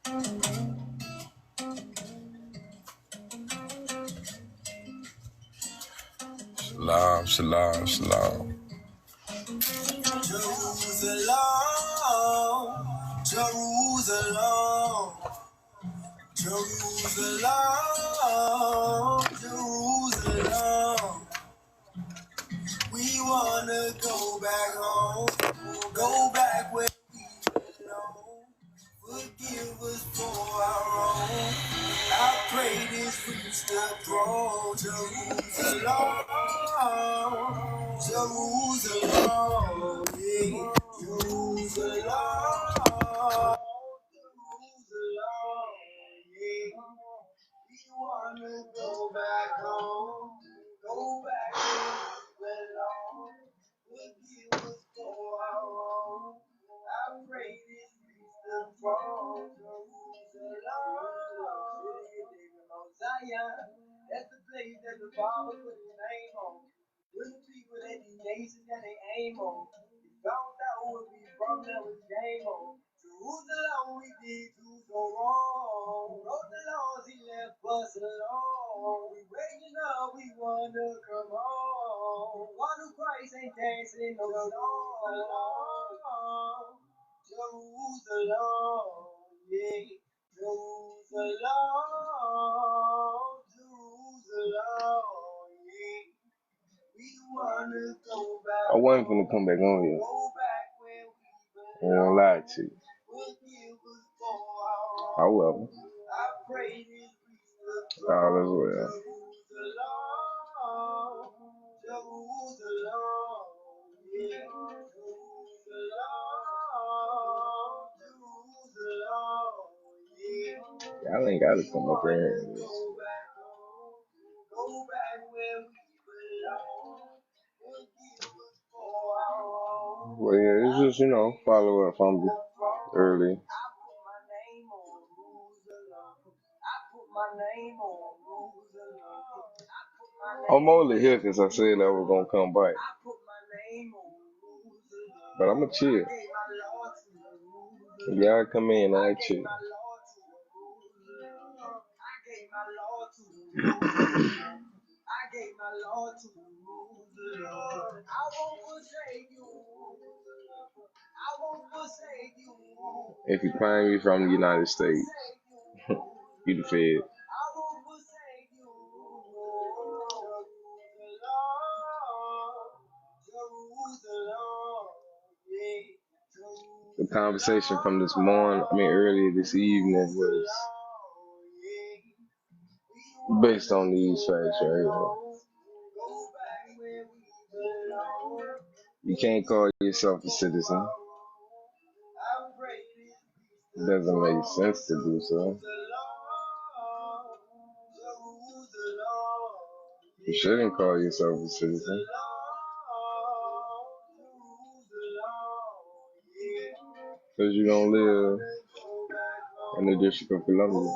Shalom, shalom, shalom. Jerusalem, Jerusalem, Jerusalem, Jerusalem. We wanna go back home, go back where we belong. Forgive us for our wrong. I pray this reach the throne. Jerusalem, Jerusalem, yeah. Jerusalem, Jerusalem, yeah. We wanna go back home, go back where we belong. Forgive us for our wrong. I pray this reach the throne. Jerusalem, Zion, that's the place that the Father put his name on. We're the people that these nations got their aim on. We found out where we from, that was game on. Jerusalem, we did do so wrong. Wrote the laws, he left us alone. We waking up, we wanna come home. Water Christ ain't dancing no more. Jerusalem, yeah. Jerusalem, Jerusalem, yeah. We wanna go back. I wasn't finna come back on here. I ain't gonna lie to you. However, all is well. Y'all ain't gotta come up here. Well, yeah, it's just, follow up from early. I'm only here because I said I was going to come back. But I'm going to chill. Y'all come in, I chill. If you claim you from the United States, you the Fed. The conversation from this morning, earlier this evening was based on these facts right here. You can't call yourself a citizen. It doesn't make sense to do so. You shouldn't call yourself a citizen. Because you don't live in the District of Columbia.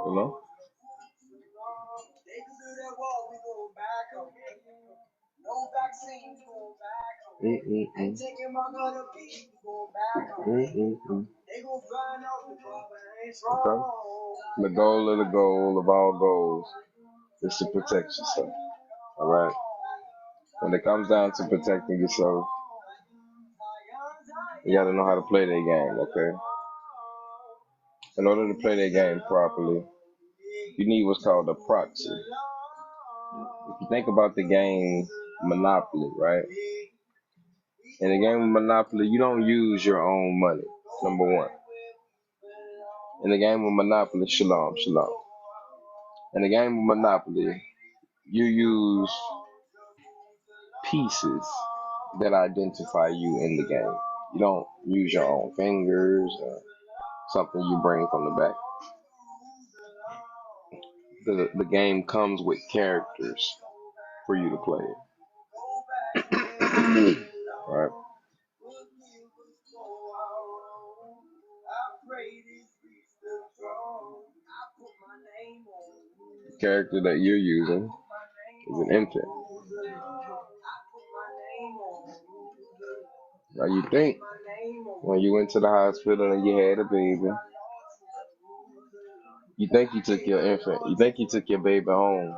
You know? Okay. The goal of all goals is to protect yourself. Alright? When it comes down to protecting yourself, you gotta know how to play that game, okay? In order to play that game properly, you need what's called a proxy. If you think about the game Monopoly, right? In the game of Monopoly, you don't use your own money, number one. In the game of Monopoly, Shalom. In the game of Monopoly, you use pieces that identify you in the game. You don't use your own fingers or something you bring from the back. The game comes with characters for you to play it. Right? The character that you're using is an infant. Now you think when you went to the hospital and you had a baby, you think you took your infant, you think you took your baby home,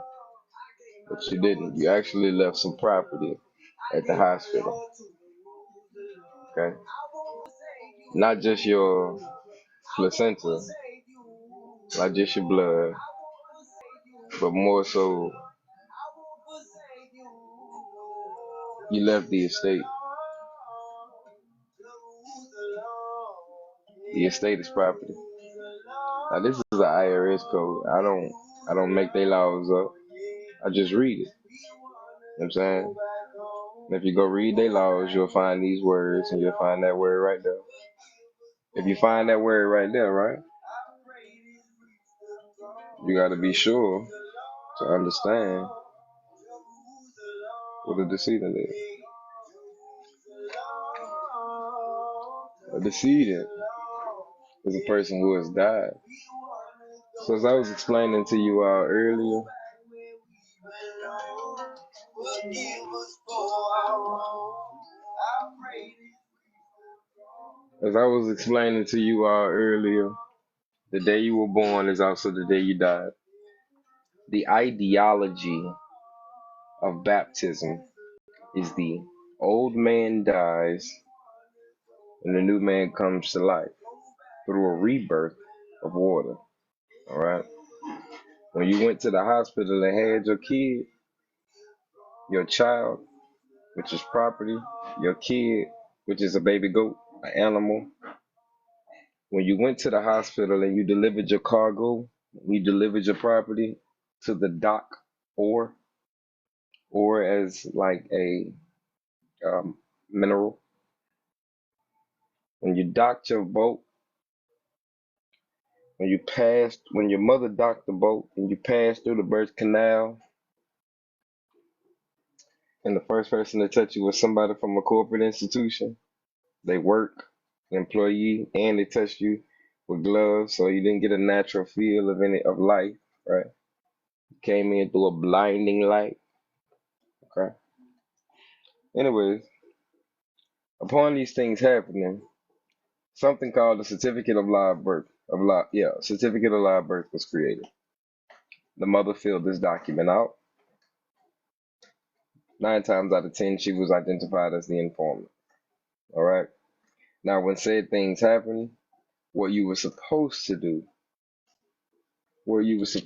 but you didn't. You actually left some property at the hospital. Okay? Not just your placenta, not just your blood, but more so you left the estate. The estate is property. Now this is an IRS code. I don't make their laws up. I just read it. You know what I'm saying? And if you go read their laws, you'll find these words and you'll find that word right there. If you find that word right there, right, you got to be sure to understand what a decedent is. A decedent is a person who has died. So as I was explaining to you all earlier, the day you were born is also the day you died. The ideology of baptism is the old man dies and the new man comes to life through a rebirth of water. All right. When you went to the hospital and had your kid, your child, which is property, your kid, which is a baby goat, an animal. When you went to the hospital and you delivered your cargo, you delivered your property to the dock, or as like a mineral. When you docked your boat, when your mother docked the boat and you passed through the birth canal, and the first person to touch you was somebody from a corporate institution, they work, employee, and they touched you with gloves, so you didn't get a natural feel of life, right? You came in through a blinding light, okay? Anyways, upon these things happening, something called the certificate of live birth, certificate of live birth was created. The mother filled this document out. 9 times out of 10, she was identified as the informant. All right. Now, when said things happen, what you were supposed to do, wow, what you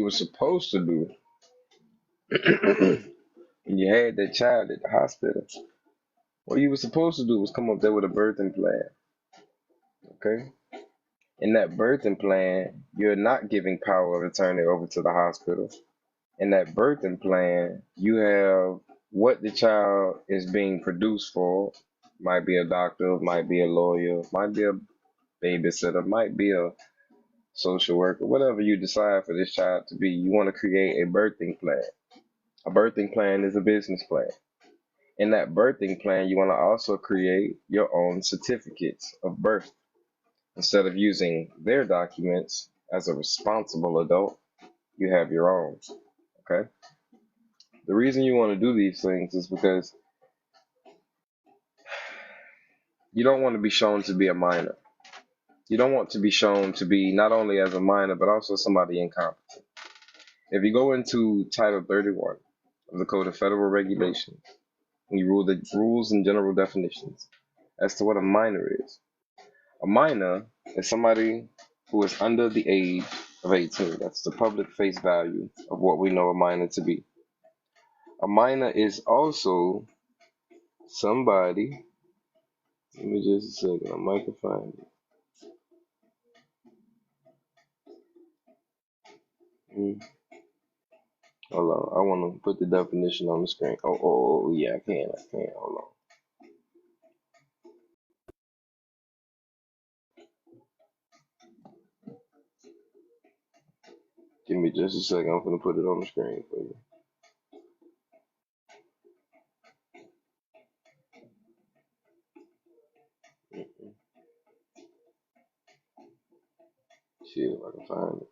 were supposed to do when you had that child at the hospital, what you were supposed to do was come up there with a birthing plan. Okay. In that birthing plan, you're not giving power of attorney over to the hospital. In that birthing plan, you have what the child is being produced for. Might be a doctor, might be a lawyer, might be a babysitter, might be a social worker, whatever you decide for this child to be. You want to create a birthing plan. A birthing plan is a business plan. In that birthing plan, you want to also create your own certificates of birth. Instead of using their documents as a responsible adult, you have your own. Okay? The reason you want to do these things is because you don't want to be shown to be a minor. You don't want to be shown to be not only as a minor, but also somebody incompetent. If you go into Title 31 of the Code of Federal Regulations, and you rule the rules and general definitions as to what a minor is. A minor is somebody who is under the age of 18. That's the public face value of what we know a minor to be. A minor is also somebody, let me just a second, I might find it. Hold on, I want to put the definition on the screen. Yeah, I can, hold on. Give me just a second, I'm going to put it on the screen for you. see if I can find it.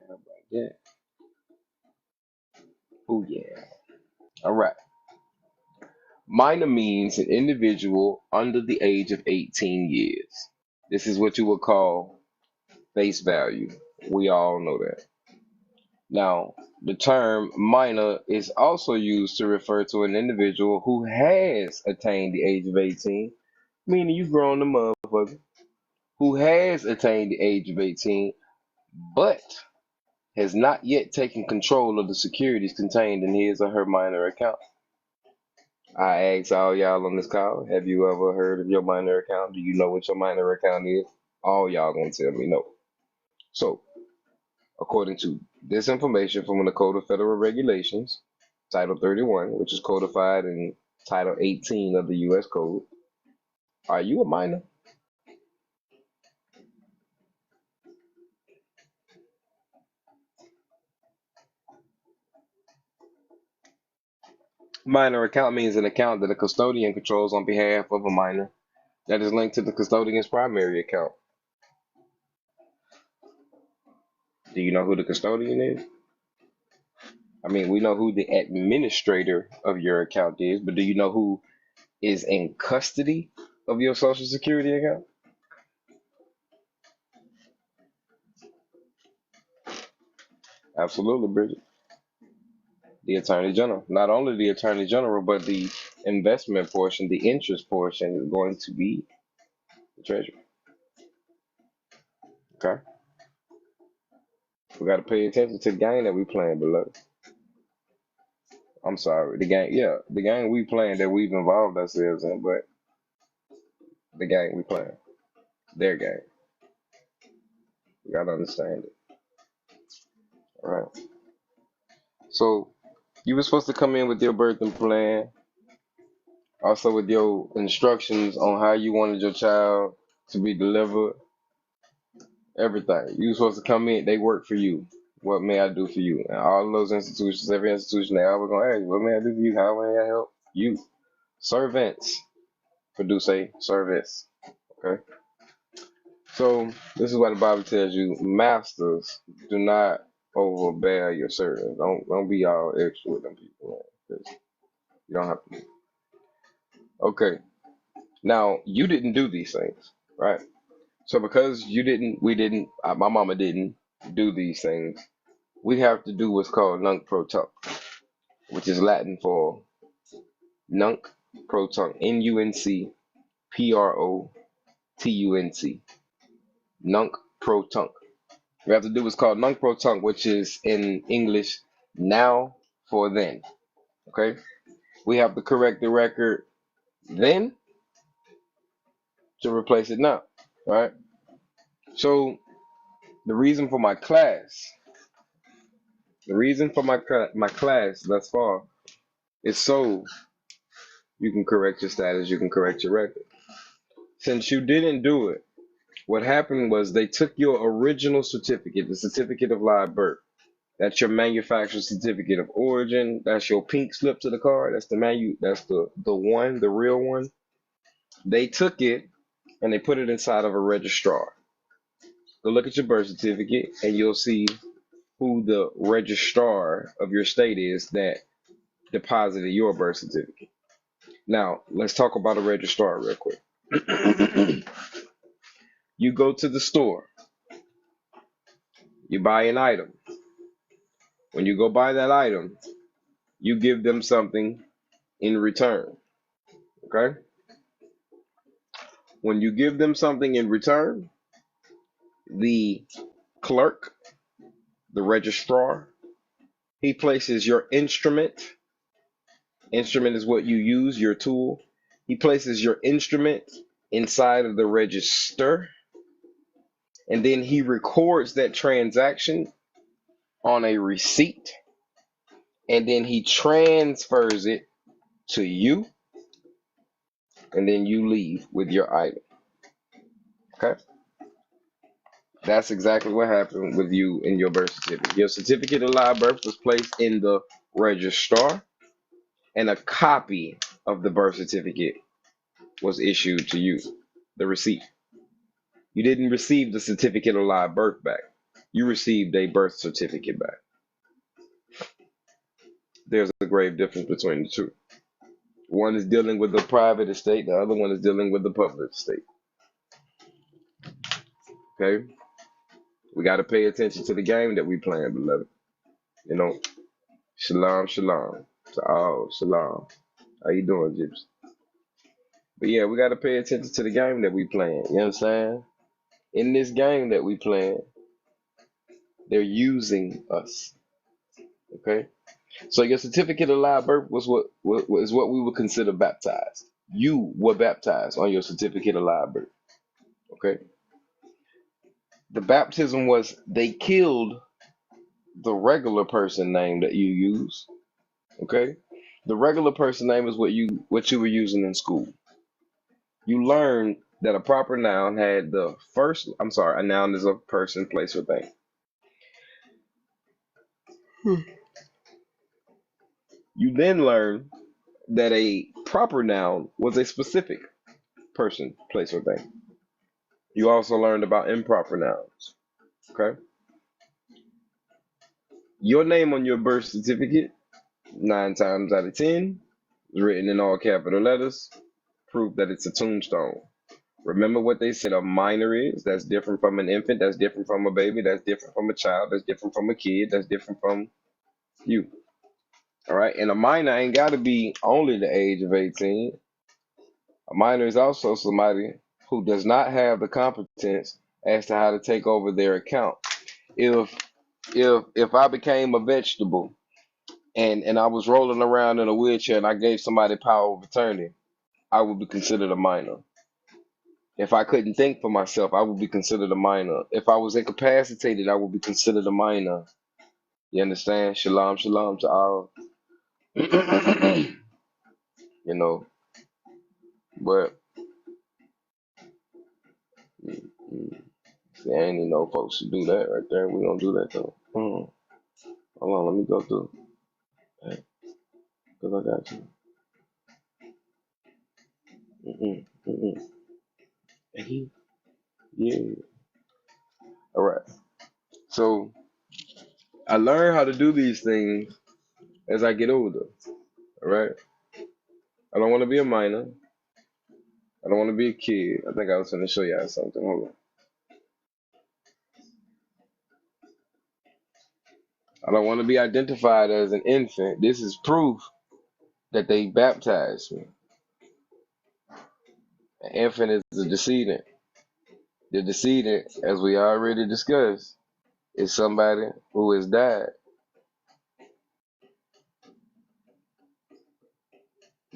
How about that? Oh yeah. All right. Minor means an individual under the age of 18 years. This is what you would call face value. We all know that. Now, the term minor is also used to refer to an individual who has attained the age of 18, meaning you grown the motherfucker, who has attained the age of 18, but has not yet taken control of the securities contained in his or her minor account. I ask all y'all on this call, have you ever heard of your minor account? Do you know what your minor account is? All y'all gonna tell me no. So, according to this information from the Code of Federal Regulations, Title 31, which is codified in Title 18 of the U.S. Code, are you a minor? Minor account means an account that a custodian controls on behalf of a minor that is linked to the custodian's primary account. Do you know who the custodian is? I mean, we know who the administrator of your account is, but do you know who is in custody of your Social Security account? Absolutely, Bridget. The Attorney General. Not only the Attorney General, but the investment portion, the interest portion is going to be the Treasury. Okay? We got to pay attention to the game that we playing below. I'm sorry. The game, yeah, the game we playing that we've involved ourselves in, but the game we playing, their game. We got to understand it. All right. So you were supposed to come in with your birthing plan, also with your instructions on how you wanted your child to be delivered, everything. You were supposed to come in, they work for you. What may I do for you? And all of those institutions, every institution, they always gonna ask you, what may I do for you? How may I help you? Servants. Produce service. Okay. So this is what the Bible tells you. Masters, do not overbear your servants. Don't be all extra with them people, man. 'Cause you don't have to be. Okay. Now you didn't do these things, right? So because you didn't, we didn't, my mama didn't do these things, we have to do what's called nunc pro tunc, which is Latin for nunc pro tunc, NUNCPROTUNC, nunc pro tunc. We have to do what's called nunc pro tunc, which is in English now for then. Okay, we have to correct the record then to replace it now. All right. So the reason for my class, my class thus far is so you can correct your status, you can correct your record. Since you didn't do it, what happened was they took your original certificate, the certificate of live birth. That's your manufacturer certificate of origin. That's your pink slip to the car. That's the one, the real one. They took it and they put it inside of a registrar. Go look at your birth certificate and you'll see who the registrar of your state is that deposited your birth certificate. Now, let's talk about a registrar real quick. You go to the store, you buy an item. When you go buy that item, you give them something in return. Okay? When you give them something in return, the clerk, the registrar, he places your instrument. Instrument is what you use, your tool. He places your instrument inside of the register, and then he records that transaction on a receipt, and then he transfers it to you, and then you leave with your item. Okay? That's exactly what happened with you in your birth certificate. Your certificate of live birth was placed in the registrar, and a copy of the birth certificate was issued to you, the receipt. You didn't receive the certificate of live birth back. You received a birth certificate back. There's a grave difference between the two. One is dealing with the private estate, the other one is dealing with the public estate. Okay? We got to pay attention to the game that we playing, beloved. You know, shalom, shalom. To all, shalom. How you doing, Gypsy? But yeah, we got to pay attention to the game that we playing. You understand? In this game that we playing, they're using us. Okay? So your certificate of live birth was what we would consider baptized. You were baptized on your certificate of live birth. Okay? The baptism was they killed the regular person name that you use. Okay? The regular person name is what you were using in school. You learned that a proper noun had the first, a noun is a person, place, or thing. You then learn that a proper noun was a specific person, place, or thing. You also learned about improper nouns. Okay? Your name on your birth certificate, 9 times out of 10, is written in all capital letters, proof that it's a tombstone. Remember what they said a minor is? That's different from an infant, that's different from a baby, that's different from a child, that's different from a kid, that's different from you. All right? And a minor ain't got to be only the age of 18. A minor is also somebody who does not have the competence as to how to take over their account. If I became a vegetable and I was rolling around in a wheelchair and I gave somebody power of attorney, I would be considered a minor. If I couldn't think for myself, I would be considered a minor. If I was incapacitated, I would be considered a minor. You understand? Shalom, shalom to all. You know, but see, I ain't even know folks should do that right there. We don't do that though. Hold on, let me go through. Cause I got you. Yeah. All right. So I learned how to do these things as I get older. All right. I don't want to be a minor. I don't want to be a kid. I think I was going to show y'all something. Hold on. I don't want to be identified as an infant. This is proof that they baptized me. An infant is a decedent. The decedent, as we already discussed, is somebody who has died.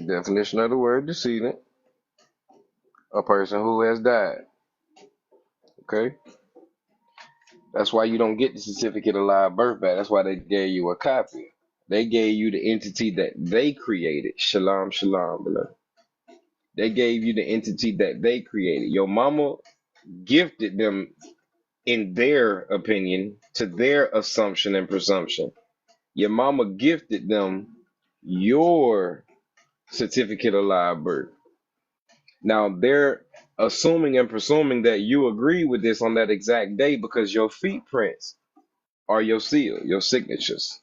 Definition of the word decedent, a person who has died. Okay? That's why you don't get the certificate of live birth back. That's why they gave you a copy. They gave you the entity that they created. Shalom, shalom, beloved. They gave you the entity that they created. Your mama gifted them, in their opinion, to their assumption and presumption. Your mama gifted them your certificate of live birth. Now they're assuming and presuming that you agree with this on that exact day because your feet prints are your seal, your signatures.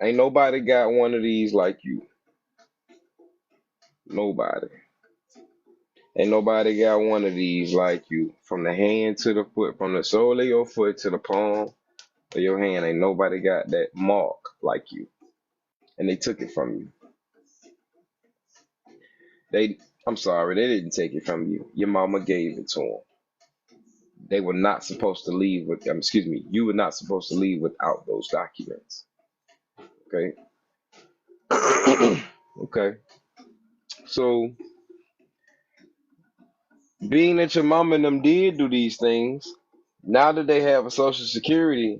Ain't nobody got one of these like you. Nobody. Ain't nobody got one of these like you. From the hand to the foot, from the sole of your foot to the palm of your hand, ain't nobody got that mark like you. And they took it from you. I'm sorry, they didn't take it from you. Your mama gave it to them. They were not supposed to leave with, you were not supposed to leave without those documents. Okay? Okay. So, being that your mama and them did do these things, now that they have a social security,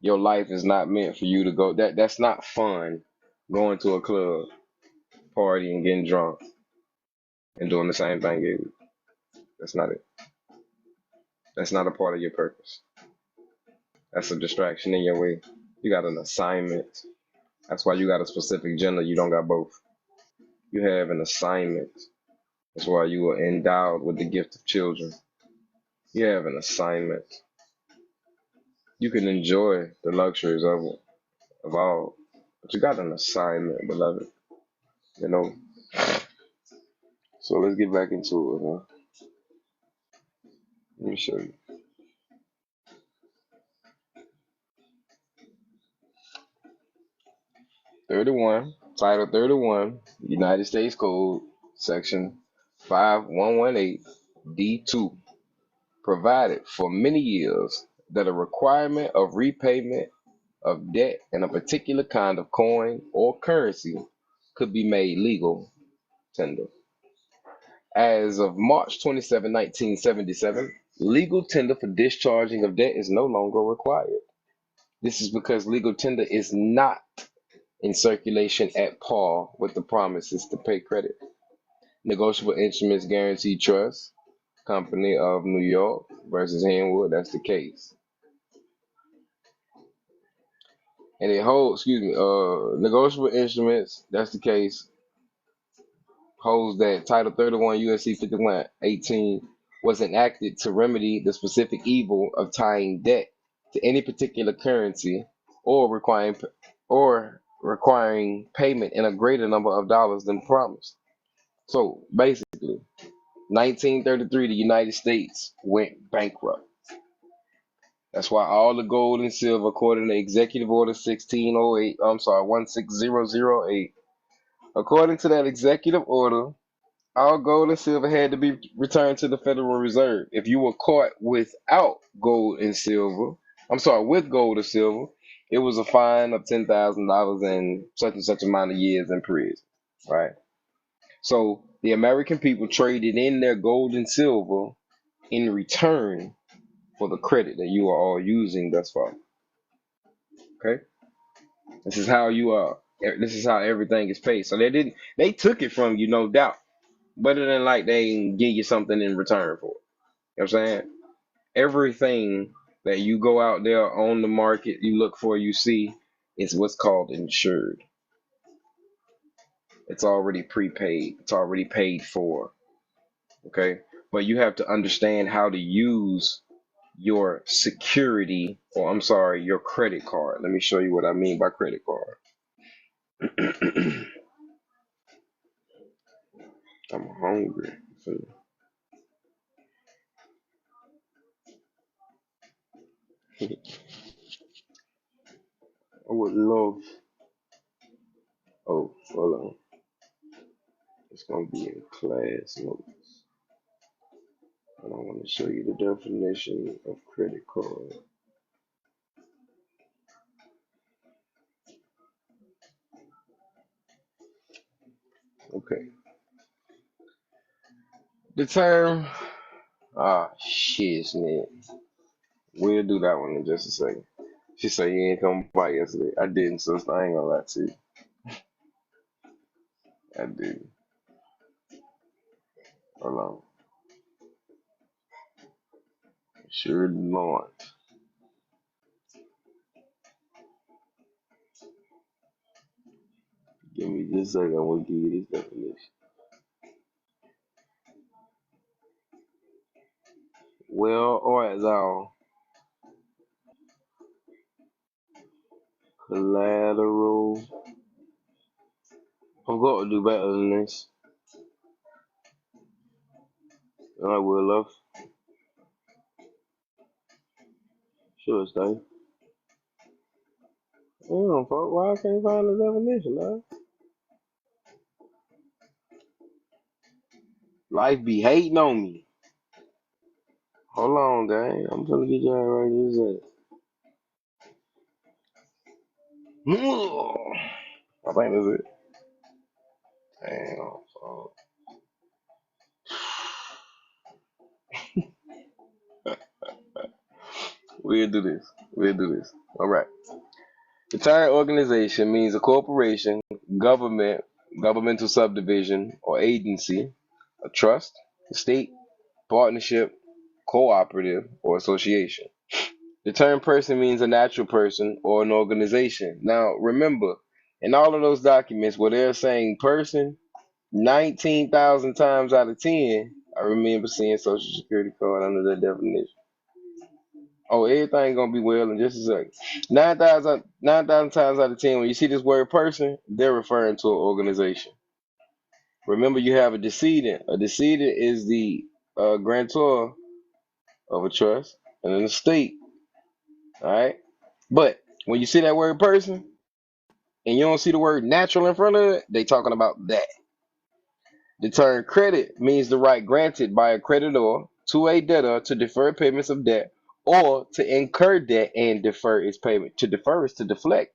Your life is not meant for you to go. That's not fun. Going to a club, partying, getting drunk, and doing the same thing every week. That's not it. That's not a part of your purpose. That's a distraction in your way. You got an assignment. That's why you got a specific gender. You don't got both. You have an assignment. That's why you were endowed with the gift of children. You have an assignment. You can enjoy the luxuries of all, but you got an assignment, beloved. You know. So let's get back into it, huh? Let me show you. 31, Title 31, United States Code, Section 5118, D2, provided for many years that a requirement of repayment of debt in a particular kind of coin or currency could be made legal tender. As of March 27, 1977, legal tender for discharging of debt is no longer required. This is because legal tender is not in circulation at par with the promises to pay credit. Negotiable Instruments Guaranty Trust, Company of New York versus Henwood, that's the case. And it holds, negotiable instruments, that's the case, holds that Title 31 USC 5118 was enacted to remedy the specific evil of tying debt to any particular currency or requiring payment in a greater number of dollars than promised. So basically, 1933, the United States went bankrupt. That's why all the gold and silver, according to Executive Order 16008, according to that executive order, all gold and silver had to be returned to the Federal Reserve. If you were caught without gold and silver, with gold or silver, it was a fine of $10,000 and such amount of years in prison, right? So the American people traded in their gold and silver in return for the credit that you are all using thus far. Okay, this is how you are. This is how everything is paid. So they took it from you, no doubt. Better than like they give you something in return for it. You know what I'm saying? Everything that you go out there on the market, you look for, you see, is what's called insured. It's already prepaid. It's already paid for. Okay, but you have to understand how to use your security, or I'm sorry, your credit card. Let me show you what I mean by credit card. I'm hungry. So I would love. Oh, hold on. It's gonna be in class notes, and I want to show you the definition of credit card. Okay. The term. Shit, man. We'll do that one in just a second. She said you ain't come by yesterday. I didn't, sister. I ain't gonna lie to you. I didn't. Hold on. Sure not. Give me just a second. I want to give you this definition. Well, alright, now. Collateral. I'm going to do better than this. And I will love. Sure, stay. Damn, fuck. Why I can't find the definition, man? Life be hating on me. Hold on, dang. I'm gonna get you right this second. I think that's it. Damn. So. We'll do this. We'll do this. All right. The term organization means a corporation, government, governmental subdivision, or agency, a trust, estate, partnership, cooperative, or association. The term person means a natural person or an organization. Now, remember, in all of those documents where they're saying person, 19,000 times out of 10, I remember seeing Social Security card under that definition. Oh, everything gonna be well in just a second. 9,000 times out of 10, when you see this word person, they're referring to an organization. Remember, you have a decedent. A decedent is the grantor of a trust and an estate. All right. But when you see that word person and you don't see the word natural in front of it, they talking about that. The term credit means the right granted by a creditor to a debtor to defer payments of debt or to incur debt and defer its payment. To defer is to deflect.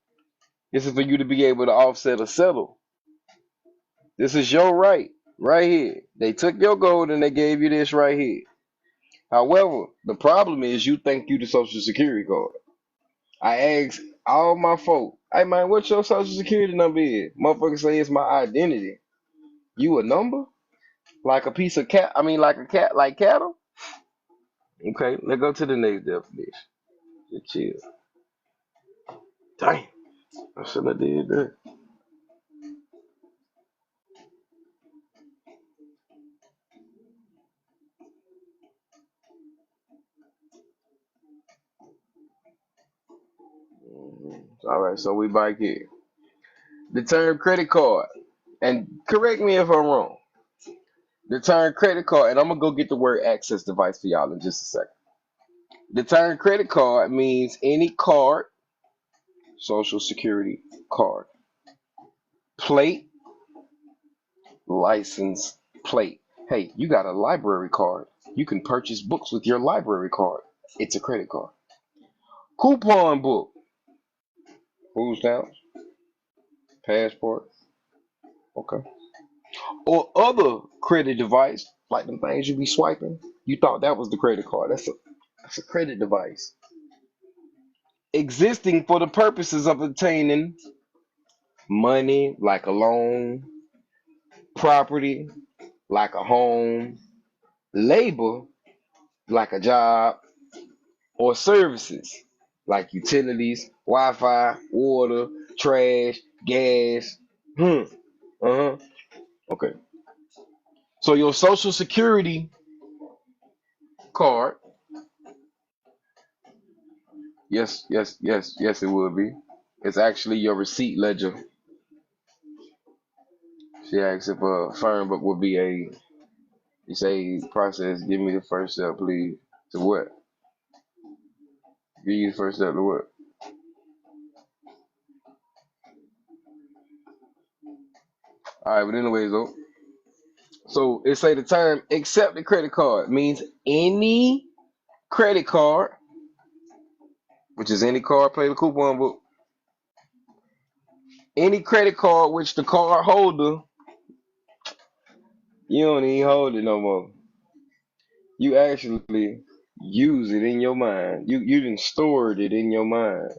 This is for you to be able to offset or settle. This is your right here. They took your gold and they gave you this right here. However, the problem is you think you the Social Security card. I asked all my folk, hey man, what's your Social Security number is? Motherfucker say it's my identity. You a number? Like a piece of cat? I mean, like a cat, like cattle? Okay, let's go to the next definition. Just chill. Damn, I shouldn't have did that. All right, so we back here. The term credit card, and correct me if I'm wrong. The term credit card, and I'm gonna go get the word access device for y'all in just a second. The term credit card means any card, Social Security card, plate, license plate. Hey, you got a library card. You can purchase books with your library card. It's a credit card. Coupon book, food stamps, passport, okay. Or other credit device, like them things you be swiping. You thought that was the credit card. That's a credit device. Existing for the purposes of obtaining money, like a loan, property, like a home, labor, like a job, or services, like utilities, Wi-Fi, water, trash, gas. Uh-huh. Okay. So your Social Security card, yes, it will be. It's actually your receipt ledger. She asks if a firm book would be a, you say, process, give me the first step, please. To what? Give you the first step to what? All right, but anyways, though. So it say the term accepted credit card means any credit card, which is any card, play the coupon book, any credit card which the card holder, you don't even hold it no more. You actually use it in your mind. You didn't stored it in your mind.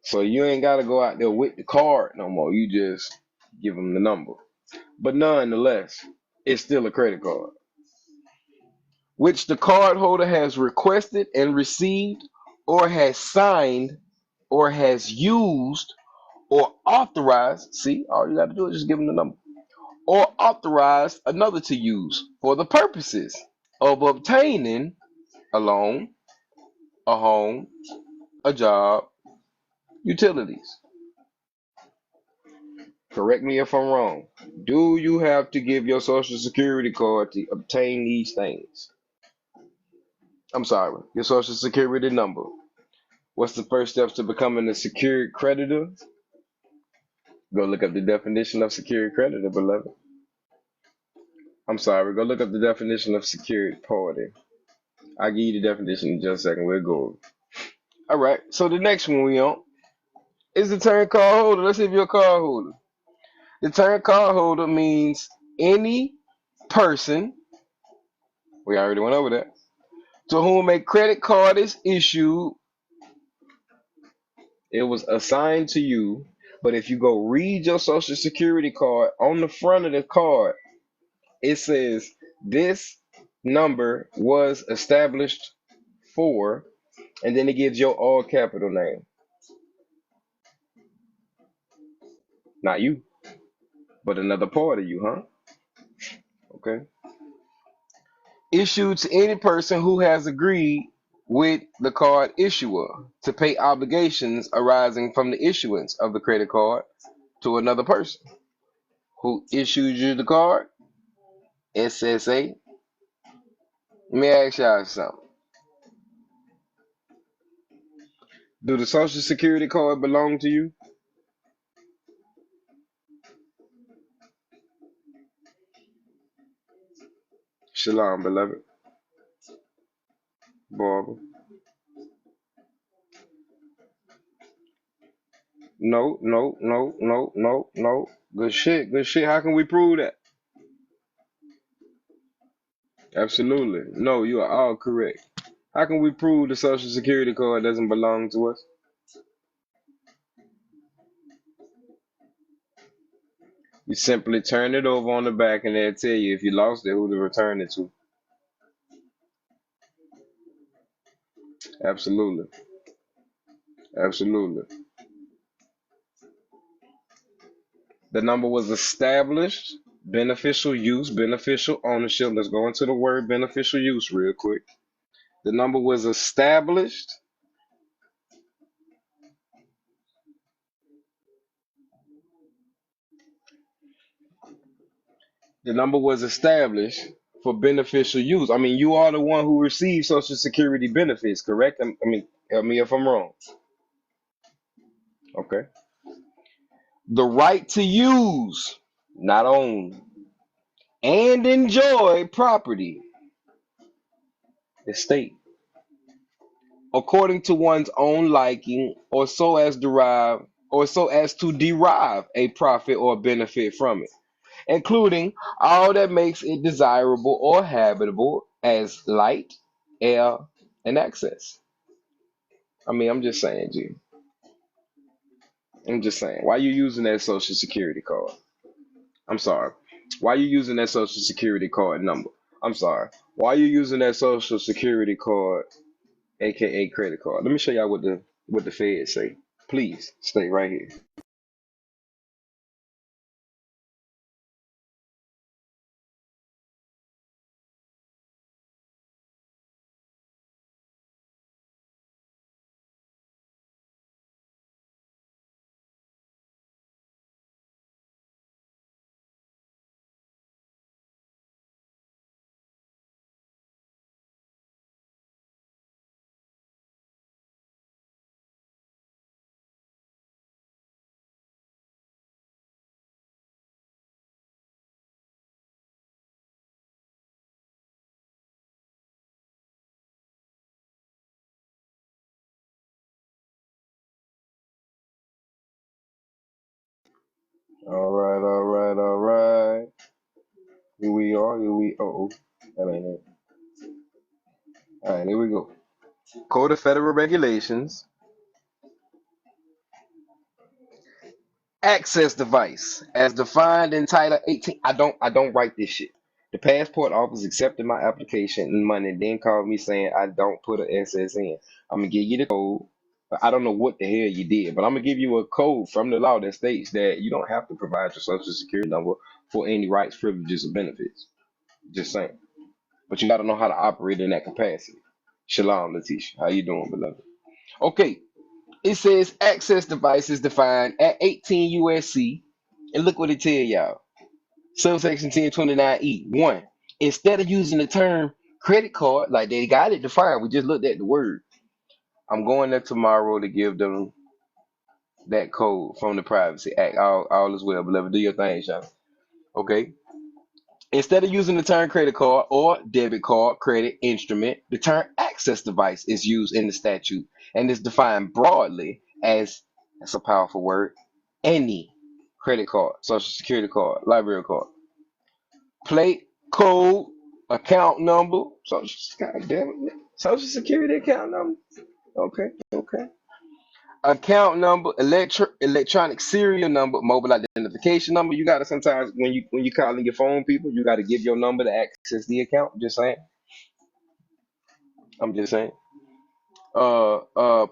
So you ain't got to go out there with the card no more. You just give them the number. But nonetheless, it's still a credit card, which the card holder has requested and received or has signed or has used or authorized. See, all you got to do is just give them the number. Or authorized another to use for the purposes of obtaining a loan, a home, a job, utilities. Correct me if I'm wrong. Do you have to give your Social Security card to obtain these things? I'm sorry, your Social Security number. What's the first steps to becoming a secured creditor? Go look up the definition of secured creditor, beloved. I'm sorry, go look up the definition of secured party. I'll give you the definition in just a second. We'll go. All right, so the next one we on is the term card holder. Let's see if you're a card holder. The term card holder means any person, we already went over that, to whom a credit card is issued It was assigned to you, but if you go read your social security card, on the front of the card, it says this number was established for, and then it gives your all capital name. Not you, but another part of you, huh? Okay. Issued to any person who has agreed with the card issuer to pay obligations arising from the issuance of the credit card to another person. Who issued you the card? SSA. Let me ask y'all something. Do the social security card belong to you? Shalom, beloved. Barbara. No, no, no, no, no, no. Good shit, good shit. How can we prove that? Absolutely. No, you are all correct. How can we prove the social security card doesn't belong to us? You simply turn it over on the back and they'll tell you if you lost it, who to return it to. Absolutely. Absolutely. The number was established, beneficial use, beneficial ownership. Let's go into the word beneficial use real quick. The number was established. The number was established for beneficial use. I mean, you are the one who receives Social Security benefits, correct? I mean, help me if I'm wrong. Okay. The right to use, not own, and enjoy property, estate, according to one's own liking, or so as to derive a profit or benefit from it, including all that makes it desirable or habitable as light, air, and access. I mean, I'm just saying, G. I'm just saying. Why you using that social security card? I'm sorry. Why you using that social security card number? I'm sorry. Why you using that social security card, aka credit card? Let me show y'all what the feds say. Please stay right here. All right, all right, all right. Here we are. Here we. Oh, that ain't it. All right, here we go. Code of Federal Regulations. Access device as defined in Title 18. I don't write this shit. The passport office accepted my application and money, then called me saying I don't put an SS in. I'm gonna give you the code. I don't know what the hell you did, but I'm gonna give you a code from the law that states that you don't have to provide your social security number for any rights, privileges, or benefits. Just saying. But you gotta know how to operate in that capacity. Shalom, Letitia. How you doing, beloved? Okay, it says access device is defined at 18 USC, and look what it tell y'all. Subsection 1029E. 1. Instead of using the term credit card, like they got it defined, we just looked at the word. I'm going there tomorrow to give them that code from the Privacy Act. All is well, beloved. Do your thing, Sean. Okay. Instead of using the term credit card or debit card, credit instrument, the term access device is used in the statute and is defined broadly as, that's a powerful word, any credit card, social security card, library card, plate, code, account number, social, God damn it, social security account number. Okay, okay. account number, electronic serial number, mobile identification number. You gotta sometimes when you calling your phone people, you gotta give your number to access the account. Just saying. I'm just saying.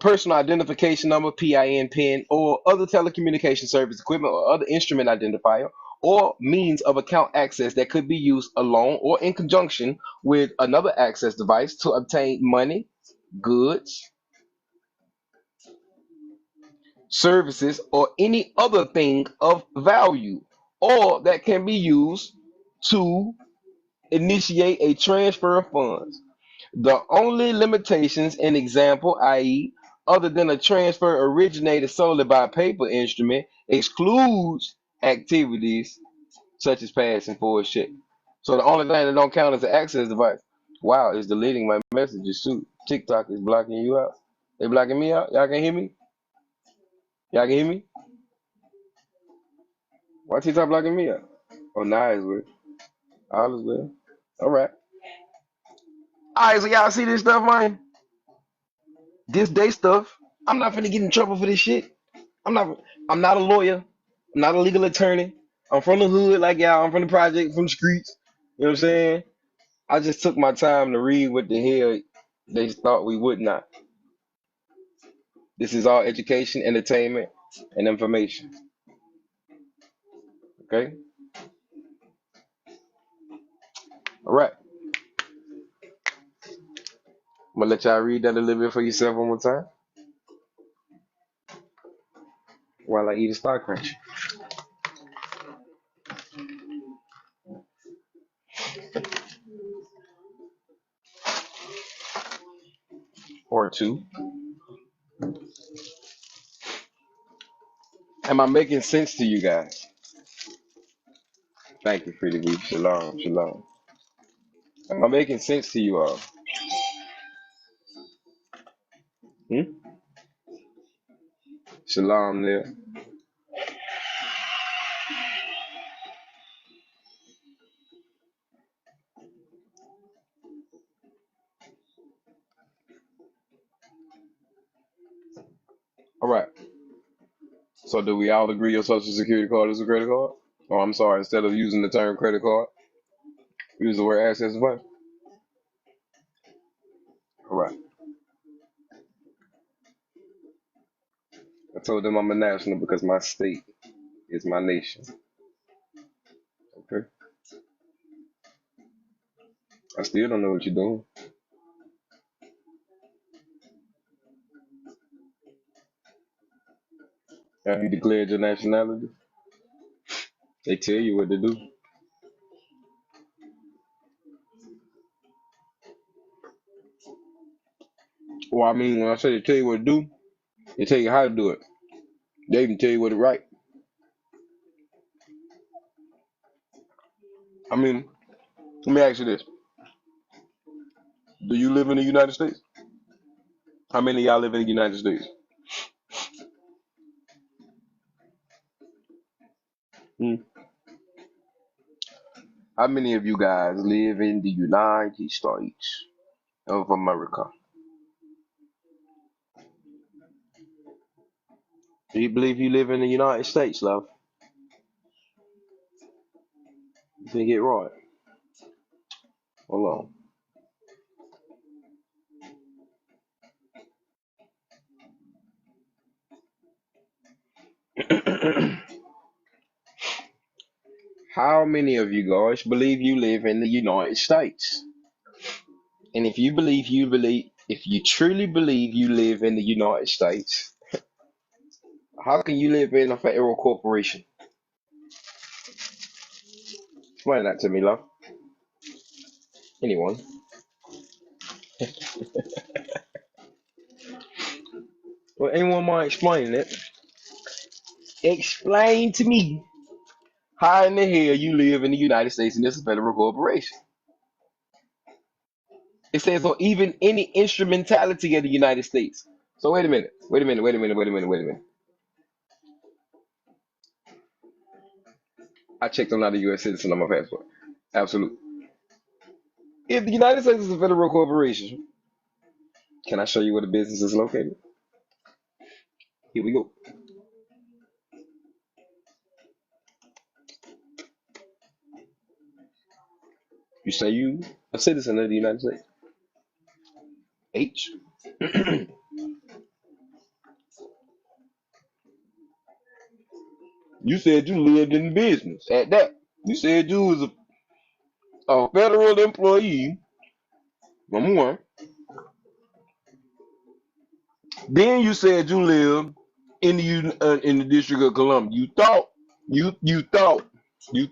Personal identification number, PIN, or other telecommunication service equipment or other instrument identifier or means of account access that could be used alone or in conjunction with another access device to obtain money, goods, services, or any other thing of value, or that can be used to initiate a transfer of funds. The only limitations in example, i.e., other than a transfer originated solely by a paper instrument, excludes activities such as passing for a check. So the only thing that don't count as an access device, wow, is deleting my messages too. TikTok is blocking you out. They blocking me out. Y'all can hear me? Y'all can hear me? Why TikTok blocking me out? Oh, nah, is well. All is well. All right. All right, so y'all see this stuff, man? This day stuff. I'm not finna get in trouble for this shit. I'm not. I'm not a lawyer. I'm not a legal attorney. I'm from the hood, like y'all. I'm from the project, from the streets. You know what I'm saying? I just took my time to read what the hell they thought we would not. This is all education, entertainment, and information. Okay. All right. I'm gonna let y'all read that a little bit for yourself one more time while I eat a star crunch or two. Am I making sense to you guys? Thank you, Pretty Week. Shalom, shalom. Am I making sense to you all? Hmm? Shalom there. All right. So do we all agree your social security card is a credit card? Oh, I'm sorry. Instead of using the term credit card, use the word access device. All right. I told them I'm a national because my state is my nation. Okay. I still don't know what you're doing. Have you declared your nationality? They tell you what to do. Well, I mean, when I say they tell you what to do, they tell you how to do it. They even tell you what to write. I mean, let me ask you this. Do you live in the United States? How many of y'all live in the United States? Hmm. How many of you guys live in the United States of America? Do you believe you live in the United States, love? You think it right? Hold on. How many of you guys believe you live in the United States? And if you truly believe you live in the United States, how can you live in a federal corporation? Explain that to me, love. Anyone? Well, anyone mind explaining it? Explain to me how in the hell you live in the United States and it's a federal corporation. It says or even any instrumentality of the United States. So wait a minute. I checked I'm not a U.S. citizen on my passport. Absolutely. If the United States is a federal corporation, can I show you where the business is located? Here we go. You say you a citizen of the United States. H. You said you lived in business. At that, you said you was a federal employee. Number one. Then you said you lived in the District of Columbia. You thought you thought you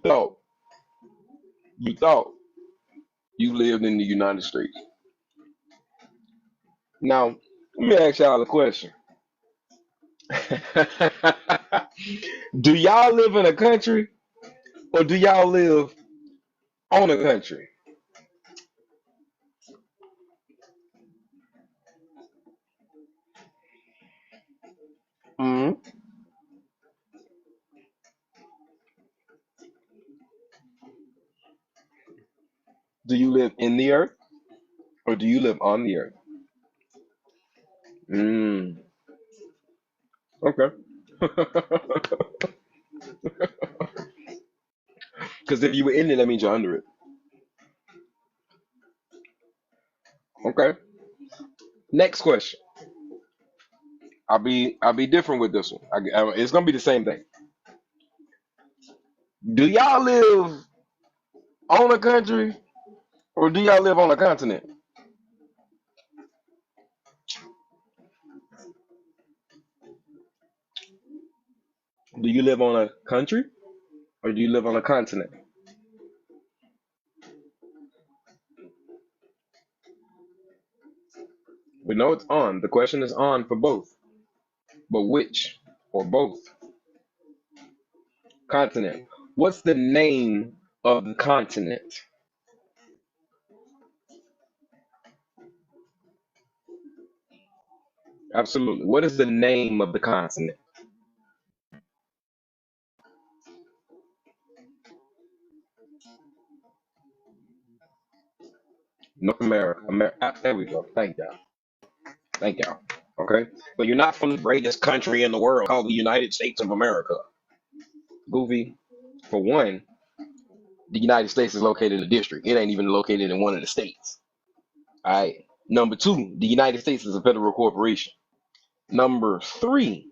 thought you lived in the United States. Now, let me ask y'all a question. Do y'all live in a country or do y'all live on a country? Mhm. Do you live in the earth or do you live on the earth? Mm. Okay. Because if you were in it, that means you're under it. Okay. Next question. I'll be different with this one. It's gonna be the same thing. Do y'all live on a country or do y'all live on a continent? Do you live on a country or do you live on a continent? We know it's on. The question is on for both. But which or both? Continent. What's the name of the continent? Absolutely. What is the name of the continent? North America. There we go. Thank y'all. Thank y'all. Okay. But you're not from the greatest country in the world called the United States of America. Goofy. For one, the United States is located in a district. It ain't even located in one of the states. All right. Number two, the United States is a federal corporation. Number three,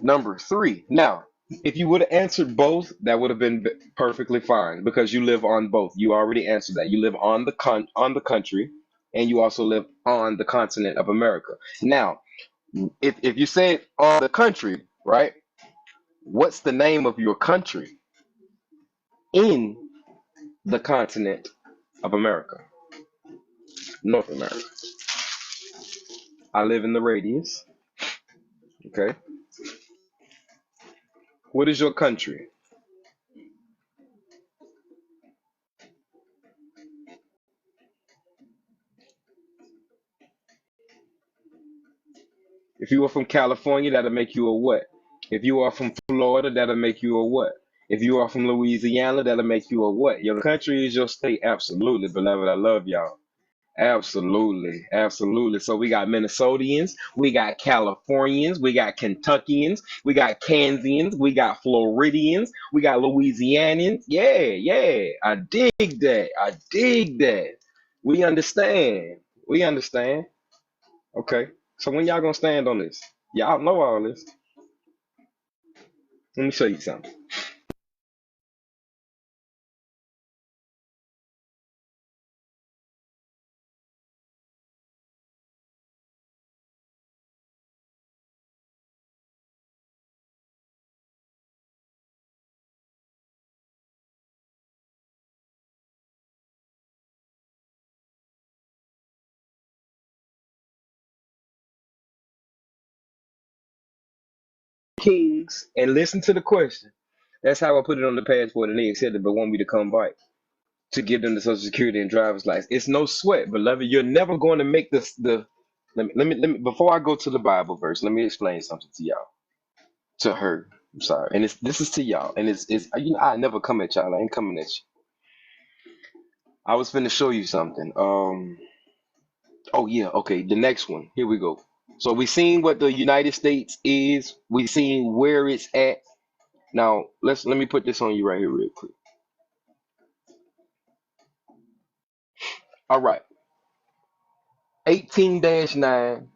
number three. Now, if you would have answered both, that would have been perfectly fine because you live on both. You already answered that. You live on the country, and you also live on the continent of America. Now, if you said on the country, right? What's the name of your country in the continent of America? North America. I live in the radius. Okay. What is your country? If you are from California, that'll make you a what? If you are from Florida, that'll make you a what? If you are from Louisiana, that'll make you a what? Your country is your state. Absolutely, beloved. I love y'all. Absolutely. Absolutely. So we got Minnesotians, we got Californians, we got Kentuckians, we got Kansians, we got Floridians, we got Louisianians. Yeah, yeah. I dig that. I dig that. We understand. We understand. Okay. So when y'all gonna stand on this? Y'all know all this. Let me show you something. Kings and listen to the question. That's how I put it on the passport and they accepted but want me to come by to give them the social security and driver's license. It's no sweat, beloved. You're never going to make this the let me before I go to the Bible verse, let me explain something to y'all. To her. I'm sorry. And this is to y'all. And it's I never come at y'all. I ain't coming at you. I was finna show you something. Oh yeah, okay. The next one. Here we go. So we seen what the United States is. We seen where it's at. Now let me put this on you right here real quick. All right. 18-9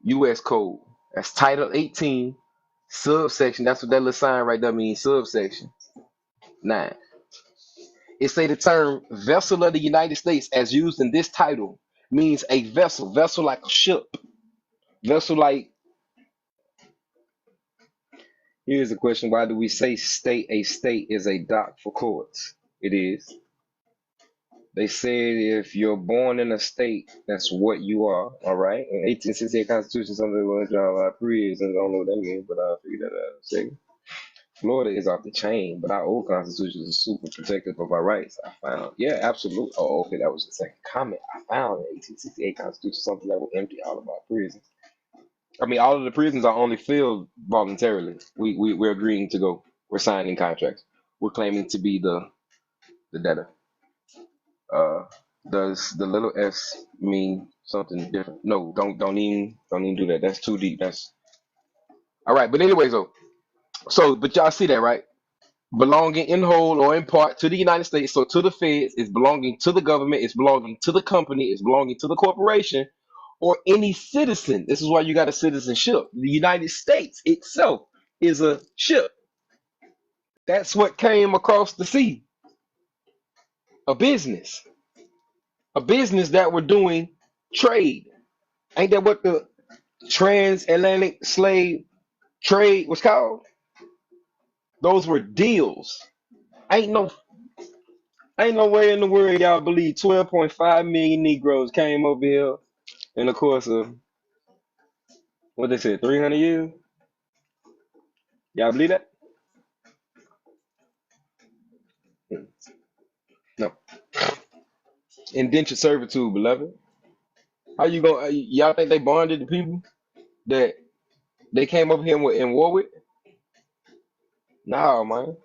U.S. Code. That's Title 18, subsection. That's what that little sign right there means. Subsection 9. It say the term vessel of the United States as used in this title means a vessel. Vessel like a ship. Vessel like. Here's a question. Why do we say state? A state is a dock for courts. It is. They said if you're born in a state, that's what you are. All right. In 1868 Constitution, something was drawn by priests, and I don't know what that means, but I'll figure that out in a second. Florida is off the chain, but our old Constitution is super protective of our rights. I found. Yeah, absolutely. Oh, okay. That was the second comment. I found in 1868 Constitution something that will empty all of our prisons. I mean, all of the prisons are only filled voluntarily. We're agreeing to go. We're signing contracts. We're claiming to be the debtor. Does the little s mean something different? No, don't even do that. That's too deep. That's all right. But anyways, though. So, but y'all see that, right? Belonging in whole or in part to the United States. So to the feds, it's belonging to the government. It's belonging to the company. It's belonging to the corporation or any citizen. This is why you got a citizenship. The United States itself is a ship. That's what came across the sea. A business that were doing trade. Ain't that what the transatlantic slave trade was called? Those were deals. Ain't no ain't no way in the world y'all believe 12.5 million Negroes came over here in the course of what they said 300 years. Y'all believe that? No. Indentured servitude, beloved. How you gonna y'all think they bonded the people that they came over here in war with? No, man.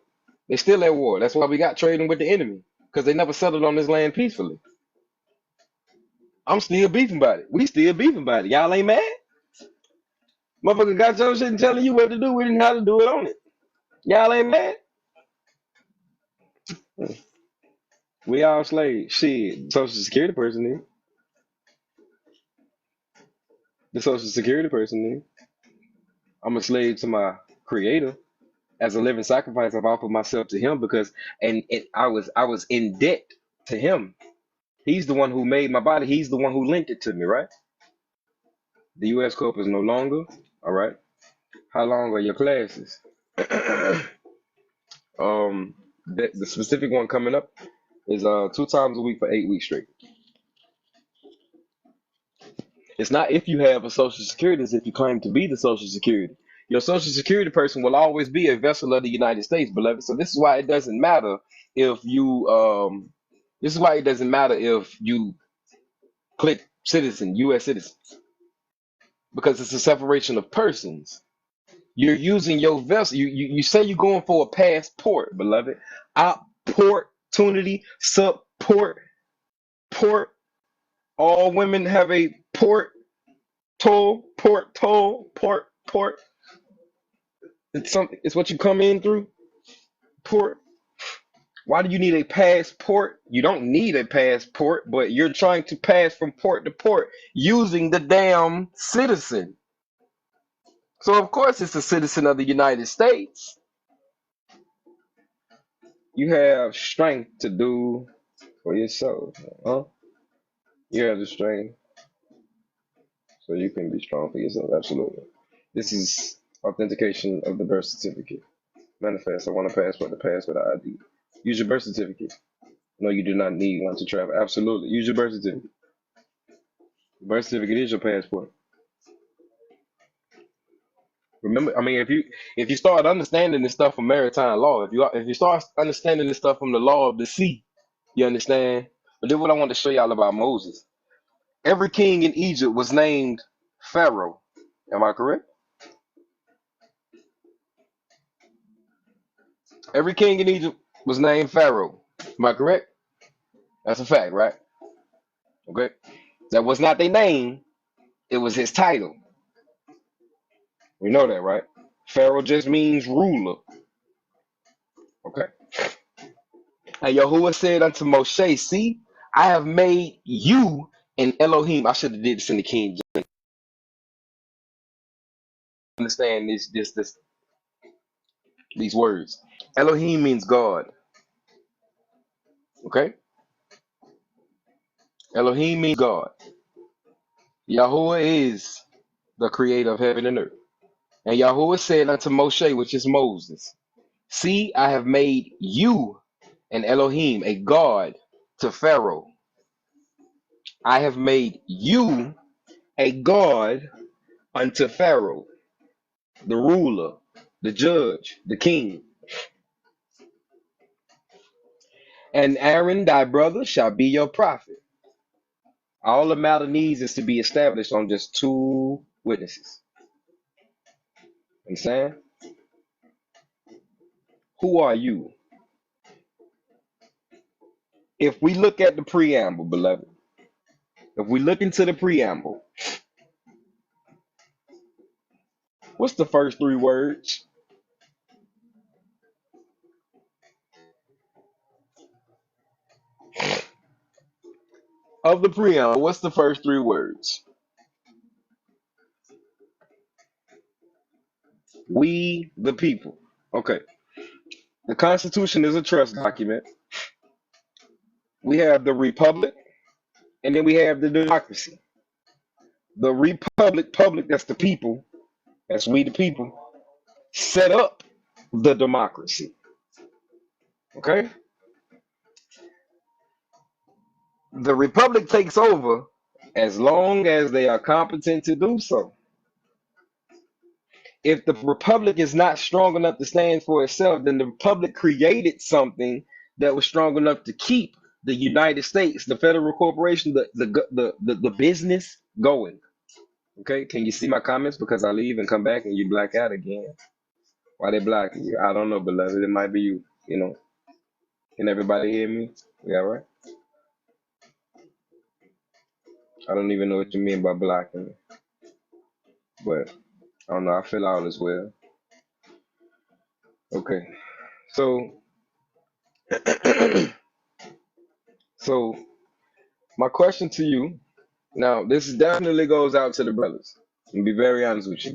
They still at war. That's why we got trading with the enemy. Because they never settled on this land peacefully. I'm still beefing about it. We still beefing about it. Y'all ain't mad? Motherfucker got your shit and telling you what to do with it and how to do it on it. Y'all ain't mad? We all slaves. Shit. Social Security person is. The Social Security person is. I'm a slave to my creator. As a living sacrifice, I've offered myself to him because I was in debt to him. He's the one who made my body. He's the one who lent it to me, right? The US Corp is no longer. All right. How long are your classes? The specific one coming up is 2 times a week for 8 weeks straight. It's not if you have a social security, it's if you claim to be the social security. Your social security person will always be a vessel of the United States, beloved. So this is why it doesn't matter if you this is why it doesn't matter if you click citizen, US citizen, because it's a separation of persons. You're using your vessel. You say you're going for a passport, beloved. Opportunity, support, port. All women have a port. It's something. It's what you come in through. Port. Why do you need a passport? You don't need a passport, but you're trying to pass from port to port using the damn citizen. So of course it's a citizen of the United States. You have strength to do for yourself, huh? You have the strength so you can be strong for yourself. Absolutely. This is authentication of the birth certificate. Manifest. I want a passport to pass with an ID. Use your birth certificate. No, you do not need one to travel. Absolutely. Use your birth certificate. Birth certificate is your passport. Remember, I mean, if you start understanding this stuff from maritime law, if you start understanding this stuff from the law of the sea, you understand. But then what I want to show y'all about Moses. Every king in Egypt was named Pharaoh. Am I correct? Every king in Egypt was named Pharaoh. Am I correct? That's a fact, right? Okay. That was not their name. It was his title. We know that, right? Pharaoh just means ruler. Okay. And Yahuwah said unto Moshe, see, I have made you an Elohim. I should have did this in the King James. Understand these words. Elohim means God. Okay? Elohim means God. Yahuwah is the creator of heaven and earth. And Yahuwah said unto Moshe, which is Moses, see, I have made you an Elohim, a God to Pharaoh. I have made you a God unto Pharaoh, the ruler, the judge, the king. And Aaron, thy brother, shall be your prophet. All the matter needs is to be established on just two witnesses. Understand? Who are you? If we look at the preamble, beloved, if we look into the preamble, what's the first three words of the preamble? What's the first three words? We the people. Okay. The Constitution is a trust document. We have the republic, and then we have the democracy. The republic, public, that's the people, that's we the people, set up the democracy. Okay? The republic takes over as long as they are competent to do so. If the republic is not strong enough to stand for itself, then the republic created something that was strong enough to keep the United States, the federal corporation, the business going. Okay, can you see my comments? Because I leave and come back and you black out again. Why they blocking you? I don't know, beloved. It might be you. You know. Can everybody hear me? We all right? I don't even know what you mean by blocking me, but I don't know. I feel all is well. Okay, so so my question to you now, this definitely goes out to the brothers. And be very honest with you.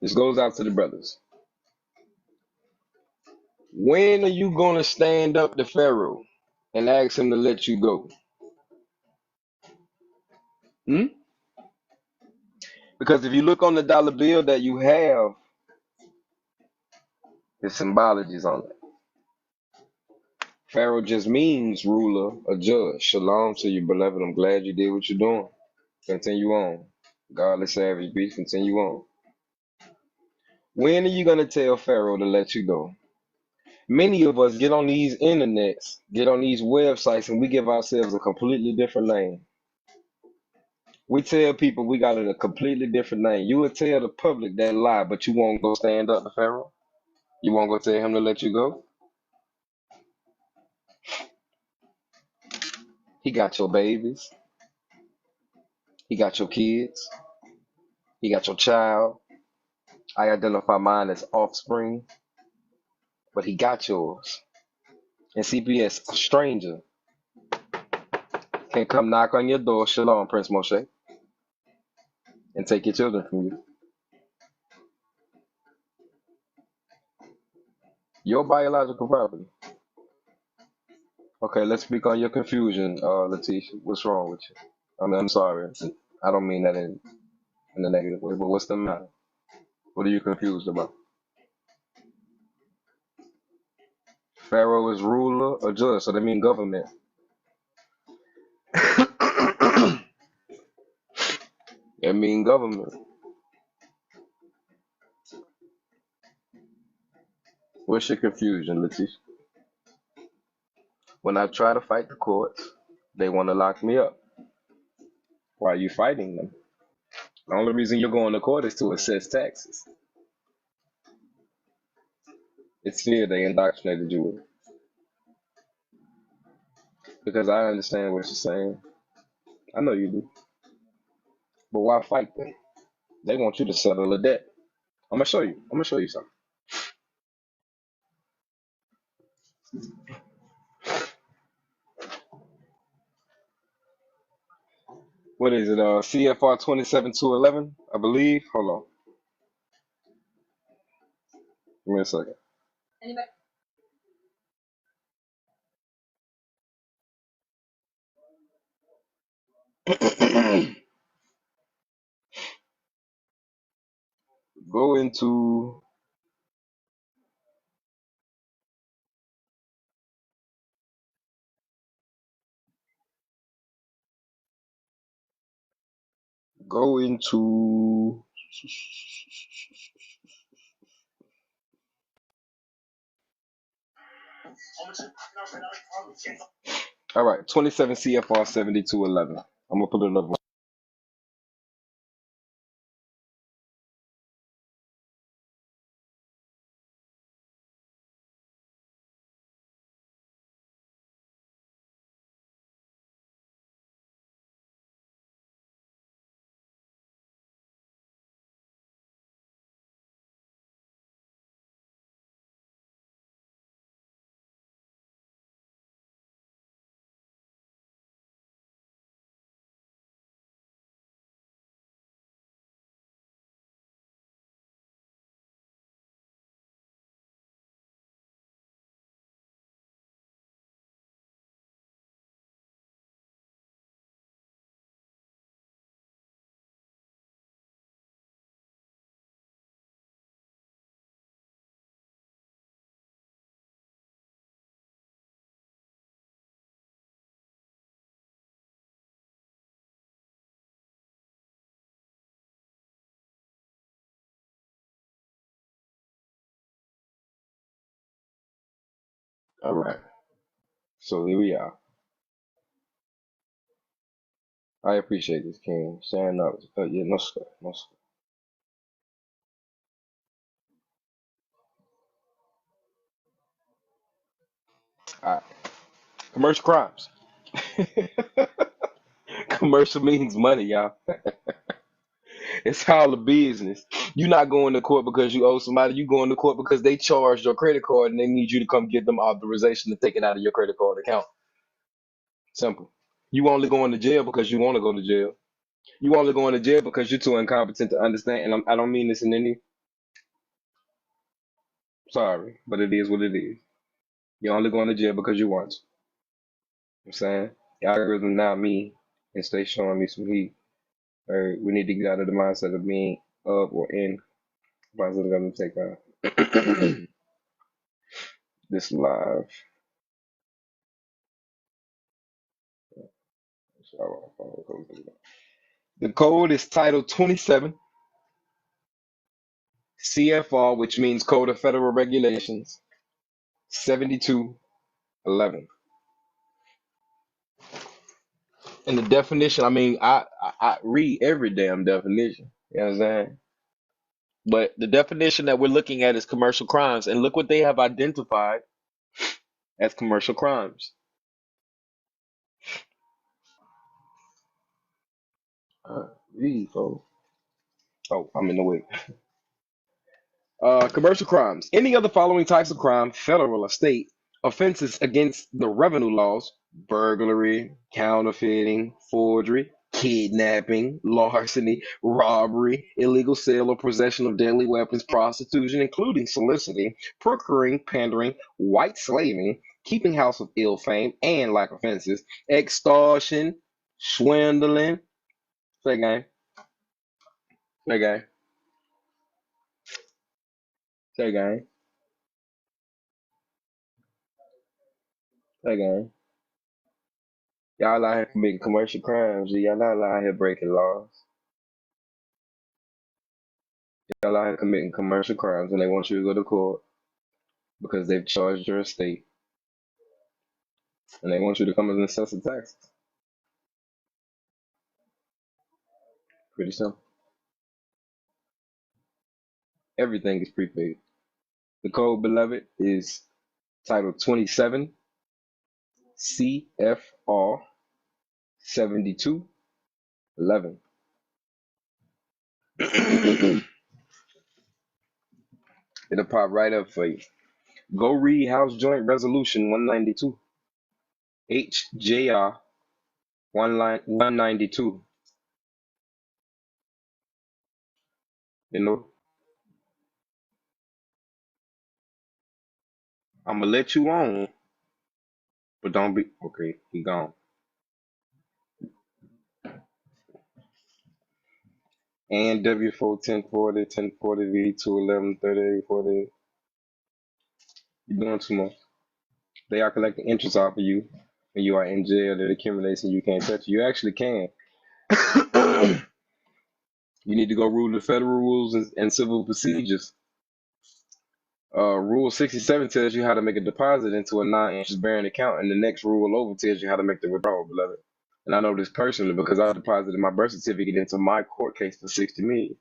This goes out to the brothers. When are you gonna stand up to Pharaoh and ask him to let you go? Hmm? Because if you look on the dollar bill that you have, there's symbologies on it. Pharaoh just means ruler or judge. Shalom to you, beloved. I'm glad you did what you're doing. Continue on. Godless savage beast, continue on. When are you gonna tell Pharaoh to let you go? Many of us get on these internets, get on these websites, and we give ourselves a completely different name. We tell people we got a completely different name. You would tell the public that lie, but you won't go stand up to Pharaoh. You won't go tell him to let you go. He got your babies. He got your kids. He got your child. I identify mine as offspring, but he got yours. And CPS, a stranger can come knock on your door, Shalom, Prince Moshe, and take your children from you. Your biological property. Okay, let's speak on your confusion, Letitia. What's wrong with you? I'm sorry. I don't mean that in a negative way, but what's the matter? What are you confused about? Pharaoh is ruler or judge, so they mean government. They mean government. What's your confusion, Letitia? When I try to fight the courts, they want to lock me up. Why are you fighting them? The only reason you're going to court is to assess taxes. It's fear they indoctrinated you with. Because I understand what you're saying. I know you do. But why fight them? They want you to settle a debt. I'm gonna show you. I'm gonna show you something. What is it? CFR 27-11, I believe. Hold on. Give me a second. Go into go into all right, 27 CFR 7211. I'm gonna put it up. All right. So here we are. I appreciate this, King. Sharing up. Yeah, no sweat. No sweat. All right. Commercial crimes. Commercial means money, y'all. It's all the business. You're not going to court because you owe somebody. You going to court because they charged your credit card and they need you to come get them authorization to take it out of your credit card account. Simple. You only going to jail because you want to go to jail. You only going to jail because you're too incompetent to understand. And I don't mean this in any. Sorry, but it is what it is. You're only going to jail because you want to. You know what I'm saying? The algorithm not me and stay showing me some heat. Or we need to get out of the mindset of being up or in. Mindset of going to take this live. The code is Title 27 CFR, which means Code of Federal Regulations 7211. And the definition, I mean, I read every damn definition. You know what I'm saying? But the definition that we're looking at is commercial crimes. And look what they have identified as commercial crimes. Read, folks. Oh, I'm in the way. Commercial crimes. Any of the following types of crime, federal or state, offenses against the revenue laws: burglary, counterfeiting, forgery, kidnapping, larceny, robbery, illegal sale or possession of deadly weapons, prostitution, including soliciting, procuring, pandering, white slaving, keeping house of ill fame, and like offenses, extortion, swindling. Say gang, say gang, say gang, say gang. Y'all out here committing commercial crimes. Y'all not out here breaking laws. Y'all out here committing commercial crimes and they want you to go to court because they've charged your estate and they want you to come and assess the taxes. Pretty simple. Everything is prepaid. The code, beloved, is Title 27 CFR 7211. It'll pop right up for you. Go read House Joint Resolution 192. HJR 192. You know, I'm gonna let you on, but don't be okay. He gone. And W4 1040, 1040 V2 11 38 40. You're doing too much. They are collecting interest off of you when you are in jail. That accumulates and you can't touch it. You actually can. You need to go rule the federal rules and civil procedures. Rule 67 tells you how to make a deposit into a non-interest bearing account, and the next rule over tells you how to make the withdrawal, beloved. And I know this personally because I deposited my birth certificate into my court case for 60 million.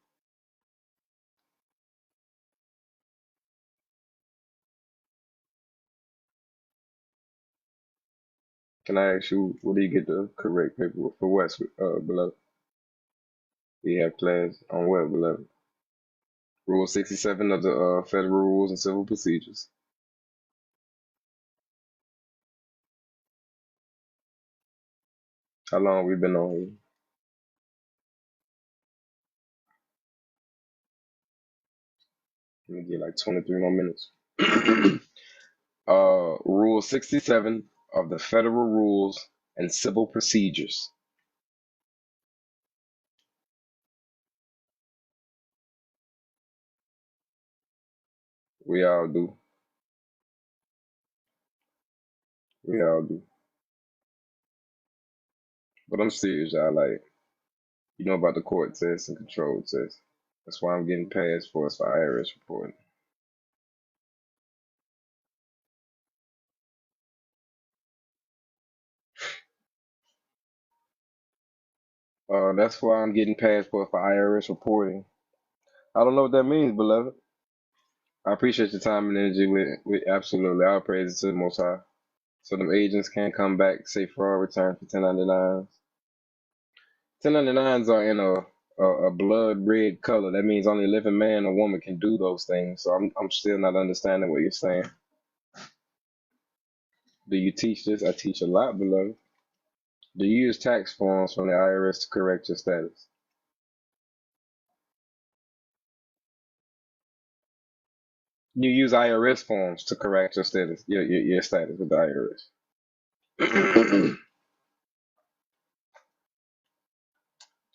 Can I ask you, where do you get the correct paperwork for what, beloved? Do you have class on what, beloved? Rule 67 of the Federal Rules and Civil Procedures. How long we been on here? Let me get like 23 more minutes. Rule 67 of the Federal Rules and Civil Procedures. We all do. We all do. But I'm serious, y'all. Like, you know about the court test and control test. That's why I'm getting passed for us for IRS reporting. That's why I'm getting passed for IRS reporting. I don't know what that means, beloved. I appreciate your time and energy with absolutely all praises to the Most High. So them agents can't come back, say fraud return for 1099s. 1099s are in a blood red color. That means only a living man or woman can do those things. So I'm still not understanding what you're saying. Do you teach this? I teach a lot, beloved. Do you use tax forms from the IRS to correct your status? You use IRS forms to correct your status, your status with the IRS.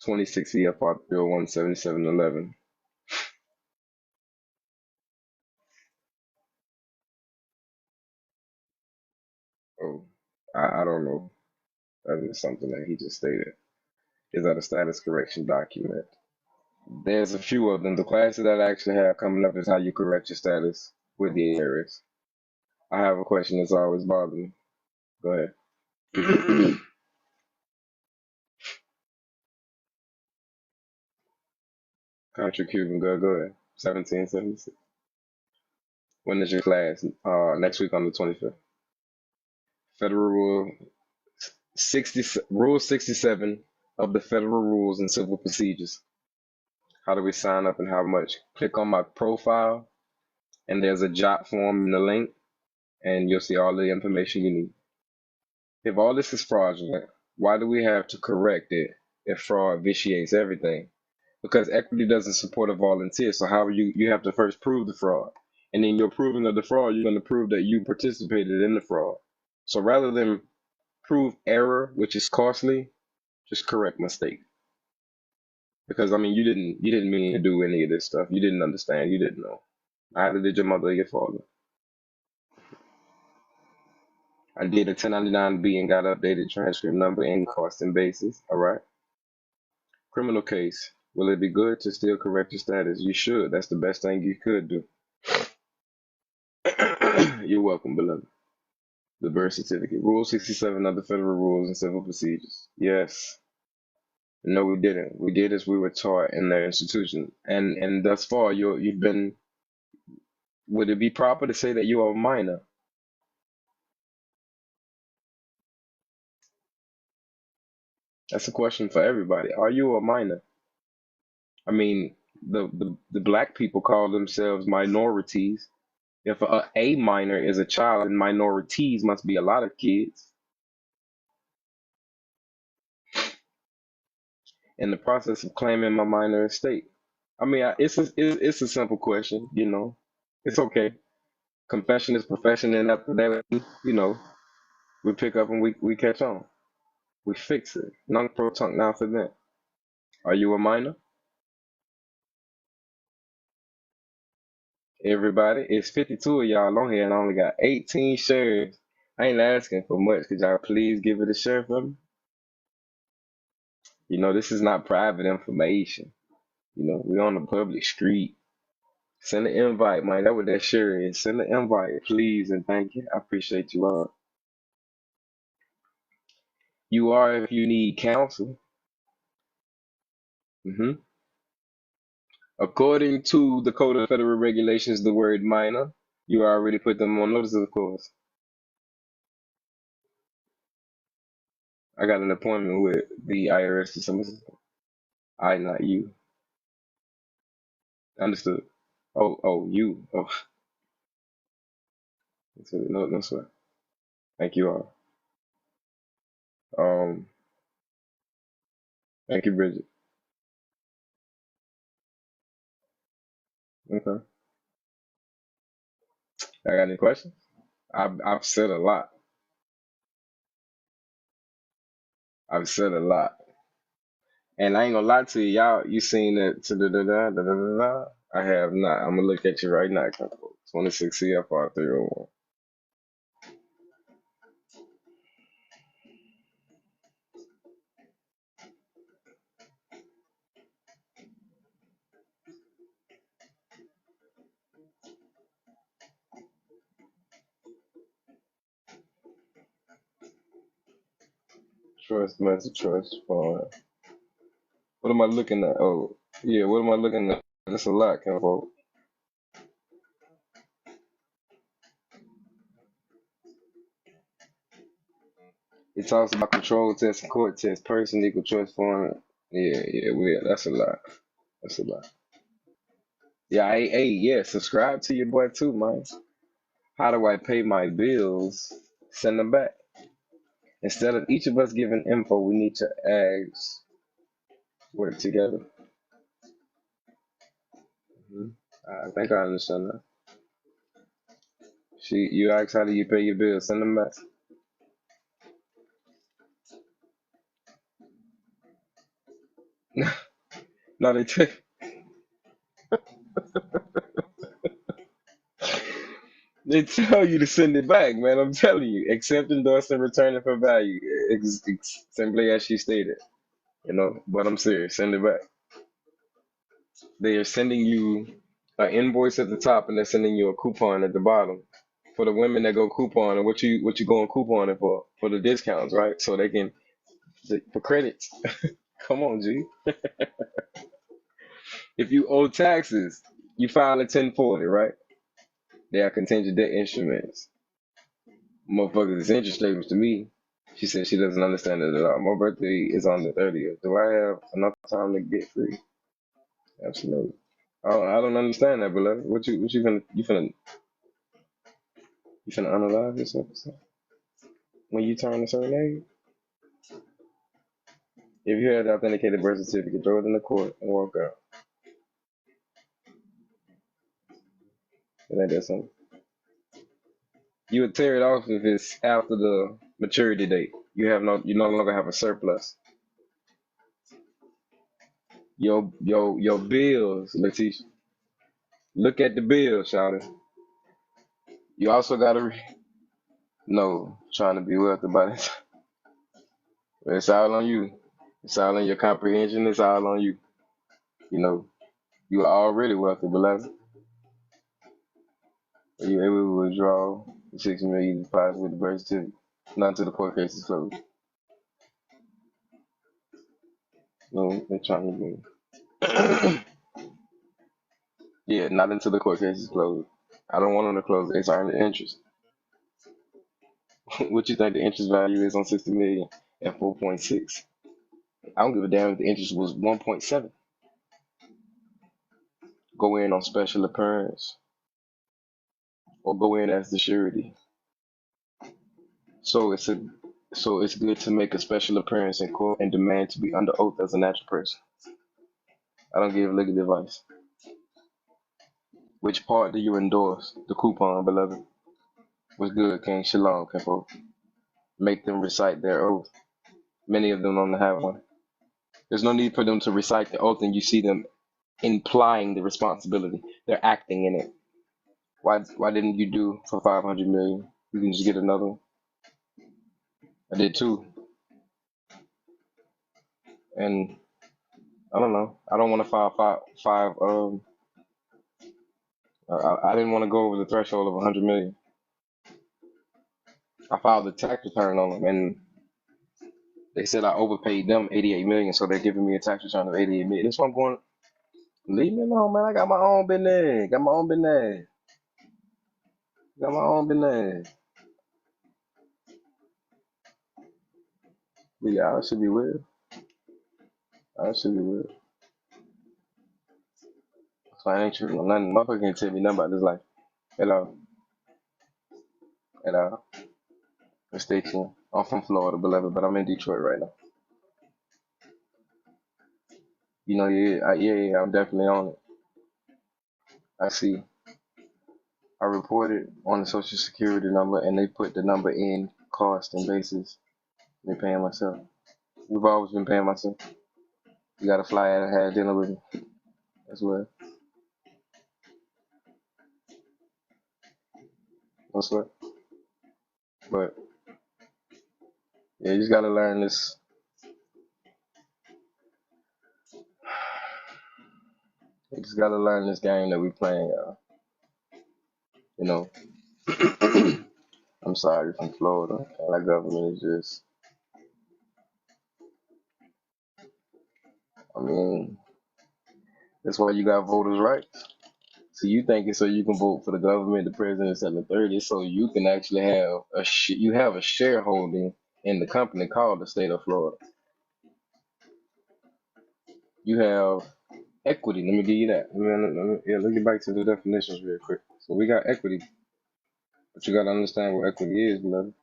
26 CFR 3017711. Oh, I don't know. That is something that he just stated. Is that a status correction document? There's a few of them. The classes that I actually have coming up is how you correct your status with the IRS. I have a question that's always bothered me. Go ahead. Country Cuban, go ahead. 1776. When is your class? Next week on the 25th. Federal Rule 67 of the Federal Rules and Civil Procedures. How do we sign up and how much? Click on my profile, and there's a jot form in the link, and you'll see all the information you need. If all this is fraudulent, why do we have to correct it if fraud vitiates everything? Because equity doesn't support a volunteer. So how you have to first prove the fraud. And then you're proving of the fraud, you're going to prove that you participated in the fraud. So rather than prove error, which is costly, just correct mistake. Because I mean you didn't mean to do any of this stuff. You didn't understand, you didn't know. Either did your mother or your father. I did a 1099B and got updated transcript number and cost and basis. All right. Criminal case. Will it be good to still correct your status? You should. That's the best thing you could do. You're welcome, beloved. The birth certificate. Rule 67 of the Federal Rules and Civil Procedures. Yes. No, we didn't. We did as we were taught in their institution. And thus far, you've been. Would it be proper to say that you are a minor? That's a question for everybody. Are you a minor? I mean, the black people call themselves minorities. If a minor is a child, then minorities must be a lot of kids. In the process of claiming my minor estate. I mean, it's a simple question, you know. It's okay. Confession is profession, and after that, you know, we pick up and we catch on. We fix it. Non pro tongue now for that. Are you a minor? Everybody, it's 52 of y'all on here, and I only got 18 shares. I ain't asking for much. Could y'all please give it a share for me? You know, this is not private information. You know, we on the public street. Send an invite, man. That's what that share is. Send an invite, please, and thank you. I appreciate you all. You are if you need counsel. hmm According to the Code of Federal Regulations, the word minor, you already put them on notice, of course. I got an appointment with the IRS or something. I, not you. Understood. You. Oh, no, no, sir. Thank you all. Um, thank you, Bridget. Okay. I got any questions? I've said a lot. I've said a lot. And I ain't gonna lie to you, y'all. You seen that? Da. I have not. I'm gonna look at you right now. 26 CFR 301. Trust, message, trust, fund. What am I looking at? Oh, yeah. What am I looking at? That's a lot, Kenfolk. It talks about control test and court test, person equal trust fund. That's a lot. That's a lot. Yeah, yeah. Subscribe to your boy too, man. How do I pay my bills? Send them back. Instead of each of us giving info, we need to ask, work together. Mhm. I think I understand that. You ask how do you pay your bills? Send them back. No, they tell you to send it back, man. I'm telling you, accept, endorse, and return it for value. Simply as she stated, you know. But I'm serious. Send it back. They are sending you an invoice at the top, and they're sending you a coupon at the bottom. For the women that go coupon, and what you going couponing for? For the discounts, right? So they can for credits. Come on, G. If you owe taxes, you file a 1040, right? They are contingent debt instruments. Motherfuckers, it's interest statements to me. She said she doesn't understand it at all. My birthday is on the 30th. Do I have enough time to get free? Absolutely. I don't understand that, beloved. You finna unalive yourself or something? When you turn a certain age? If you had the authenticated birth certificate, throw it in the court and walk out. It ain't that simple. You would tear it off if it's after the maturity date. You no longer have a surplus. Your bills, Letitia. Look at the bills, Shawty. You also gotta no trying to be wealthy about it. It's all on you. It's all in your comprehension. It's all on you. You know, you are already wealthy, beloved. Are you able to withdraw the 6 million deposit with the birth certificate? Not until the court case is closed. No, they're trying to yeah, not until the court case is closed. I don't want them to close. It's earning the interest. What you think the interest value is on 60 million at 4.6? I don't give a damn if the interest was 1.7. Go in on special appearance or go in as the surety. So it's good to make a special appearance in court and demand to be under oath as a natural person. I don't give legal advice. Which part do you endorse? The coupon, beloved. What's good, King? Shalom, Kinfolk. Make them recite their oath. Many of them don't have one. There's no need for them to recite the oath and you see them implying the responsibility. They're acting in it. Why didn't you do for 500 million? You can just get another one. I did too. And I don't know. I don't want to file five. I didn't want to go over the threshold of 100 million. I filed a tax return on them, and they said I overpaid them 88 million, so they're giving me a tax return of 88 million. That's why I'm going. Leave me alone, man. I got my own business. Got my own business. Got my own business. But yeah, I should be weird. I should be weird. So I ain't tripping on nothing. Motherfucker can't tell me nothing about this life. Hello. Hello. Stay tuned. I'm from Florida, beloved, but I'm in Detroit right now. You know, yeah, I'm definitely on it. I see. I reported on the social security number and they put the number in cost and basis. They paying myself. We've always been paying myself. You gotta fly out and have dinner with me as well. That's what. But yeah, you just gotta learn this. You just gotta learn this game that we playing, y'all. You know, I'm sorry from Florida. Our government is just. I mean, that's why you got voters' rights. So you think it's so you can vote for the government, the president, and the 30, so you can actually have you have a shareholding in the company called the state of Florida. You have equity. Let me give you that. Let's get back to the definitions real quick. So we got equity, but you got to understand what equity is, beloved.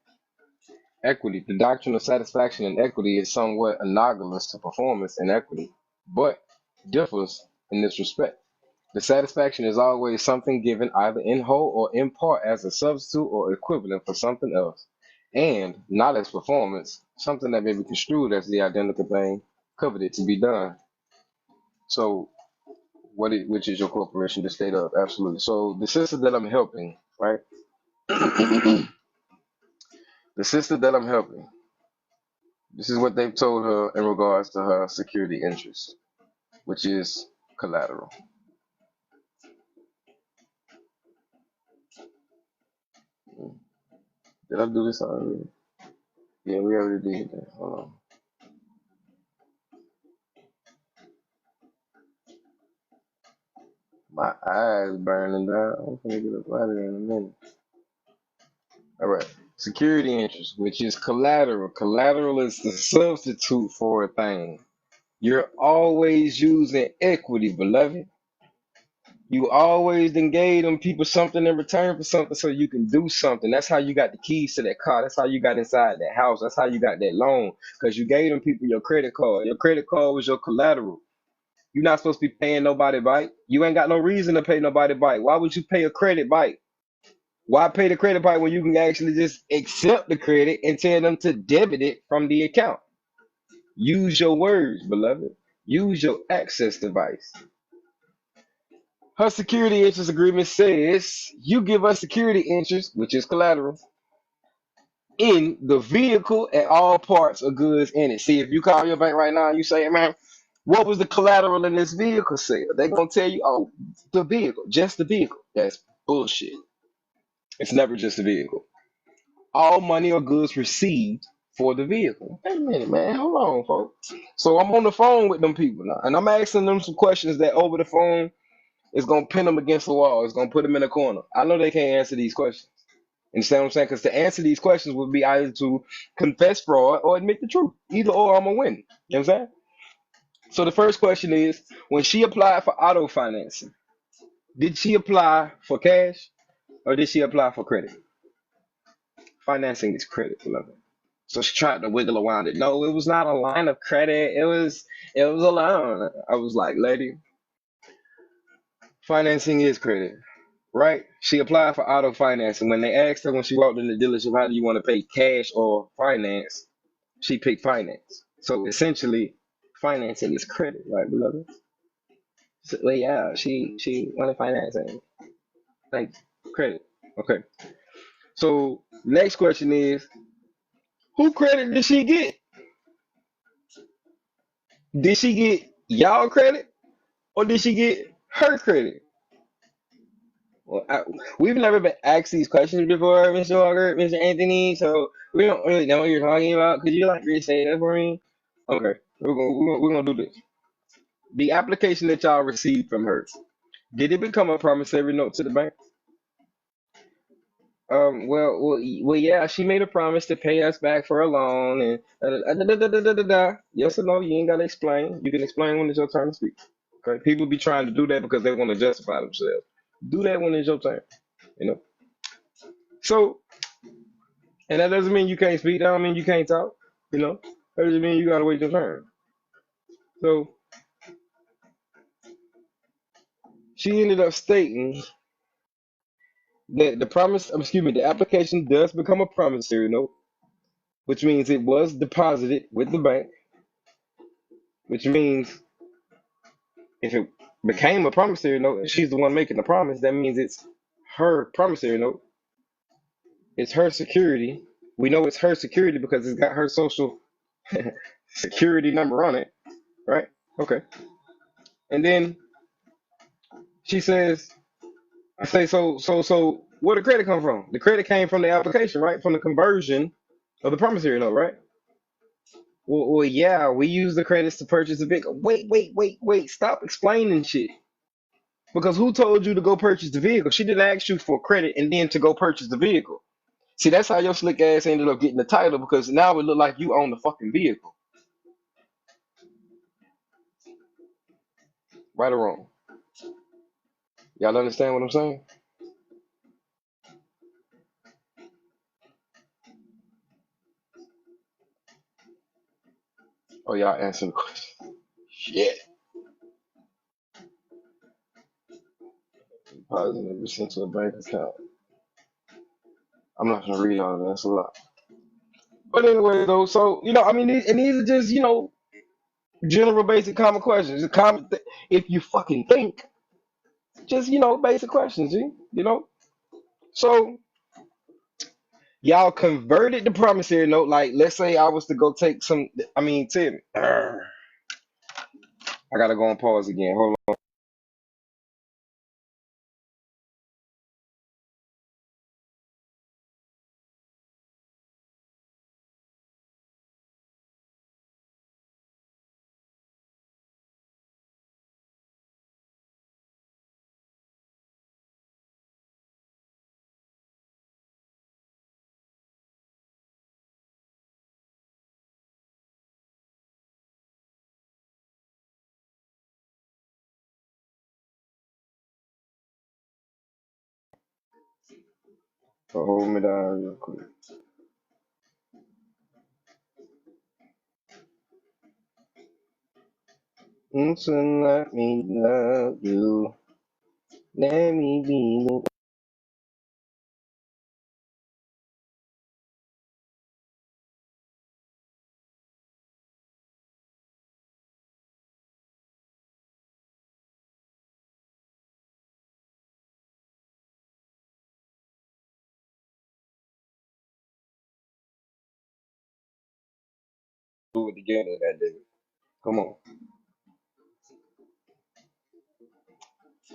Equity, the doctrine of satisfaction and equity is somewhat analogous to performance and equity, but differs in this respect. The satisfaction is always something given either in whole or in part as a substitute or equivalent for something else, and not as performance, something that may be construed as the identical thing coveted to be done. So, which is your corporation, the state of? Absolutely. So, the sister that I'm helping, right? The sister that I'm helping, this is what they've told her in regards to her security interest, which is collateral. Did I do this already? Yeah, we already did that. Hold on. My eyes burning down. I'm gonna get up out of here in a minute. All right. Security interest, which is collateral. Collateral is the substitute for a thing. You're always using equity, beloved. You always then gave them people something in return for something so you can do something. That's how you got the keys to that car. That's how you got inside that house. That's how you got that loan. Because you gave them people your credit card. Your credit card was your collateral. You're not supposed to be paying nobody back. You ain't got no reason to pay nobody back. Why would you pay a credit back? Why pay the credit back when you can actually just accept the credit and tell them to debit it from the account? Use your words, beloved. Use your access device. Her security interest agreement says you give us security interest, which is collateral, in the vehicle and all parts or goods in it. See, if you call your bank right now and you say, man, what was the collateral in this vehicle sale? They're going to tell you, oh, the vehicle, just the vehicle. That's bullshit. It's never just the vehicle. All money or goods received for the vehicle. Wait a minute, man. Hold on, folks. So I'm on the phone with them people now, and I'm asking them some questions that over the phone is going to pin them against the wall. It's going to put them in a corner. I know they can't answer these questions. Understand what I'm saying? Because to answer these questions would be either to confess fraud or admit the truth. Either or, I'm going to win. You know what I'm saying? So the first question is, when she applied for auto financing, did she apply for cash or did she apply for credit? Financing is credit, beloved. So she tried to wiggle around it. No, it was not a line of credit. It was a loan. I was like, lady, financing is credit, right? She applied for auto financing. When they asked her when she walked in the dealership, how do you want to pay, cash or finance? She picked finance. So essentially, financing is credit, right, beloved? So, well, yeah, she wanted financing, like credit. Okay. So next question is, who credit did she get? Did she get y'all credit or did she get her credit? Well, we've never been asked these questions before, Mr. Walker, Mr. Anthony, so we don't really know what you're talking about. Could you like restate that for me? Okay, we're gonna do this. The application that y'all received from her, did it become a promissory note to the bank? Yeah, she made a promise to pay us back for a loan and yes or no, you ain't gotta explain. You can explain when it's your turn to speak. Okay, people be trying to do that because they want to justify themselves. Do that when it's your turn, you know. So, and that doesn't mean you can't speak. That don't mean you can't talk, you know. That doesn't mean you gotta wait your turn. So she ended up stating that the application does become a promissory note, which means it was deposited with the bank, which means if it became a promissory note and she's the one making the promise, that means it's her promissory note. It's her security. We know it's her security because it's got her social security number on it, right? Okay. And then she says, I say, so where the credit come from? The credit came from the application, right? From the conversion of the promissory note, right? Well, yeah, we use the credits to purchase a vehicle. Wait. Stop explaining shit. Because who told you to go purchase the vehicle? She didn't ask you for credit and then to go purchase the vehicle. See, that's how your slick ass ended up getting the title because now it look like you own the fucking vehicle. Right or wrong? Y'all understand what I'm saying? Oh, y'all answering the question. Shit. Positive sent to a bank account. I'm not gonna read all of that. That's a lot. But anyway, though, so I mean, and these are just general, basic, common questions. If you fucking think, just basic questions, G. So y'all converted the promissory note. Like, let's say I was to go take some. I mean, Tim. I gotta go on pause again. Hold on. So hold me down real quick. So let me love you. Let me be. Do it together that day. Come on.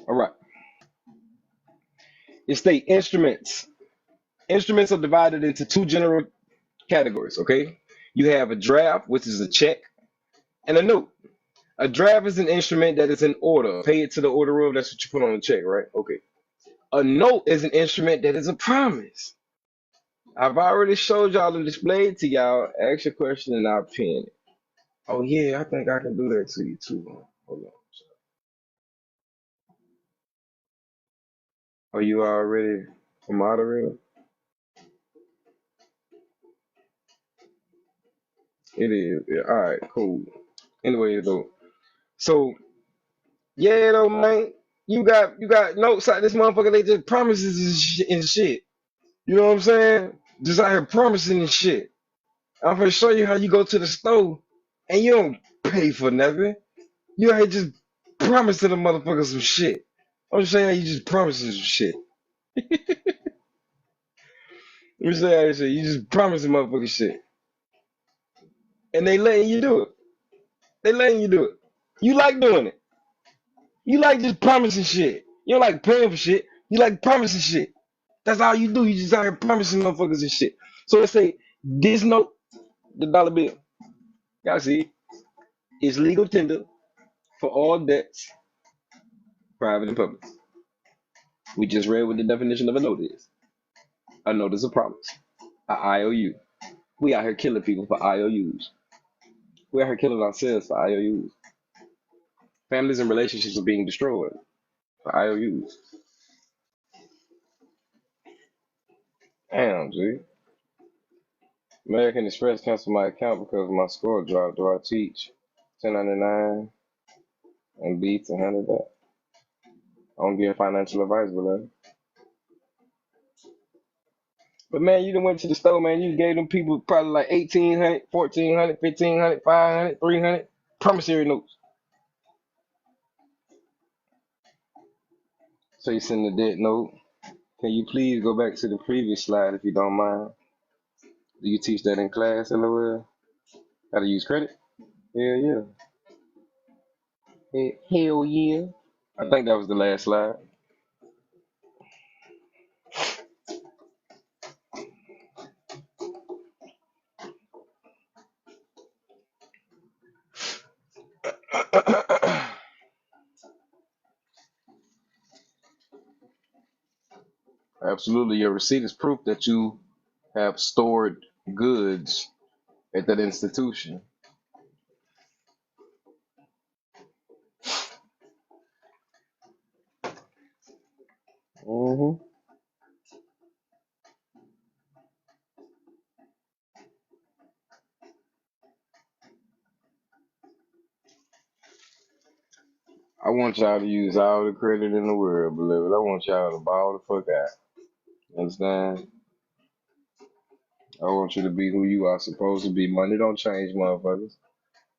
All right. It's the instruments. Instruments are divided into two general categories. Okay. You have a draft, which is a check, and a note. A draft is an instrument that is in order. Pay it to the order of. That's what you put on the check, right? Okay. A note is an instrument that is a promise. I've already showed y'all and displayed to y'all. Ask your question and I'll pin it. Oh yeah, I think I can do that to you too. Hold on. Are you already a moderator? It is. Yeah, all right, cool. Anyway, though. So yeah, though, man. You got notes out this motherfucker. They just promises and shit. You know what I'm saying? Just out here promising and shit. I'm gonna show you how you go to the store and you don't pay for nothing. You out here just promising the motherfucker some shit. I'm just saying how you just promising some shit. I'm just saying how you just promising motherfucker shit. And they letting you do it. They letting you do it. You like doing it. You like just promising shit. You don't like paying for shit. You like promising shit. That's all you do. You just out here promising motherfuckers and shit. So let's say this note, the dollar bill. Y'all see, is legal tender for all debts, private and public. We just read what the definition of a note is. A note is a promise. A IOU. We out here killing people for IOUs. We out here killing ourselves for IOUs. Families and relationships are being destroyed for IOUs. Damn, G. American Express canceled my account because my score dropped. Do I teach 1099 and B to handle that? I don't give financial advice, beloved. But man, you done went to the store, man. You gave them people probably like 1,800, 1,400, 1,500, 500, 300 promissory notes. So you send a debt note. Can you please go back to the previous slide if you don't mind? Do you teach that in class, LOL? How to use credit? Hell yeah. Hell yeah. I think that was the last slide. Absolutely. Your receipt is proof that you have stored goods at that institution. hmm I want y'all to use all the credit in the world, beloved. I want y'all to ball the fuck out. Understand? I want you to be who you are supposed to be. Money don't change, motherfuckers.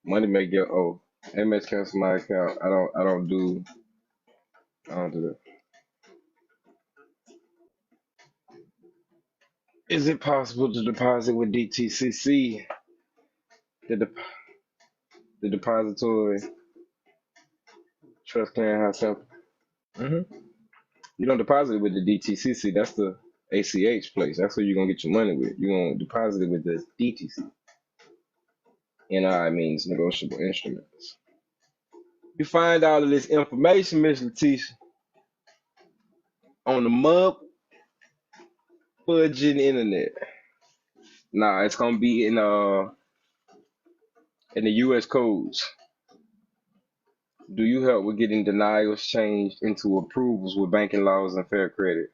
Money may get old. MS cancel my account. I don't do that. Is it possible to deposit with DTCC, the, dep the depository trust clearinghouse company? You don't deposit it with the DTCC. That's the ACH place. That's where you're gonna get your money with. You're gonna deposit it with the DTC. NI means negotiable instruments. You find all of this information, Miss Letitia, on the mud fudging internet. Nah, it's gonna be in the US codes. Do you help with getting denials changed into approvals with banking laws and fair credit?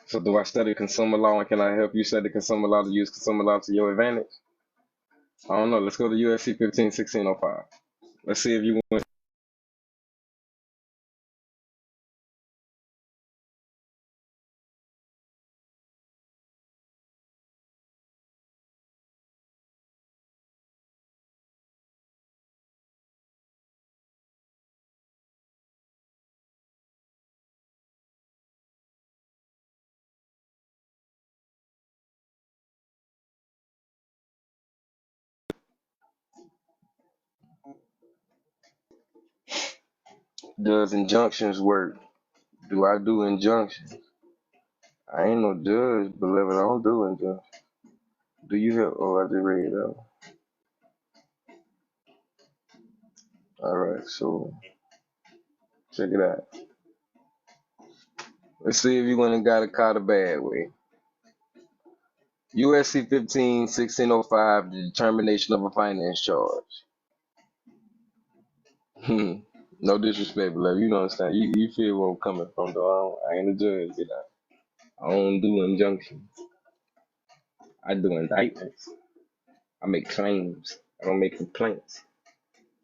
So do I study consumer law and can I help you study consumer law to use consumer law to your advantage? I don't know. Let's go to USC 151605. Let's see if you want. Does injunctions work? Do I do injunctions? I ain't no judge, beloved. I don't do injunctions. Do you help? Oh, I just read it out. All right, so check it out. Let's see if you went and got a car the bad way. USC 15-1605, the determination of a finance charge. No disrespect, but you know what I'm saying. You feel where I'm coming from, though. I ain't a judge, you know. I don't do injunctions. I do indictments. I make claims. I don't make complaints.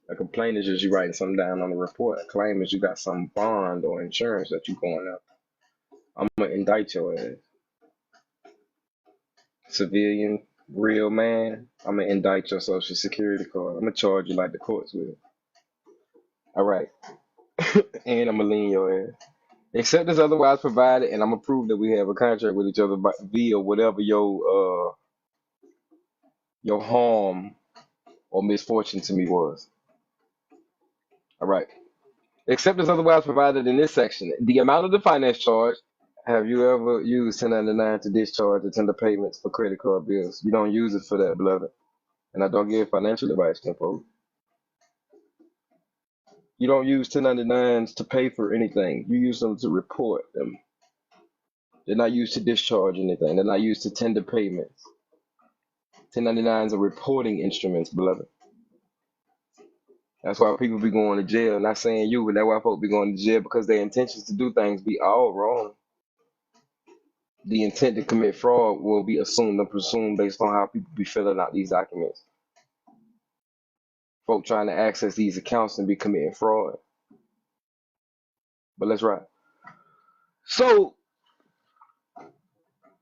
A complaint is just you writing something down on a report. A claim is you got some bond or insurance that you going up. I'm gonna indict your ass. Civilian, real man, I'm gonna indict your social security card. I'm gonna charge you like the courts will. All right. And I'm gonna lean your ass. Except as otherwise provided, and I'm gonna prove that we have a contract with each other via whatever your harm or misfortune to me was. All right. Except as otherwise provided in this section. The amount of the finance charge. Have you ever used 1099 to discharge or tender payments for credit card bills? You don't use it for that, beloved. And I don't give financial advice, folks. You don't use 1099s to pay for anything. You use them to report them. They're not used to discharge anything. They're not used to tender payments. 1099s are reporting instruments, beloved. That's why people be going to jail. Not saying you, but that's why folks be going to jail because their intentions to do things be all wrong. The intent to commit fraud will be assumed and presumed based on how people be filling out these documents. Folk trying to access these accounts and be committing fraud. But let's ride. So,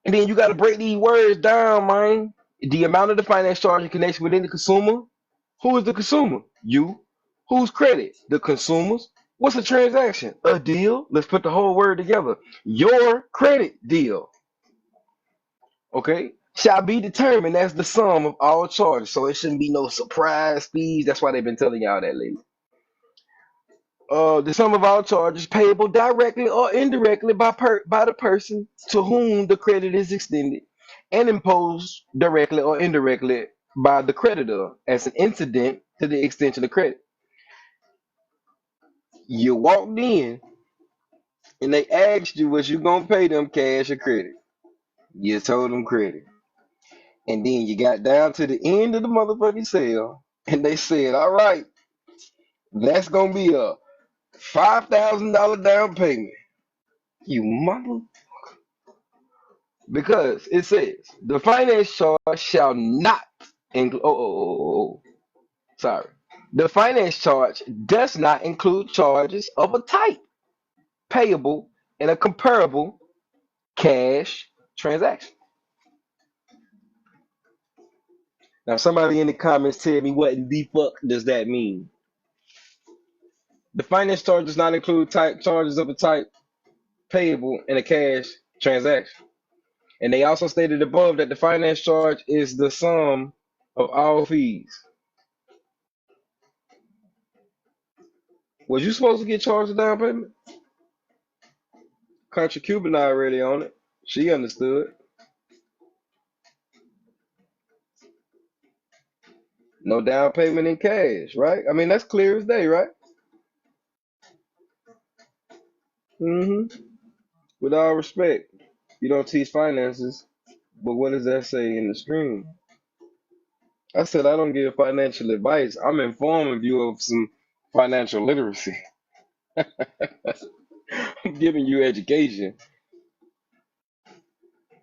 and then you got to break these words down, man. The amount of the finance charge in connection with any consumer. Who is the consumer? You. Whose credit? The consumer's. What's a transaction? A deal. Let's put the whole word together. Your credit deal. Okay? Shall be determined as the sum of all charges. So it shouldn't be no surprise fees. That's why they've been telling y'all that lately. The sum of all charges payable directly or indirectly by the person to whom the credit is extended and imposed directly or indirectly by the creditor as an incident to the extension of credit. You walked in and they asked you was you gonna pay them cash or credit. You told them credit. And then you got down to the end of the motherfucking sale and they said, all right, that's gonna be a $5,000 down payment. You mother. Because it says the finance charge shall not include. Sorry. The finance charge does not include charges of a type payable in a comparable cash transaction. Now, somebody in the comments tell me what in the fuck does that mean? The finance charge does not include type charges of a type payable in a cash transaction. And they also stated above that the finance charge is the sum of all fees. Was you supposed to get charged a down payment? Country Cuban already on it. She understood. No down payment in cash, right? I mean, that's clear as day, right? With all respect, you don't teach finances, but what does that say in the screen? I said I don't give financial advice. I'm informing you of some financial literacy. I'm giving you education.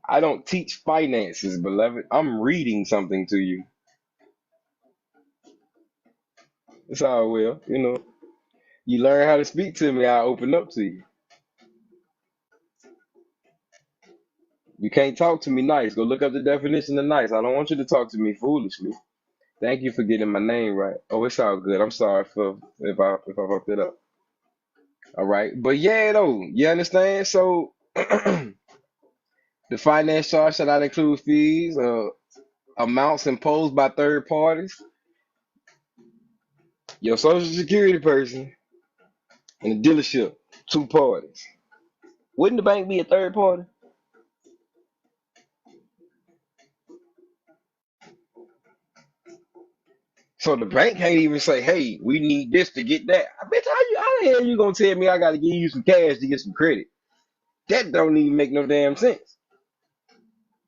I don't teach finances, beloved. I'm reading something to you. That's how I will, you know. You learn how to speak to me, I open up to you. You can't talk to me nice. Go look up the definition of nice. I don't want you to talk to me foolishly. Thank you for getting my name right. Oh, it's all good. I'm sorry for if I fucked it up. All right, but yeah, though, you understand? So the finance charge shall not include fees, amounts imposed by third parties, your social security person, and the dealership, two parties. Wouldn't the bank be a third party? So the bank can't even say, "Hey, we need this to get that." I bet how the hell you gonna tell me I got to give you some cash to get some credit? That don't even make no damn sense.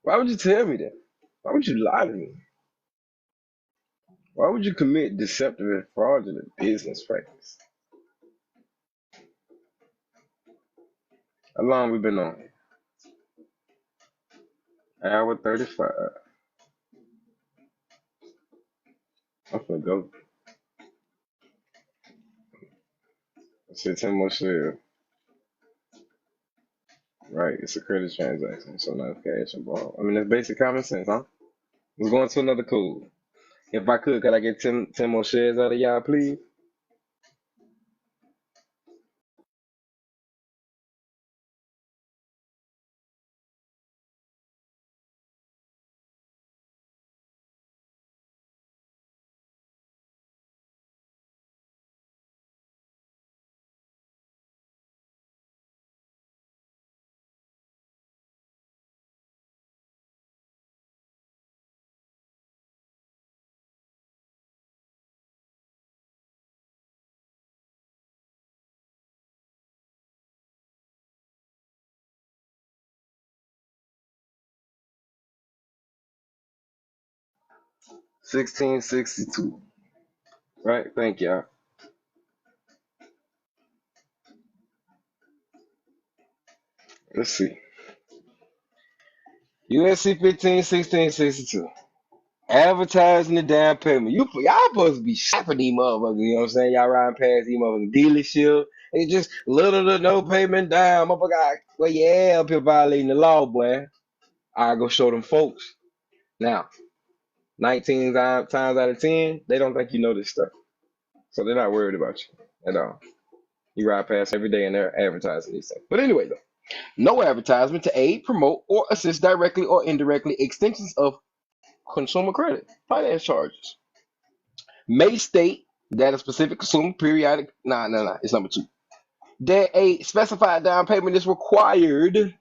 Why would you tell me that? Why would you lie to me? Why would you commit deceptive and fraudulent business practice? How long we been on? Hour 35. I'm finna go. I said 10 more shares. Right, it's a credit transaction, so not cash involved. I mean, that's basic common sense, huh? Let's go into another code. If I could I get 10 more shares out of y'all, please? $16.62. Right, thank y'all. Let's see. USC 15, 16.62. Advertising the down payment. Y'all supposed to be shopping these motherfuckers, you know what I'm saying? Y'all riding past these motherfucking dealership. It's just little to no payment down. Motherfucker, well, yeah, up here violating the law, boy. I go show them folks. Now, 19 times out of 10, they don't think you know this stuff. So they're not worried about you at all. You ride past every day and they're advertising these things. But anyway, though, no advertisement to aid, promote, or assist directly or indirectly extensions of consumer credit, finance charges. May state that a specific consumer periodic, it's number 2. That a specified down payment is required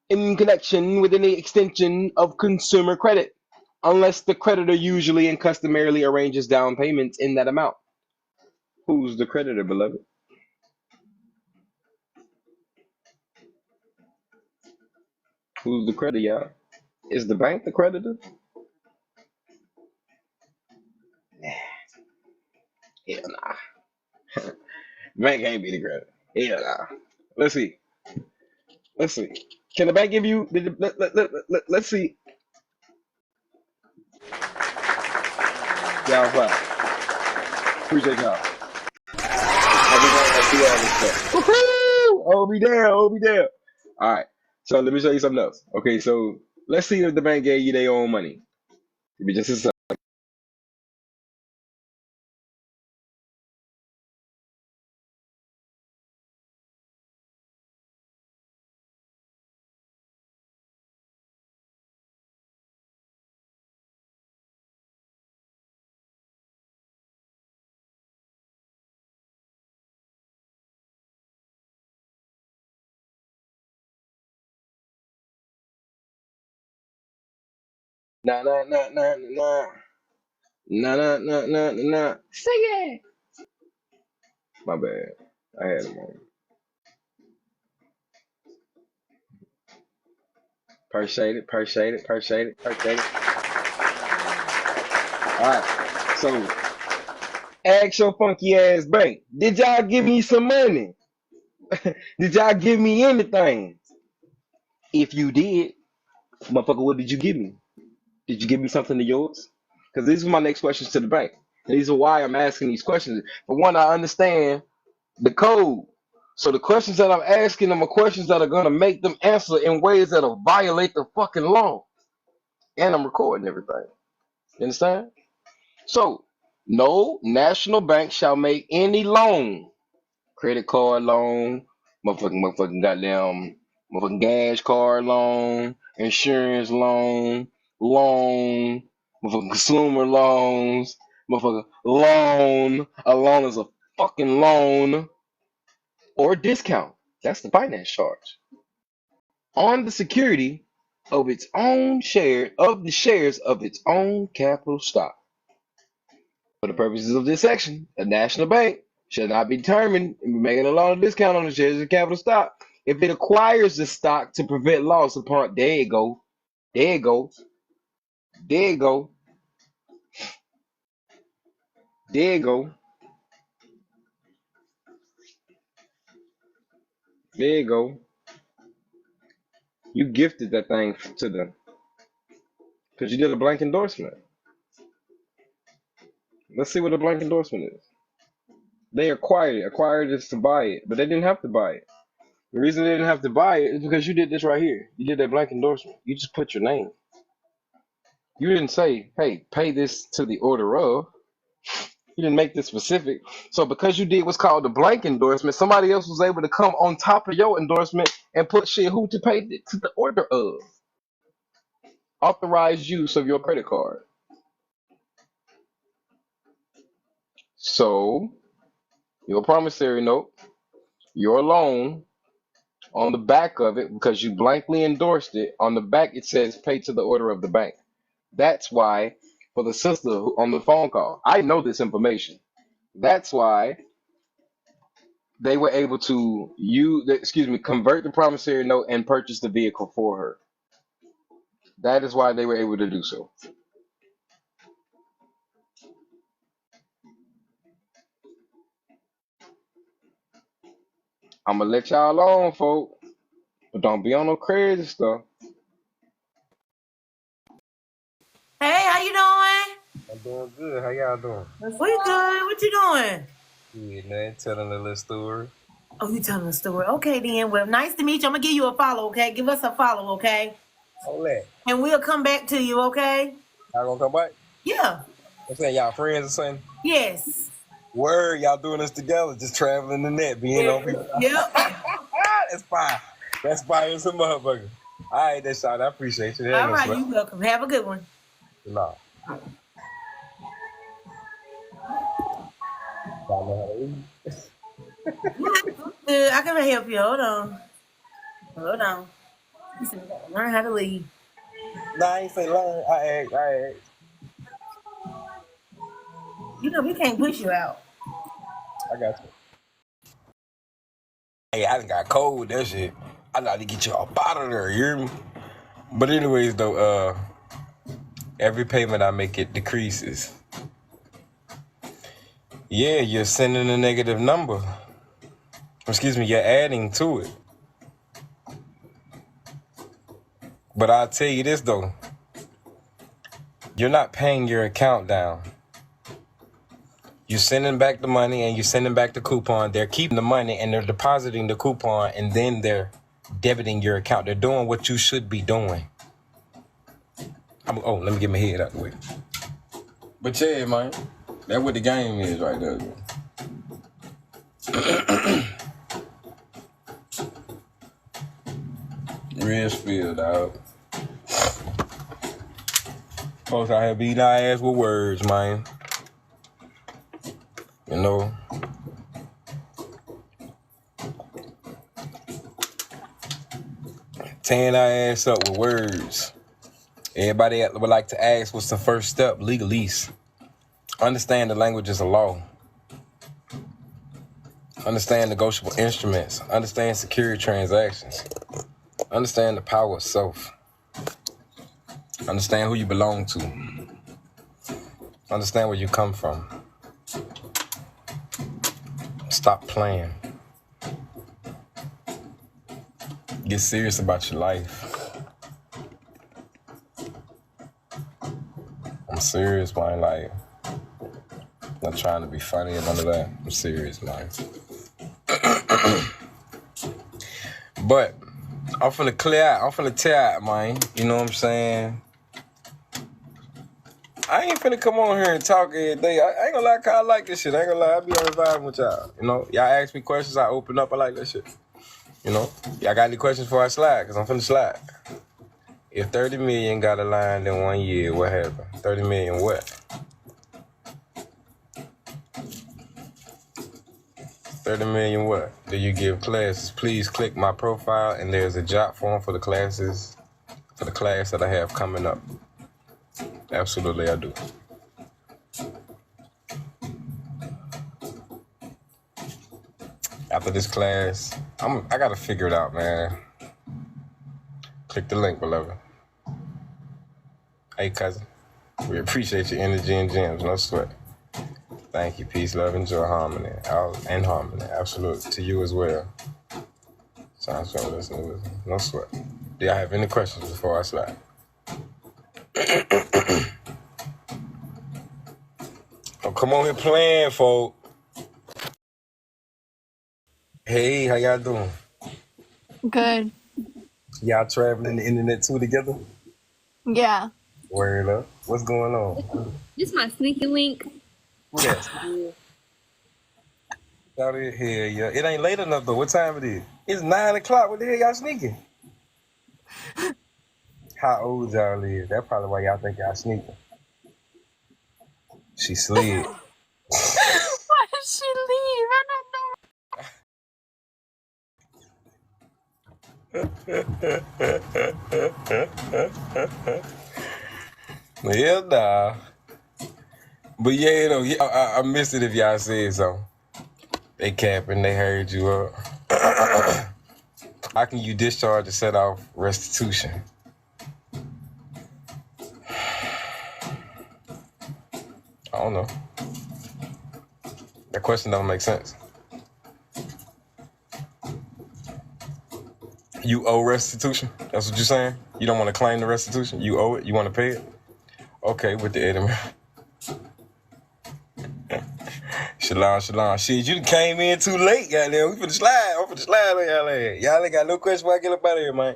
in connection with any extension of consumer credit, unless the creditor usually and customarily arranges down payments in that amount. Who's the creditor, beloved? Who's the creditor, y'all? Is the bank the creditor? Hell nah. Bank can't be the creditor. Hell nah. Let's see. Let's see. Can the bank give you? Let's see. Y'all fine. Appreciate y'all. I just want to do all this stuff. Woohoo! Hold me down. Hold me down. All right. So let me show you something else. Okay. So let's see if the bank gave you their own money. Give me just a second. Nah, nah, nah, nah, nah. Nah, nah, nah, nah, nah. Sing it. My bad. I had a moment. Appreciate it. Appreciate it. Appreciate it. Appreciate it. All right. So ask your funky ass bank. Did y'all give me some money? Did y'all give me anything? If you did, motherfucker, what did you give me? Did you give me something of yours? Because these are my next questions to the bank. And these are why I'm asking these questions. For one, I understand the code. So the questions that I'm asking them are questions that are gonna make them answer in ways that'll violate the fucking law. And I'm recording everything. You understand? So, no national bank shall make any loan, credit card loan, motherfucking goddamn, motherfucking gas card loan, insurance loan, motherfucking consumer loans, motherfucking loan. A loan is a fucking loan or discount. That's the finance charge on the security of its own share of the shares of its own capital stock. For the purposes of this section, a national bank shall not be determined in making a loan or discount on the shares of capital stock if it acquires the stock to prevent loss upon. There you go. There you go. There you go. There you go. There you go. You gifted that thing to them because you did a blank endorsement. Let's see what a blank endorsement is. They acquired it. Acquired is to buy it, but they didn't have to buy it. The reason they didn't have to buy it is because you did this right here. You did that blank endorsement. You just put your name. You didn't say, hey, pay this to the order of. You didn't make this specific. So because you did what's called the blank endorsement, somebody else was able to come on top of your endorsement and put shit who to pay it to the order of. Authorized use of your credit card. So your promissory note, your loan, on the back of it, because you blankly endorsed it, on the back it says pay to the order of the bank. That's why, for the sister on the phone call, I know this information. That's why they were able to convert the promissory note and purchase the vehicle for her. That is why they were able to do so. I'm gonna let y'all alone, folk, but don't be on no crazy stuff. Hey, how you doing? I'm doing good. How y'all doing? We good. What you doing? Yeah, man. Telling a little story. Oh, you telling a story. Okay, then. Well, nice to meet you. I'm going to give you a follow, okay? Give us a follow, okay? Hold that. And we'll come back to you, okay? Y'all gonna come back? Yeah. I'm saying y'all friends or something? Yes. Word, y'all doing this together, just traveling the net, being on people. Yep. That's fine. That's fine as a motherfucker. All right, that's all. I appreciate you. There ain't All no right, sweat. you welcome. Have a good one. Nah. Y'all know how to eat. I can help you. Hold on. Hold on. You said you gotta learn how to leave. Nah, I ain't say learn. I asked. You know, we can't push you out. I got you. Hey, I done got cold with that shit. I got to get you up out of there, you hear me? But anyways, though, every payment I make, it decreases. Yeah, you're sending a negative number. Excuse me, you're adding to it. But I'll tell you this, though. You're not paying your account down. You're sending back the money and you're sending back the coupon. They're keeping the money and they're depositing the coupon and then they're debiting your account. They're doing what you should be doing. Let me get my head out the way. But yeah, man, that's what the game is right there. Real spill, dog. Folks out here beating our ass with words, man. You know. Tearing our ass up with words. Everybody would like to ask, what's the first step? Legalese. Understand the language is a law. Understand negotiable instruments. Understand secure transactions. Understand the power of self. Understand who you belong to. Understand where you come from. Stop playing. Get serious about your life. I'm serious, man. Like, not trying to be funny and none of that. I'm serious, man. But I'm finna clear out. I'm finna tear out, man. You know what I'm saying? I ain't finna come on here and talk every day. I ain't gonna lie, I like this shit. I ain't gonna lie, I be on the vibe with y'all. You know, y'all ask me questions, I open up. I like that shit. You know, y'all got any questions before I slide? Cause I'm finna slide. If 30 million got aligned in 1 year, what happened? 30 million what? 30 million what? Do you give classes? Please click my profile and there's a job form for the classes, for the class that I have coming up. Absolutely, I do. After this class, I gotta figure it out, man. Click the link, beloved. Hey, cousin. We appreciate your energy and gems. No sweat. Thank you. Peace, love, and joy, harmony. And harmony. Absolutely. To you as well. Sounds fun. Listen. No sweat. Do y'all have any questions before I slide? Oh, come on here playing, folk. Hey, how y'all doing? Good. Y'all traveling the internet too together? Yeah. Word up. What's going on? This my sneaky link. Who that? Out here, yeah. It ain't late enough though. What time it is? It's 9 o'clock. What the hell y'all sneaking? How old y'all is? That's probably why y'all think y'all sneaking. She slid. Why did she leave? I don't know. Yeah, nah. But yeah, though, I missed it if y'all said so. They capping, they heard you up. How can you discharge and set off restitution? I don't know. That question don't make sense. You owe restitution? That's what you're saying? You don't want to claim the restitution? You owe it? You want to pay it? Okay, with the enemy. Shalom. Shit, you came in too late, goddamn. We finna slide. I'm finna slide on y'all ass. Y'all ain't got no question before I get up out of here, man.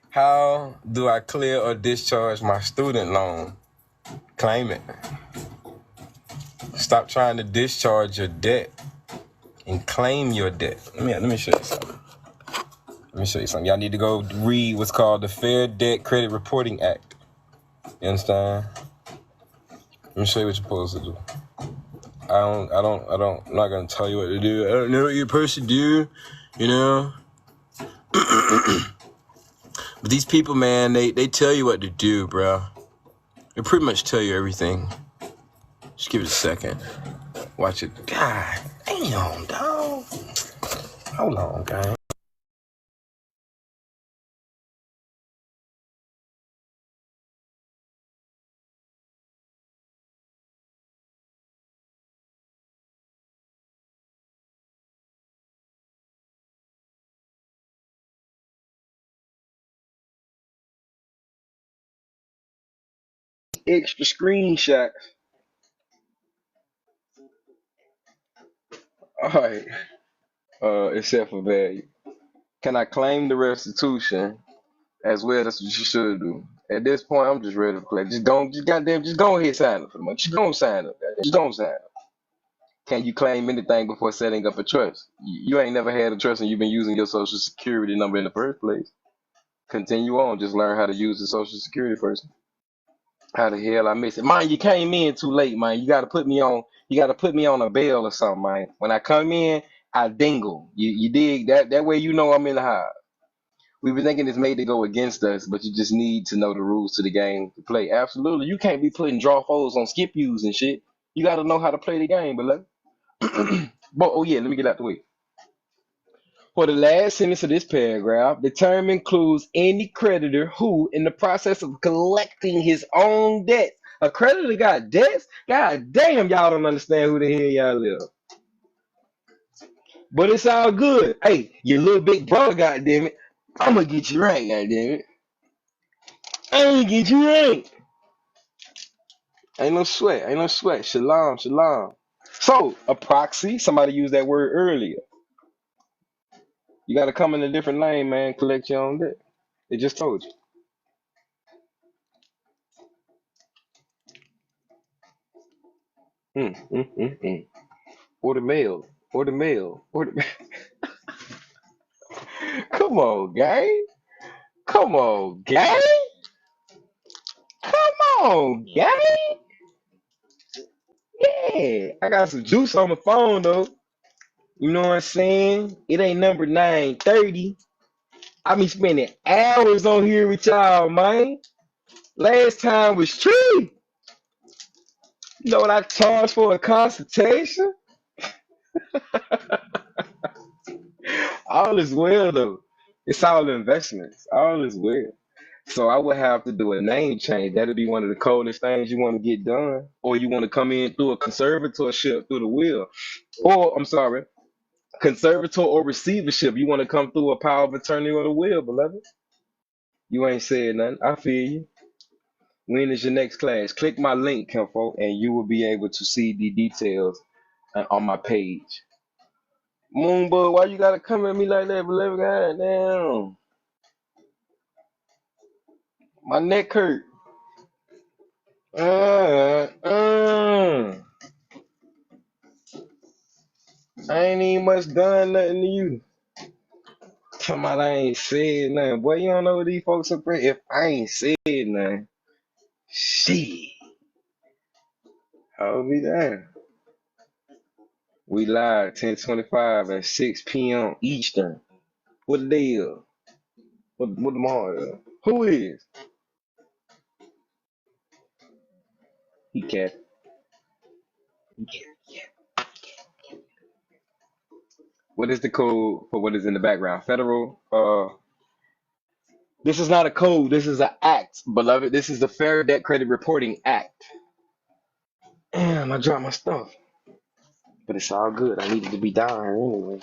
How do I clear or discharge my student loan? Claim it. Stop trying to discharge your debt and claim your debt. Let me show you something. Y'all need to go read what's called the Fair Debt Credit Reporting Act. You understand? Let me show you what you're supposed to do. I'm not gonna tell you what to do. I don't know what you're supposed to do, you know? But these people, man, they tell you what to do, bro. They pretty much tell you everything. Just give it a second. Watch it. God damn, dog. Hold on, guys. Extra screenshots. All right. Except for value. Can I claim the restitution as well? That's what you should do. At this point, I'm just ready to play. Just go ahead and sign up for the money. Just don't sign up. Goddamn. Just don't sign up. Can you claim anything before setting up a trust? You ain't never had a trust and you've been using your social security number in the first place. Continue on. Just learn how to use the social security first. How the hell I miss it? Man, you came in too late, man. You gotta put me on a bail or something, man. When I come in, I dingle. You dig that way you know I'm in the house. We've been thinking it's made to go against us, but you just need to know the rules to the game to play. Absolutely. You can't be putting draw foes on skip views and shit. You gotta know how to play the game, beloved. But oh yeah, let me get out the way. For the last sentence of this paragraph, the term includes any creditor who, in the process of collecting his own debt, a creditor got debts? God damn, y'all don't understand who the hell y'all live. But it's all good. Hey, your little big brother, goddamn it. I'm gonna get you right, goddamn it. I'm gonna get you right. Ain't no sweat. Shalom. So, a proxy, somebody used that word earlier. You gotta come in a different lane, man, collect your own debt. It just told you. Mm. Order mail. Come on, gang. Come on, gang. Yeah, I got some juice on my phone though. You know what I'm saying? It ain't number 930. I be spending hours on here with y'all, man. Last time was true. You know what I charged for a consultation? All is well though. It's all investments. All is well. So I would have to do a name change. That'd be one of the coldest things you want to get done. Or you want to come in through a conservatorship through the will. Or, I'm sorry, conservator or receivership. You want to come through a power of attorney or the will, beloved. You ain't said nothing. I feel you. When is your next class? Click my link, Kenfo, and you will be able to see the details on my page. Moonbug, why you gotta come at me like that, beloved? God damn. My neck hurt. Uh, uh. I ain't even much done nothing to you. Come on, I ain't said nothing. Boy, you don't know what these folks are praying. If I ain't said nothing, shit. Hold me down. We live 10:25 at 6 p.m. Eastern. What the deal? What tomorrow is? Who is? He cat. What is the code for what is in the background? Federal. This is not a code. This is an act, beloved. This is the Fair Debt Credit Reporting Act. Damn, I dropped my stuff, but it's all good. I needed to be down here anyway.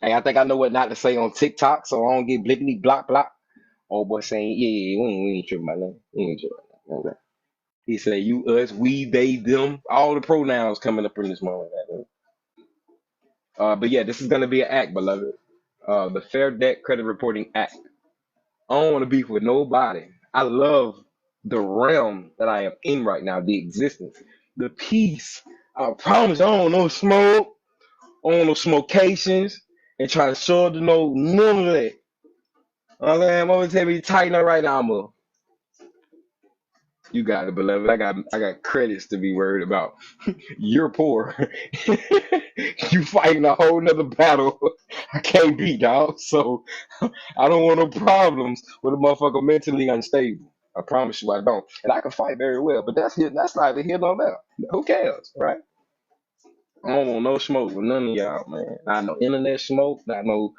Hey, I think I know what not to say on TikTok, so I don't get blickety block block. Old boy saying, yeah, we ain't tripping about that. We ain't tripping about that. He said, you, us, we, they, them, all the pronouns coming up in this moment. But yeah, this is gonna be an act, beloved. The Fair Debt Credit Reporting Act. I don't want to beef with nobody. I love the realm that I am in right now, the existence, the peace. I promise I don't know smoke, I don't know smokations, and try to show to know none of that. I'm always having to tighten up right now, You got it, beloved. I got credits to be worried about. You're poor. You fighting a whole nother battle I can't beat, dog. So I don't want no problems with a motherfucker mentally unstable. I promise you I don't. And I can fight very well, but that's neither here nor there. Who cares, right? I don't want no smoke with none of y'all, man. Not no internet smoke, not no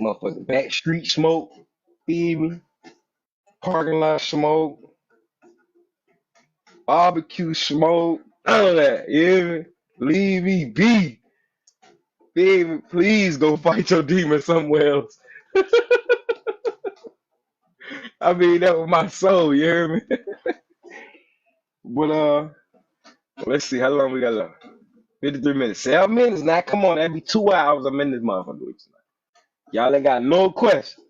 motherfucking back street smoke. Feel me? Parking lot smoke, barbecue smoke, none of that. You hear me? Leave me be. Baby, please go fight your demon somewhere else. I mean, that was my soul, you hear me? But let's see, how long we got left? 53 minutes. 7 minutes now. Come on, that'd be 2 hours. I'm in this motherfucker with you. Y'all ain't got no question.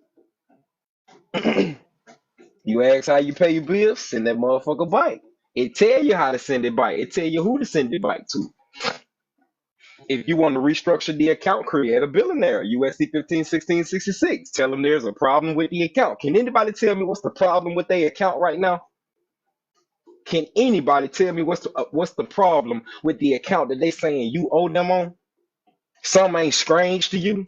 You ask how you pay your bills, send that motherfucker bike. It tell you how to send it bike. It tell you who to send it bike to. If you want to restructure the account, create a billing error. USC 151666. Tell them there's a problem with the account. Can anybody tell me what's the problem with their account right now? Can anybody tell me what's the problem with the account that they saying you owe them on? Something ain't strange to you?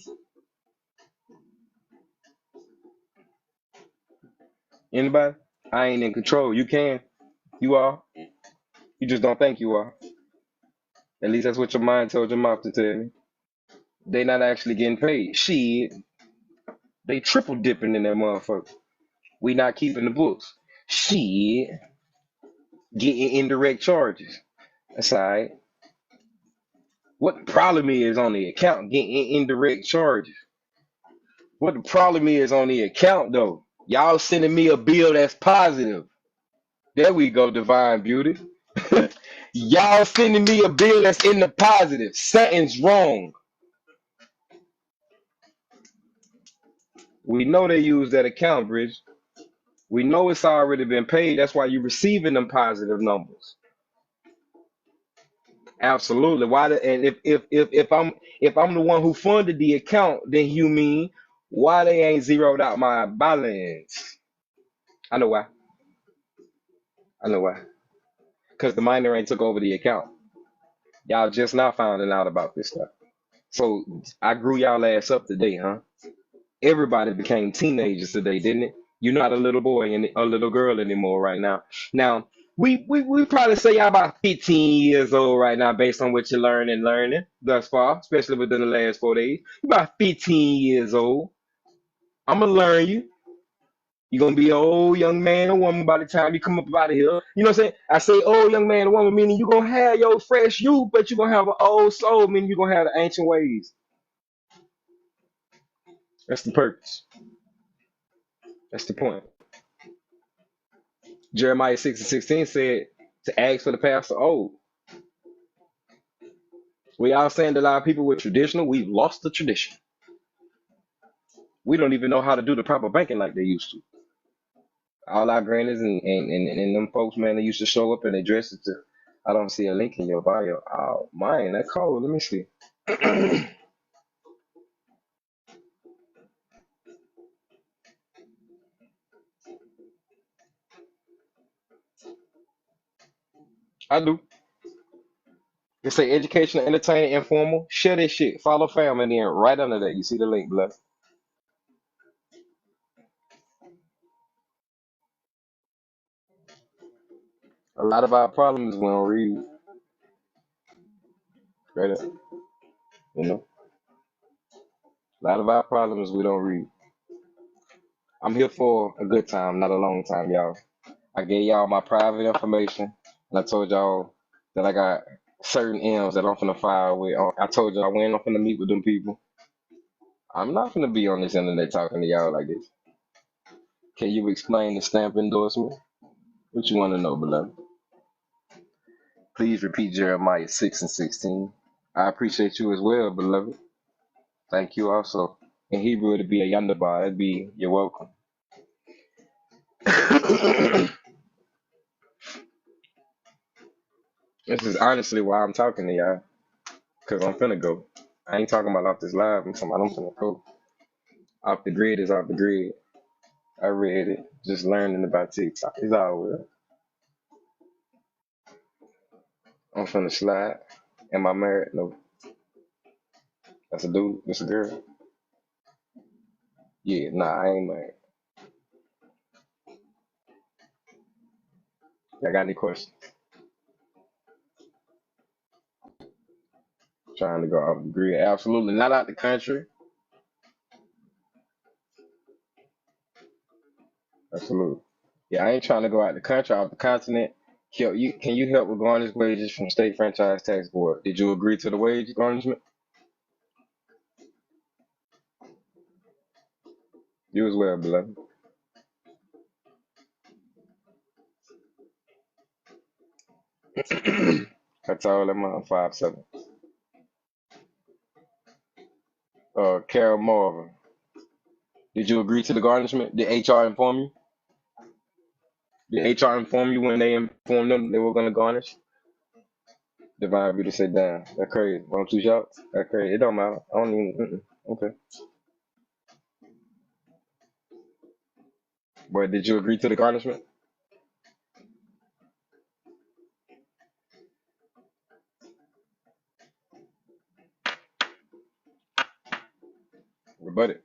Anybody? I ain't in control. You can. You are. You just don't think you are. At least that's what your mind told your mouth to tell me. They not actually getting paid. Shit. They triple dipping in that motherfucker. We not keeping the books. Shit. Getting indirect charges. That's all right. What the problem is on the account, getting indirect charges. What the problem is on the account, though, y'all sending me a bill that's positive. There we go, divine beauty. Y'all sending me a bill that's in the positive. Something's wrong. We know they use that account, Bridge. We know it's already been paid. That's why you're receiving them positive numbers. Absolutely. And if I'm the one who funded the account, then you mean why they ain't zeroed out my balance? I know why. I know why. Because the miner ain't took over the account. Y'all just now finding out about this stuff. So I grew y'all ass up today, huh? Everybody became teenagers today, didn't it? You're not a little boy and a little girl anymore right now. Now, we probably say y'all about 15 years old right now based on what you're learning thus far, especially within the last 4 days. You're about 15 years old. I'm gonna learn you. You're gonna be an old young man or woman by the time you come up out of here. You know what I'm saying? I say old young man or woman, meaning you're gonna have your fresh youth, but you're gonna have an old soul, meaning you're gonna have the ancient ways. That's the purpose. That's the point. Jeremiah 6:16 said to ask for the past or old. We all saying that a lot of people with traditional, we've lost the tradition. We don't even know how to do the proper banking like they used to. All our grannies and them folks, man, they used to show up and they dress it to. I don't see a link in your bio. Oh, mine, that cold. Let me see. I do. It say educational, entertaining, informal. Share this shit. Follow fam, and then right under that, you see the link, blood. A lot of our problems we don't read. Right up. You know, a lot of our problems we don't read. I'm here for a good time, not a long time, y'all. I gave y'all my private information, and I told y'all that I got certain M's that I'm finna fire with. I told y'all when I'm finna meet with them people. I'm not finna be on this internet talking to y'all like this. Can you explain the stamp endorsement? What you want to know, beloved? Please repeat Jeremiah 6:16. I appreciate you as well, beloved. Thank you also. In Hebrew, it'd be a yandabar. It'd be you're welcome. This is honestly why I'm talking to y'all, because I'm finna go. I ain't talking about off this live. I'm talking about I'm finna go. Off the grid is off the grid. I read it. Just learning about TikTok. It's all well. I'm finna slide. Am I married? No. That's a dude. That's a girl. Yeah, nah, I ain't married. Y'all got any questions? Trying to go off the grid. Absolutely not out the country. Absolutely. Yeah, I ain't trying to go out the country, out the continent. Can you help with garnish wages from state franchise tax board? Did you agree to the wage garnishment? You as well, beloved. That's all I'm on 5'7". Carol Marvin. Did you agree to the garnishment? Did HR inform you? Did HR inform you when they informed them they were gonna garnish? Divine Beauty said, "Damn, that's crazy. One two shots. That's crazy. It don't matter. I don't even. Okay. But did you agree to the garnishment? Rebut it.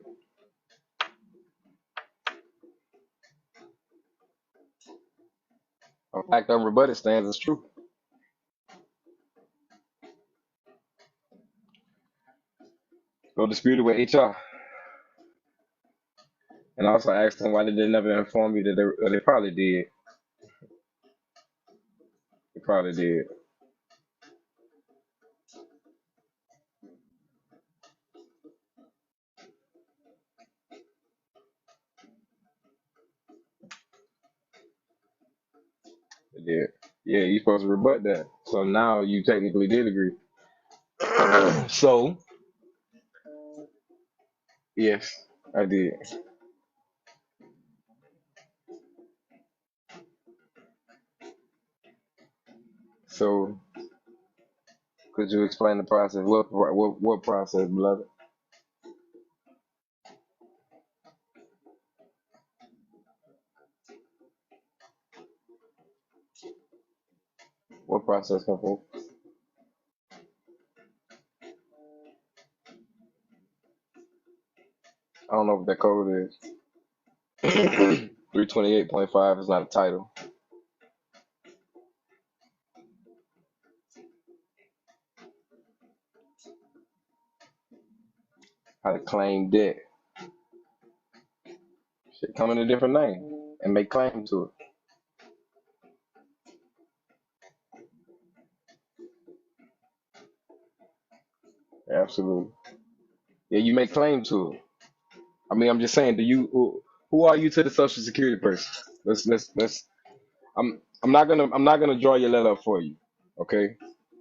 A fact unrebutted stands as true. Go dispute it with HR. And also ask them why did they never inform you that they probably did. They probably did. They did. Yeah, you're supposed to rebut that. So now you technically did agree. So, yes, I did. So, could you explain the process? What process, beloved? What process, couple? I don't know what that code is. 328.5 is not a title. How to claim debt. Shit come in a different name and make claim to it. Absolutely. Yeah, you make claim to it. I mean, I'm just saying, who are you to the social security person? Let's I'm not gonna draw your letter up for you. Okay?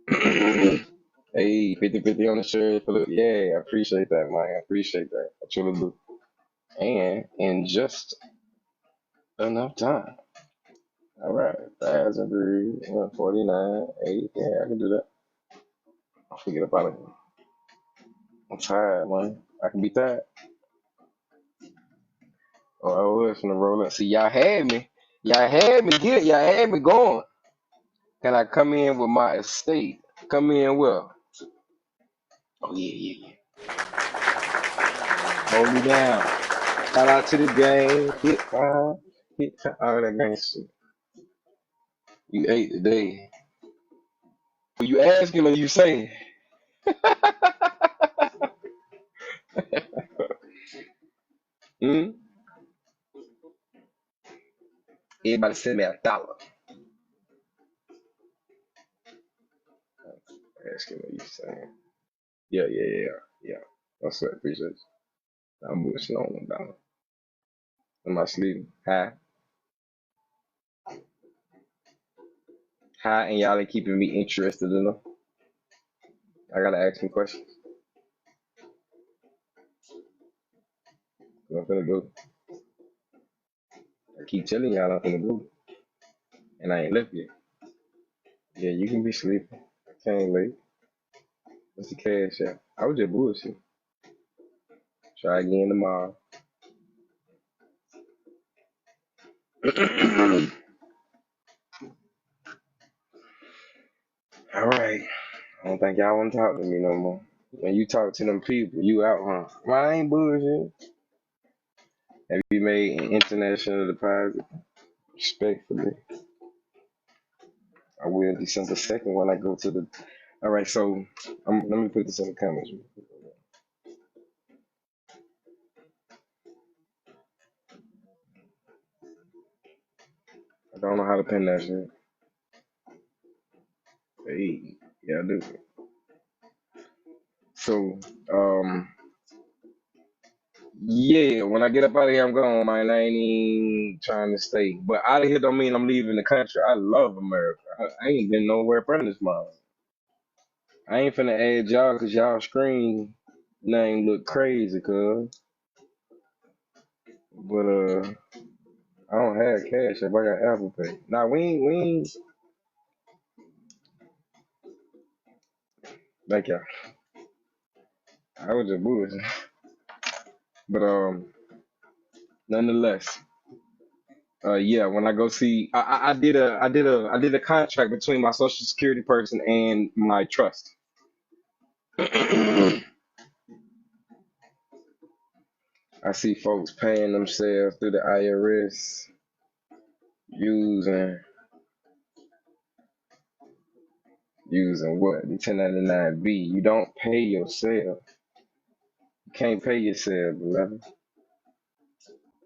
Hey, 50/50 on the shirt. Yeah, I appreciate that, man. I appreciate that. I truly do. And in just enough time. All right, 1,003, 149, 8. Yeah, I can do that. I'll forget about it. I'm tired, man. I can be tired. Oh, I was finna roll up. See, y'all had me. Y'all had me going. Can I come in with my estate? Come in well. Oh, yeah. Hold me down. Shout out to the gang. Hit five. All that gang shit. You ate today. You asking or you saying? Hmm? Everybody send me $1. Asking what you saying. Yeah. What's up? Appreciate you. I'm bullshitting on them down. Am I sleeping? Hi, and y'all ain't keeping me interested enough. I gotta ask some questions. What I'm finna do. I keep telling y'all I'm finna do. And I ain't left yet. Yeah, you can be sleeping. I can't late. What's the cash out? I was just bullshit. Try again tomorrow. All right. I don't think y'all want to talk to me no more. When you talk to them people, you out, huh? Well, I ain't bullshit. Have you made an international deposit? Respectfully. I will December 2nd when I go to the. All right, so let me put this in the comments. I don't know how to pin that shit. Hey, yeah, I do. So, yeah, when I get up out of here, I'm gone, man. I ain't even trying to stay. But out of here don't mean I'm leaving the country. I love America. I ain't been nowhere from this month. I ain't finna add y'all because y'all screen name look crazy, cuz. But, I don't have cash if I got Apple Pay. Nah, we ain't. Thank y'all. I was just bullshit. But, nonetheless. Yeah, when I go see, I did a contract between my social security person and my trust. I see folks paying themselves through the IRS using what? The 1099-B. You don't pay yourself. You can't pay yourself, beloved.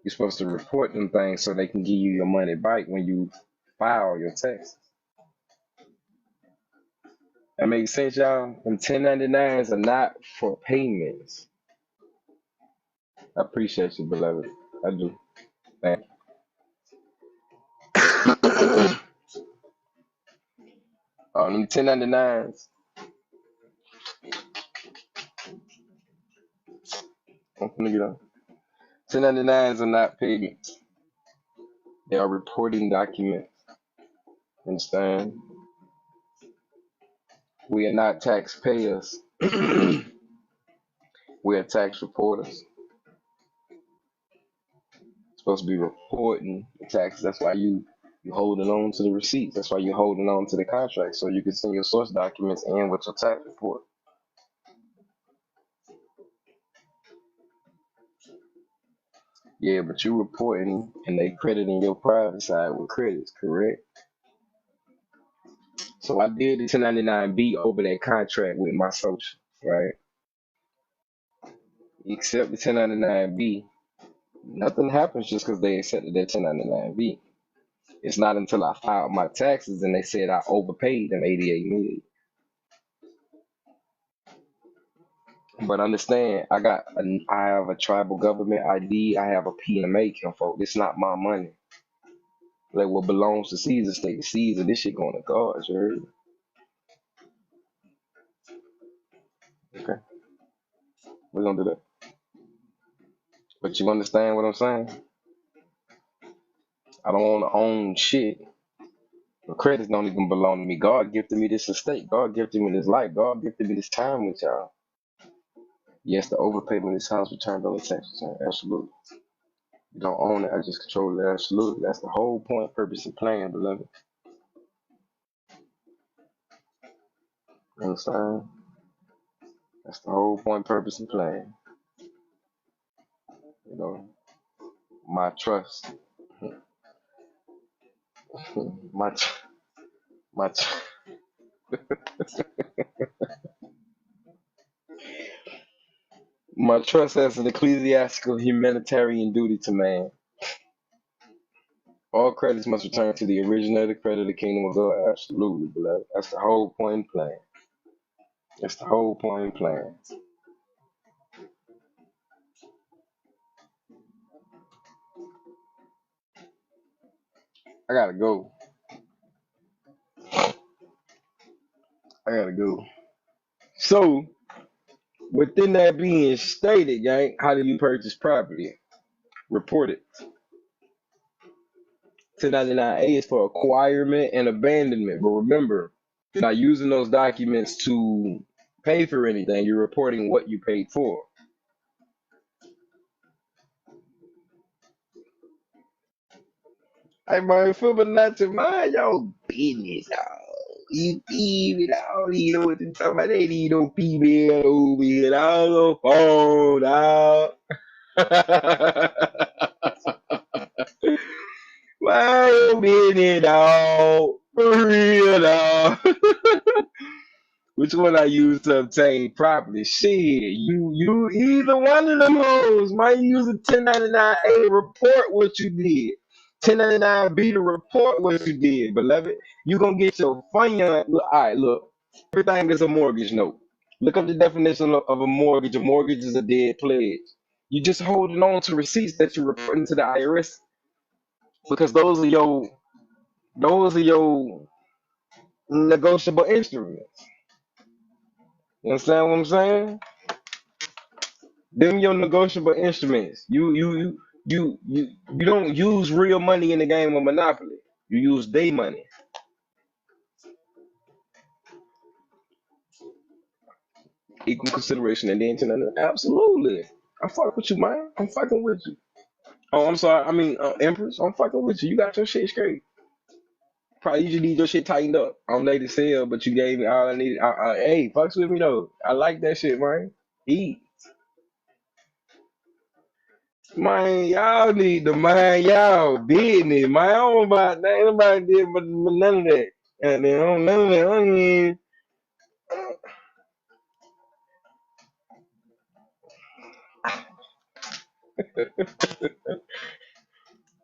You're supposed to report them things so they can give you your money back when you file your taxes. That makes sense, y'all? Them 1099s are not for payments. I appreciate you, beloved. I do. Thank you. Them 1099s, I'm gonna get on. 1099s are not payments. They are reporting documents. Understand? We are not taxpayers. We are tax reporters. Supposed to be reporting the taxes. That's why you holding on to the receipts. That's why you're holding on to the contract so you can send your source documents in with your tax report. Yeah, but you reporting and they crediting your private side with credits, correct? So I did the 1099-B over that contract with my social, right? You accept the 1099-B, Nothing happens just because they accepted that 1099-B. It's not until I filed my taxes and they said I overpaid them 88 million. But understand, I have a tribal government ID. I have a PMA, kinfolk. It's not my money. Like what belongs to Caesar stay to Caesar. This shit going to God, you heard? Okay, we're gonna do that. But you understand what I'm saying? I don't want to own shit. The credits don't even belong to me. God gifted me this estate. God gifted me this life. God gifted me this time with y'all. Yes, the overpayment of this house returned on the tax return. Absolutely. You don't own it. I just control it. Absolutely. That's the whole point, purpose, and plan, beloved. You understand? That's the whole point, purpose, and plan. You know, my trust. my, tr- my, tr- my trust has an ecclesiastical humanitarian duty to man. All credits must return to the originator, credit of the kingdom of God. Absolutely, beloved. That's the whole point and plan. That's the whole point and plan. I gotta go. I gotta go. So, within that being stated, gang, how do you purchase property? Report it. 1099A is for acquirement and abandonment. But remember, you're not using those documents to pay for anything. You're reporting what you paid for. Hey, man, feel but not to mind your business, dog. You even all you know what to talk about. They need no female over here, dog. No phone, dog. Why you business, dog? For real, dog. Which one I use to obtain property? Shit, you either one of them hoes. Might use a 1099A report what you did. 1099B to report what you did, beloved. You gonna get your fund. Look, all right, look. Everything is a mortgage note. Look up the definition of a mortgage. A mortgage is a dead pledge. You just holding on to receipts that you're reporting to the IRS because those are your negotiable instruments. You understand what I'm saying? Them your negotiable instruments. You don't use real money in the game of Monopoly. You use day money. Equal consideration and then absolutely. I fuck with you, man. I'm fucking with you. Oh, I'm sorry. I mean, Empress. I'm fucking with you. You got your shit straight. Probably you just need your shit tightened up. I'm late to sell, but you gave me all I needed. Hey, fucks with me though. I like that shit, man. Eat. Man, y'all need to mind y'all business. Man, I don't about that. Ain't nobody did but none of that. And then none of that. I mean,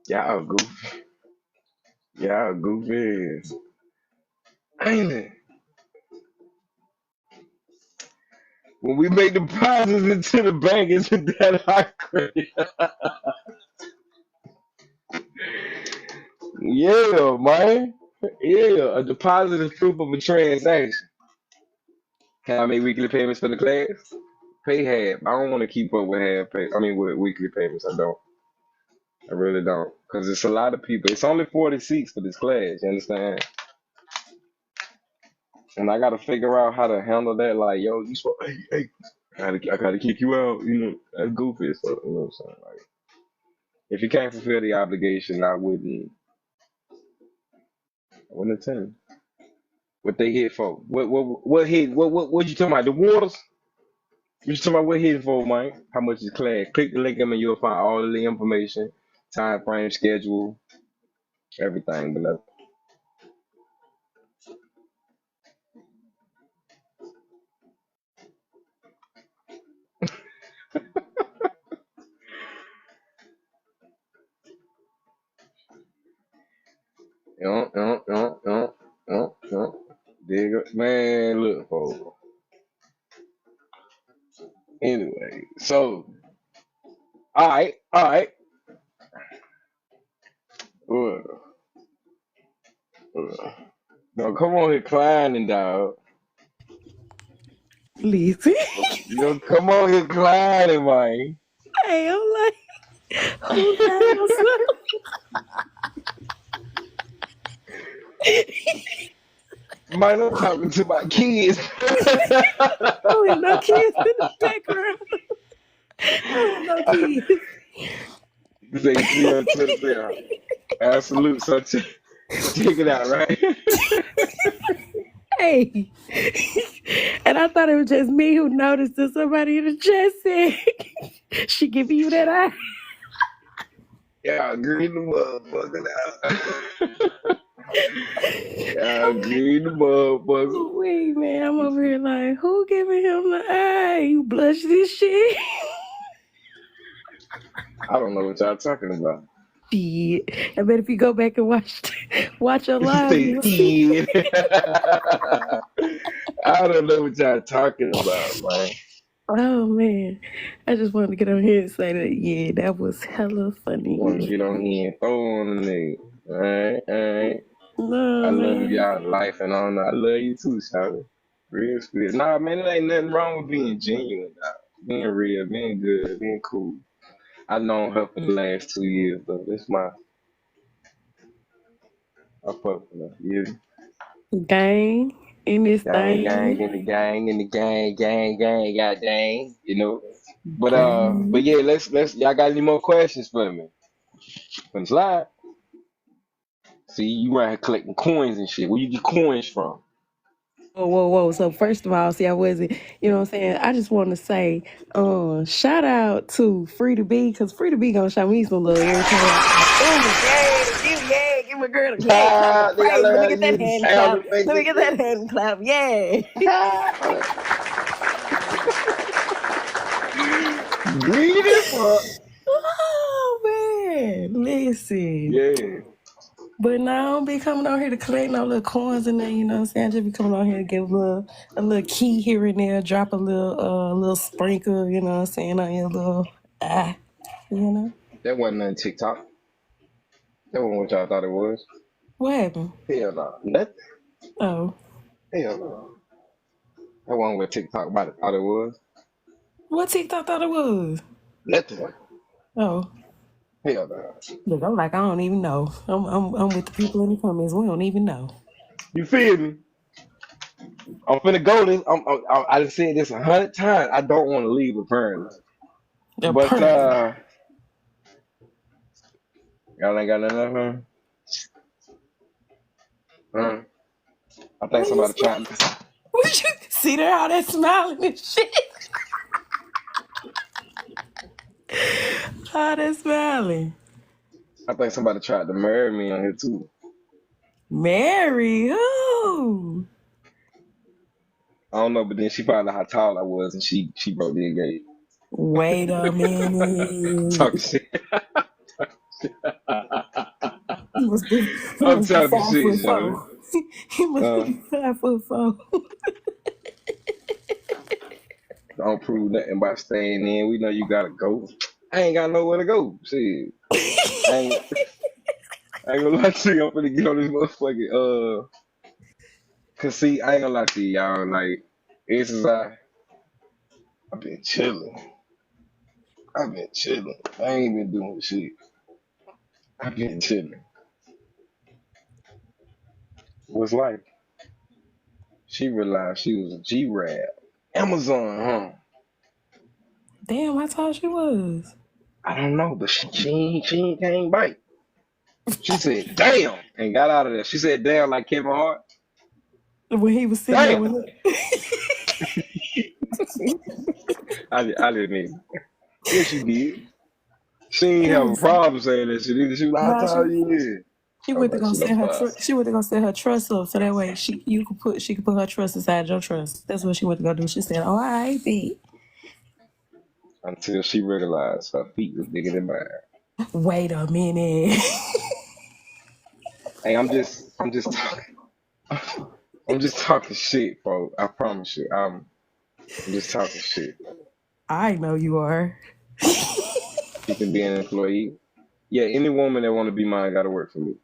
y'all goofy. Y'all goofy ass. Ain't it? When we make deposits into the bank, isn't that our credit? Yeah, man. Yeah, a deposit is proof of a transaction. Can I make weekly payments for the class? Pay half. I don't want to keep up with half pay. I mean, with weekly payments. I don't. I really don't. Because it's a lot of people. It's only 40 seats for this class. You understand? And I got to figure out how to handle that. Like, yo, you supposed, hey, I gotta kick you out. You know, that's goofy. So, you know what I'm saying? Like, if you can't fulfill the obligation, I wouldn't attend. What they hit for? What hit? What you talking about? The waters? You talking about what hit for, man? How much is class? Click the link and you'll find all of the information, time frame, schedule, everything below. Dig up. Man, look, folks. Anyway, so, all right. Uh, no, come on here, climbing, dog. Listen. No, come on here, climbing, man. Hey, I'm like, who got no son? Man, I'm talking to my kids. Oh, and no kids in the background. Oh, and no kids. Say, see her to the bell. Absolute. So check it out, right? Hey. And I thought it was just me who noticed that somebody in the chat said she giving you that eye. Yeah, green the motherfucker now. Yeah, green the motherfucker. Wait, man, I'm over here like, who giving him the eye? You blush this shit? I don't know what y'all talking about. Shit. I bet if you go back and watch your live, Say you'll see. shit. I don't know what y'all talking about, man. Oh man, I just wanted to get on here and say that. Yeah, that was hella Want to funny. get on here and throw on the nigga. Alright. I No love man. y'all life and all that. I love you too, Shawty. Real spirit. Nah, man, it ain't nothing wrong with being genuine, dog. Being real, being good, being cool. I've known her for the last 2 years, though. I fuck with her. Yeah. Gang in this Gang, thing. in the gang, in the gang, god dang, you know. But Gang. yeah, let's y'all got any more questions for me? From slide. See, you right here collecting coins and shit. Where you get coins from? Whoa. So first of all, see, I wasn't, you know what I'm saying? I just want to say, shout out to Free to Be, because Free to Be gonna show me some love every time. Give my girl a clap of Nigga, I praise. Let learned me how to get that use the hand sound clap. effects Let me and get that hand clap. Yeah. shit. Greedy fuck. Oh man, listen. Yeah. But now I don't be coming on here to collect no little coins and then, you know what I'm saying? I just be coming on here to give a little key here and there, drop a little sprinkle, you know what I'm saying, on your little you know. That wasn't nothing TikTok. That wasn't what y'all thought it was. What happened? Hell no. Nothing. Oh. Hell no. That wasn't what TikTok about it thought it was. What TikTok thought it was? Nothing. Oh. Hell no. Look, I'm like, I don't even know. I'm with the people in the comments. We don't even know. You feel me? I'm finna go this. I done said this 100 times. I don't want to leave apparently. But Apparently. y'all ain't got nothing. Huh? I think What you somebody say? trying. What you see there how that smiling and shit? How that smiling? I think somebody tried to marry me on here too. Mary, who? I don't know, but then she found out how tall I was, and she broke the engagement. Wait a Talk minute. shit. He I'm must be talking five shit, foot Shawty. four. He must Uh, be 5'4". don't prove nothing by staying in. We know you gotta go. I ain't got nowhere to go. Shit. I ain't, I ain't gonna lie to you. I'm finna get on this motherfucking. Cause see, I ain't gonna lie to you, y'all. Like, ever since I've been chilling. I've been chilling. I ain't been doing shit. I've been chilling. What's life? She realized she was a G-Rab. Amazon, huh? Damn, I thought she was. I don't know, but she can't bite. She said, damn, and got out of there. She said, damn, like Kevin Hart. When he was sitting there Damn. with I didn't even. Yes, she did. She ain't it. have a problem saying that shit either. She was like, Nah, how tall you is? she I was went to like, go shit, I'm set her fine. she went to go set her trust up so that way she could put her trust inside your trust. That's what she went to go do. She said, "Oh, I bet." Until she realized her feet was bigger than mine. Wait a minute. Hey, I'm just talking. I'm just talking shit, bro. I promise you. I'm just talking shit. I know you are. You can be an employee. Yeah, any woman that want to be mine got to work for me.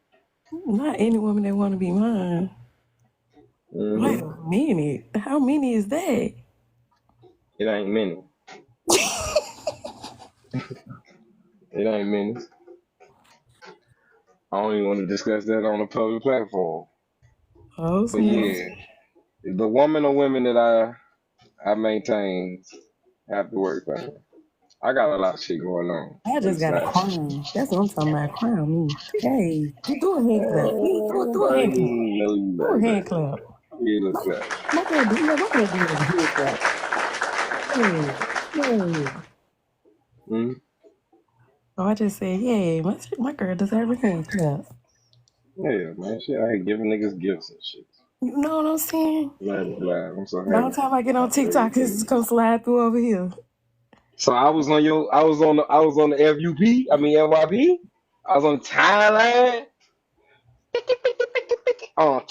Not any woman that want to be mine. Wait Hmm. a minute. How many is that? It ain't many. It ain't many. I don't even want to discuss that on a public platform. Oh, But snap. yeah, the woman or women that I maintain have to work for me. I got a lot of shit going on I on just the got a side. crown. That's what I'm talking about. Crown me. Hey, do a hand clap. Do a hand clap. Leave Do a like hand that. clap. Yeah, look that. My girl, my girl did a hand clap. Yeah. Mm-hmm. Oh, I just said, yeah, my girl deserves a hand clap. Yeah, man. Shit, I hate giving niggas gifts and shit. You know what I'm saying? Glad. I'm so The whole happy. time I get on TikTok, it's just gonna slide through over here. So I was on the FUP. I mean FYP. I was on Thailand. Oh,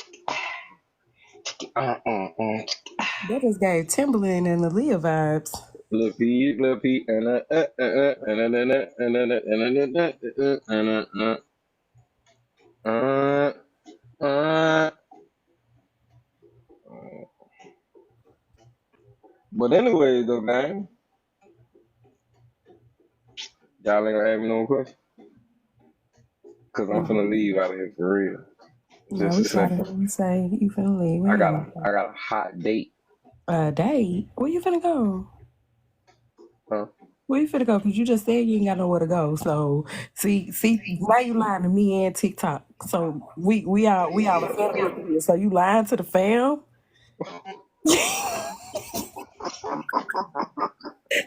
That just gave Timberland and the Leah vibes. Lil Peep, uh. But anyway, though, man, y'all ain't gonna have me no question, cause I'm finna No, leave out of here for real. no, Just we a tried to second. hear you say you finna leave. We ain't I got a hot date. date. Where you finna go? Huh? Where you finna go? Cause you just said you ain't got nowhere to go. So see, now you lying to me and TikTok. So we all the family up here. So you lying to the fam?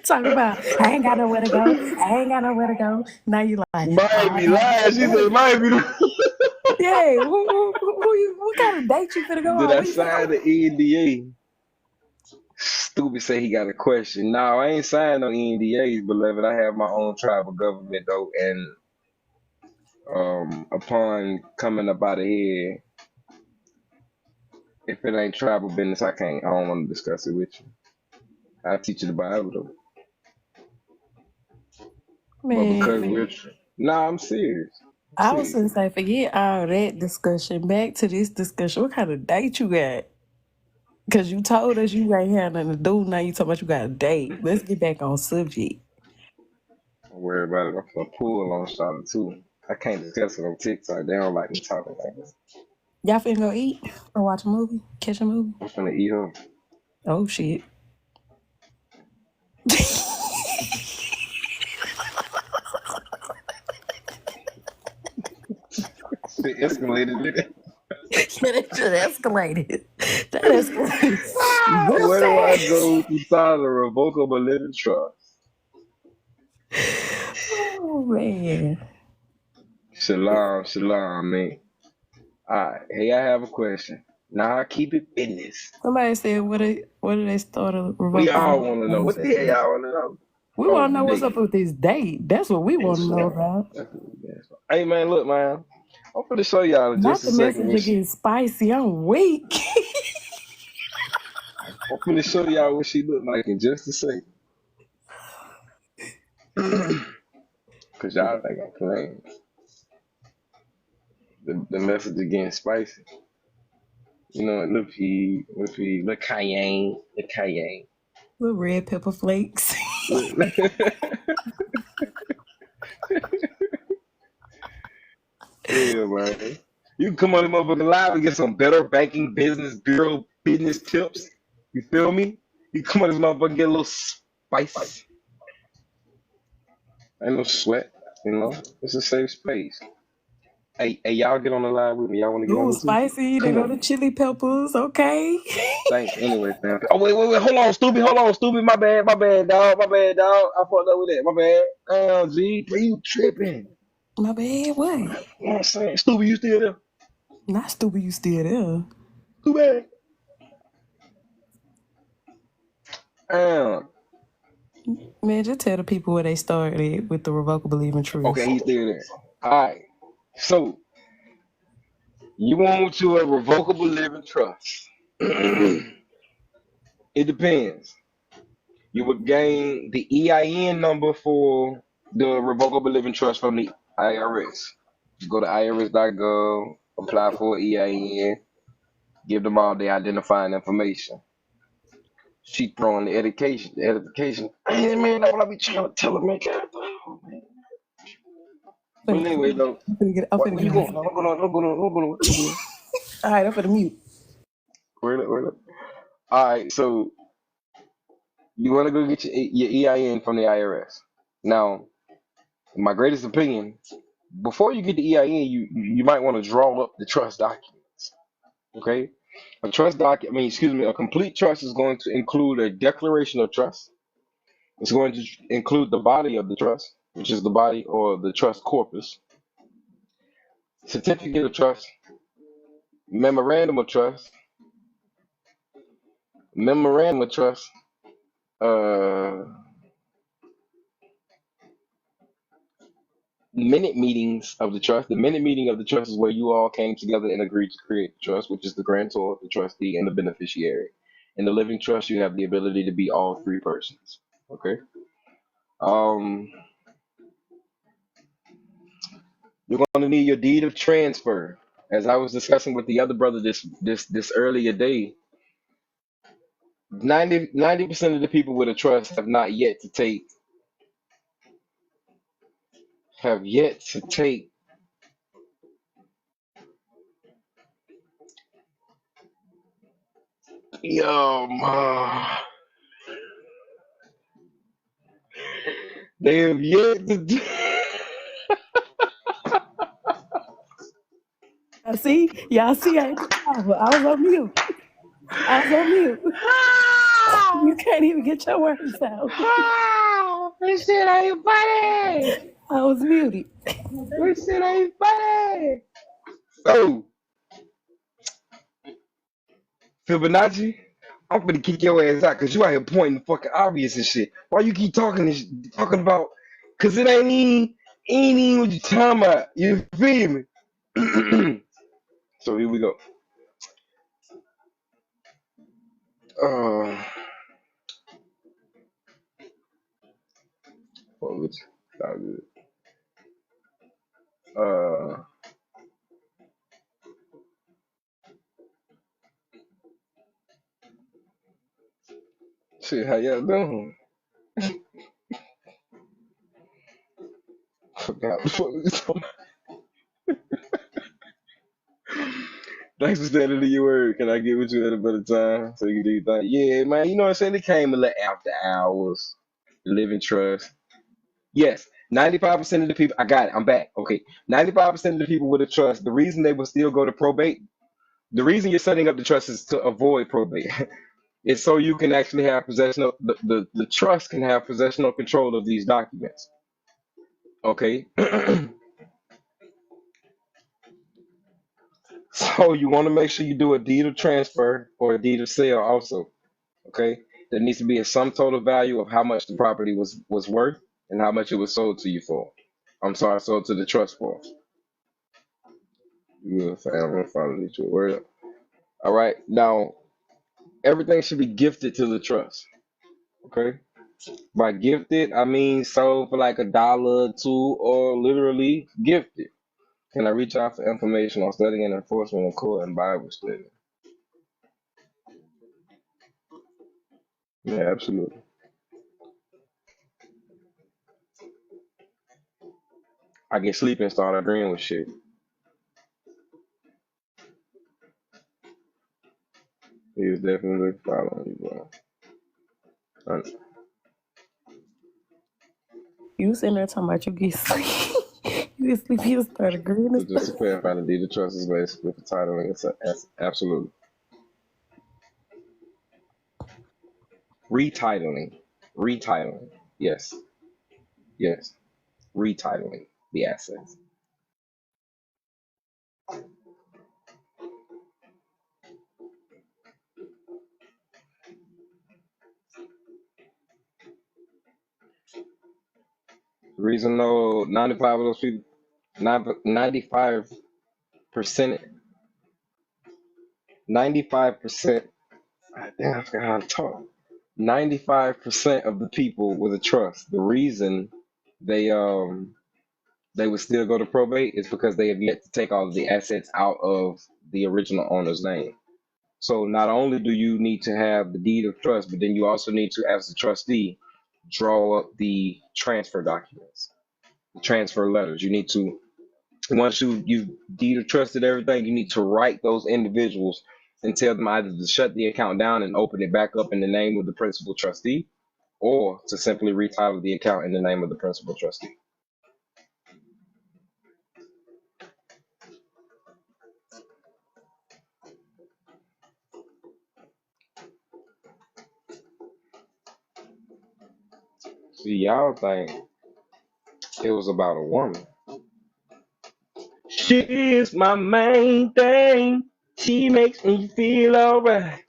Talk about I ain't got nowhere to go. I ain't got nowhere to go. Now you like, Might oh, be I got a lying. hot She said date. might be. Yeah, what kind of date you finna go Did on? I Where you finna sign go? the NDA? Stupid say he got a question. No, I ain't signed no NDAs, beloved. I have my own tribal government though, and upon coming up out of here, if it ain't tribal business, I can't. I don't want to discuss it with you. I teach you the Bible though, but because Man, nah, I'm serious. I'm I was serious. gonna say, forget all that discussion. Back to this discussion. What kind of date you got? Because you told us you ain't had nothing to do. Now you talking about you got a date. Let's get back on subject. Don't worry about it. I'm gonna pull on Charlotte too. I can't discuss it on TikTok. They don't like me talking like this. Y'all finna go eat or watch a movie? Catch a movie? I'm finna eat her. Oh, shit. Shit escalated it. Yeah, that just escalated. That escalated real Where do I fast. go to sign a revocable living trust? Oh, man. Shalom, man. Alright, hey, I have a question. Now I keep it business. Somebody said, what did they start a We all revocable want to know. What the hell relationship? y'all want to know? We want to Oh, know the what's date. up with this date. That's what we want to know about. Hey, man, look, man. I'm finna show y'all in just Not a the second. messenger getting spicy. I'm weak. I'm finna show y'all what she look like in just a second. Cause y'all think I'm playing. The message is getting spicy. You know, look cayenne, look cayenne. Little red pepper flakes. Look. Yeah, man. You can come on the motherfucking live and get some better banking business bureau business tips. You feel me? You come on this motherfucker and get a little spice. Ain't no sweat, you know? It's a safe space. Hey, y'all get on the live with me. Y'all want to get on Ooh, it too? spicy. They Come go on. to chili peppers. Okay. Thanks. Anyway, fam. Oh, wait. Hold on, stupid. My bad, dog. I fucked up with that. My bad. Damn, G. Bro, you tripping. My bad. What? You know what I'm saying? Stupid, you still there? Not stupid. You still there? Too bad. Damn. Man, just tell the people where they started with the revocable leaving Okay, truth. he's still there. All right. So, You want to a revocable living trust. It depends. You would gain the EIN number for the revocable living trust from the IRS. You go to irs.gov, apply for EIN, give them all the identifying information. She throwing the education, the edification. Hey man, that's what I be trying to tell her, man. God, oh, man. But anyway, though, I'm finna where get you on going? this. No, don't go. All right, I'm finna mute. Where up? All right, so you want to go get your EIN from the IRS. Now, in my greatest opinion, before you get the EIN, you might want to draw up the trust documents. Okay, a complete trust is going to include a declaration of trust. It's going to include the body of the trust, which is the body or the trust corpus, certificate of trust, memorandum of trust, memorandum of trust, uh, minute meetings of the trust. The minute meeting of the trust is where you all came together and agreed to create the trust, which is the grantor, the trustee, and the beneficiary. In the living trust, you have the ability to be all three persons. Okay. Um, you're going to need your deed of transfer. As I was discussing with the other brother this earlier day, 90% of the people with a trust have yet to take um they have yet to do. Y'all see, I ain't powerful. I was on mute. I was on mute. You can't even get your words out. This shit ain't funny. I was muted. This shit ain't funny. So, Fibonacci, I'm gonna kick your ass out because you out here pointing fucking obvious and shit. Why you keep talking about? Cause it ain't even what you talking about. You feel me? So here we go. Uh, what was not good. Shit, how y'all doing? Forgot what we was talking. Thanks for standing to your word. Can I get with you at a better time so you can do your thing? Yeah, man. You know what I'm saying? It came a little after hours. Living trust. Yes, 95% of the people. I got it. I'm back. Okay, 95% of the people with a trust. The reason they will still go to probate. The reason you're setting up the trust is to avoid probate. It's so you can actually have possession of the trust can have possession or control of these documents. Okay. So you want to make sure you do a deed of transfer or a deed of sale also. Okay. There needs to be a sum total value of how much the property was worth and how much it was sold to you for. I'm sorry, sold to the trust for. Yeah, fam, I'm gonna follow you to a word up. All right. Now everything should be gifted to the trust. Okay. By gifted, I mean sold for like $1 or two, or literally gifted. Can I reach out for information on studying and enforcement in court and Bible study? Yeah, absolutely. I get sleepy and start agreeing with shit. He was definitely following you, bro. Uh, You sitting there talking about you get sleep. You get sleep, you start agreeing and So just stuff. to clarify, the deed of trust is basically for titling. It's absolutely retitling. Retitling. Yes. Yes. Retitling the assets. The reason though, 95 of those people, 95% 95%. Damn, I forgot how to talk. 95% of the people with a trust, the reason they they would still go to probate is because they have yet to take all of the assets out of the original owner's name. So not only do you need to have the deed of trust, but then you also need to, as the trustee, draw up the transfer documents, the transfer letters. You need to, once you deed of trusted everything, you need to write those individuals and tell them either to shut the account down and open it back up in the name of the principal trustee, or to simply retitle the account in the name of the principal trustee. See, y'all think it was about a woman. She is my main thing. She makes me feel alright.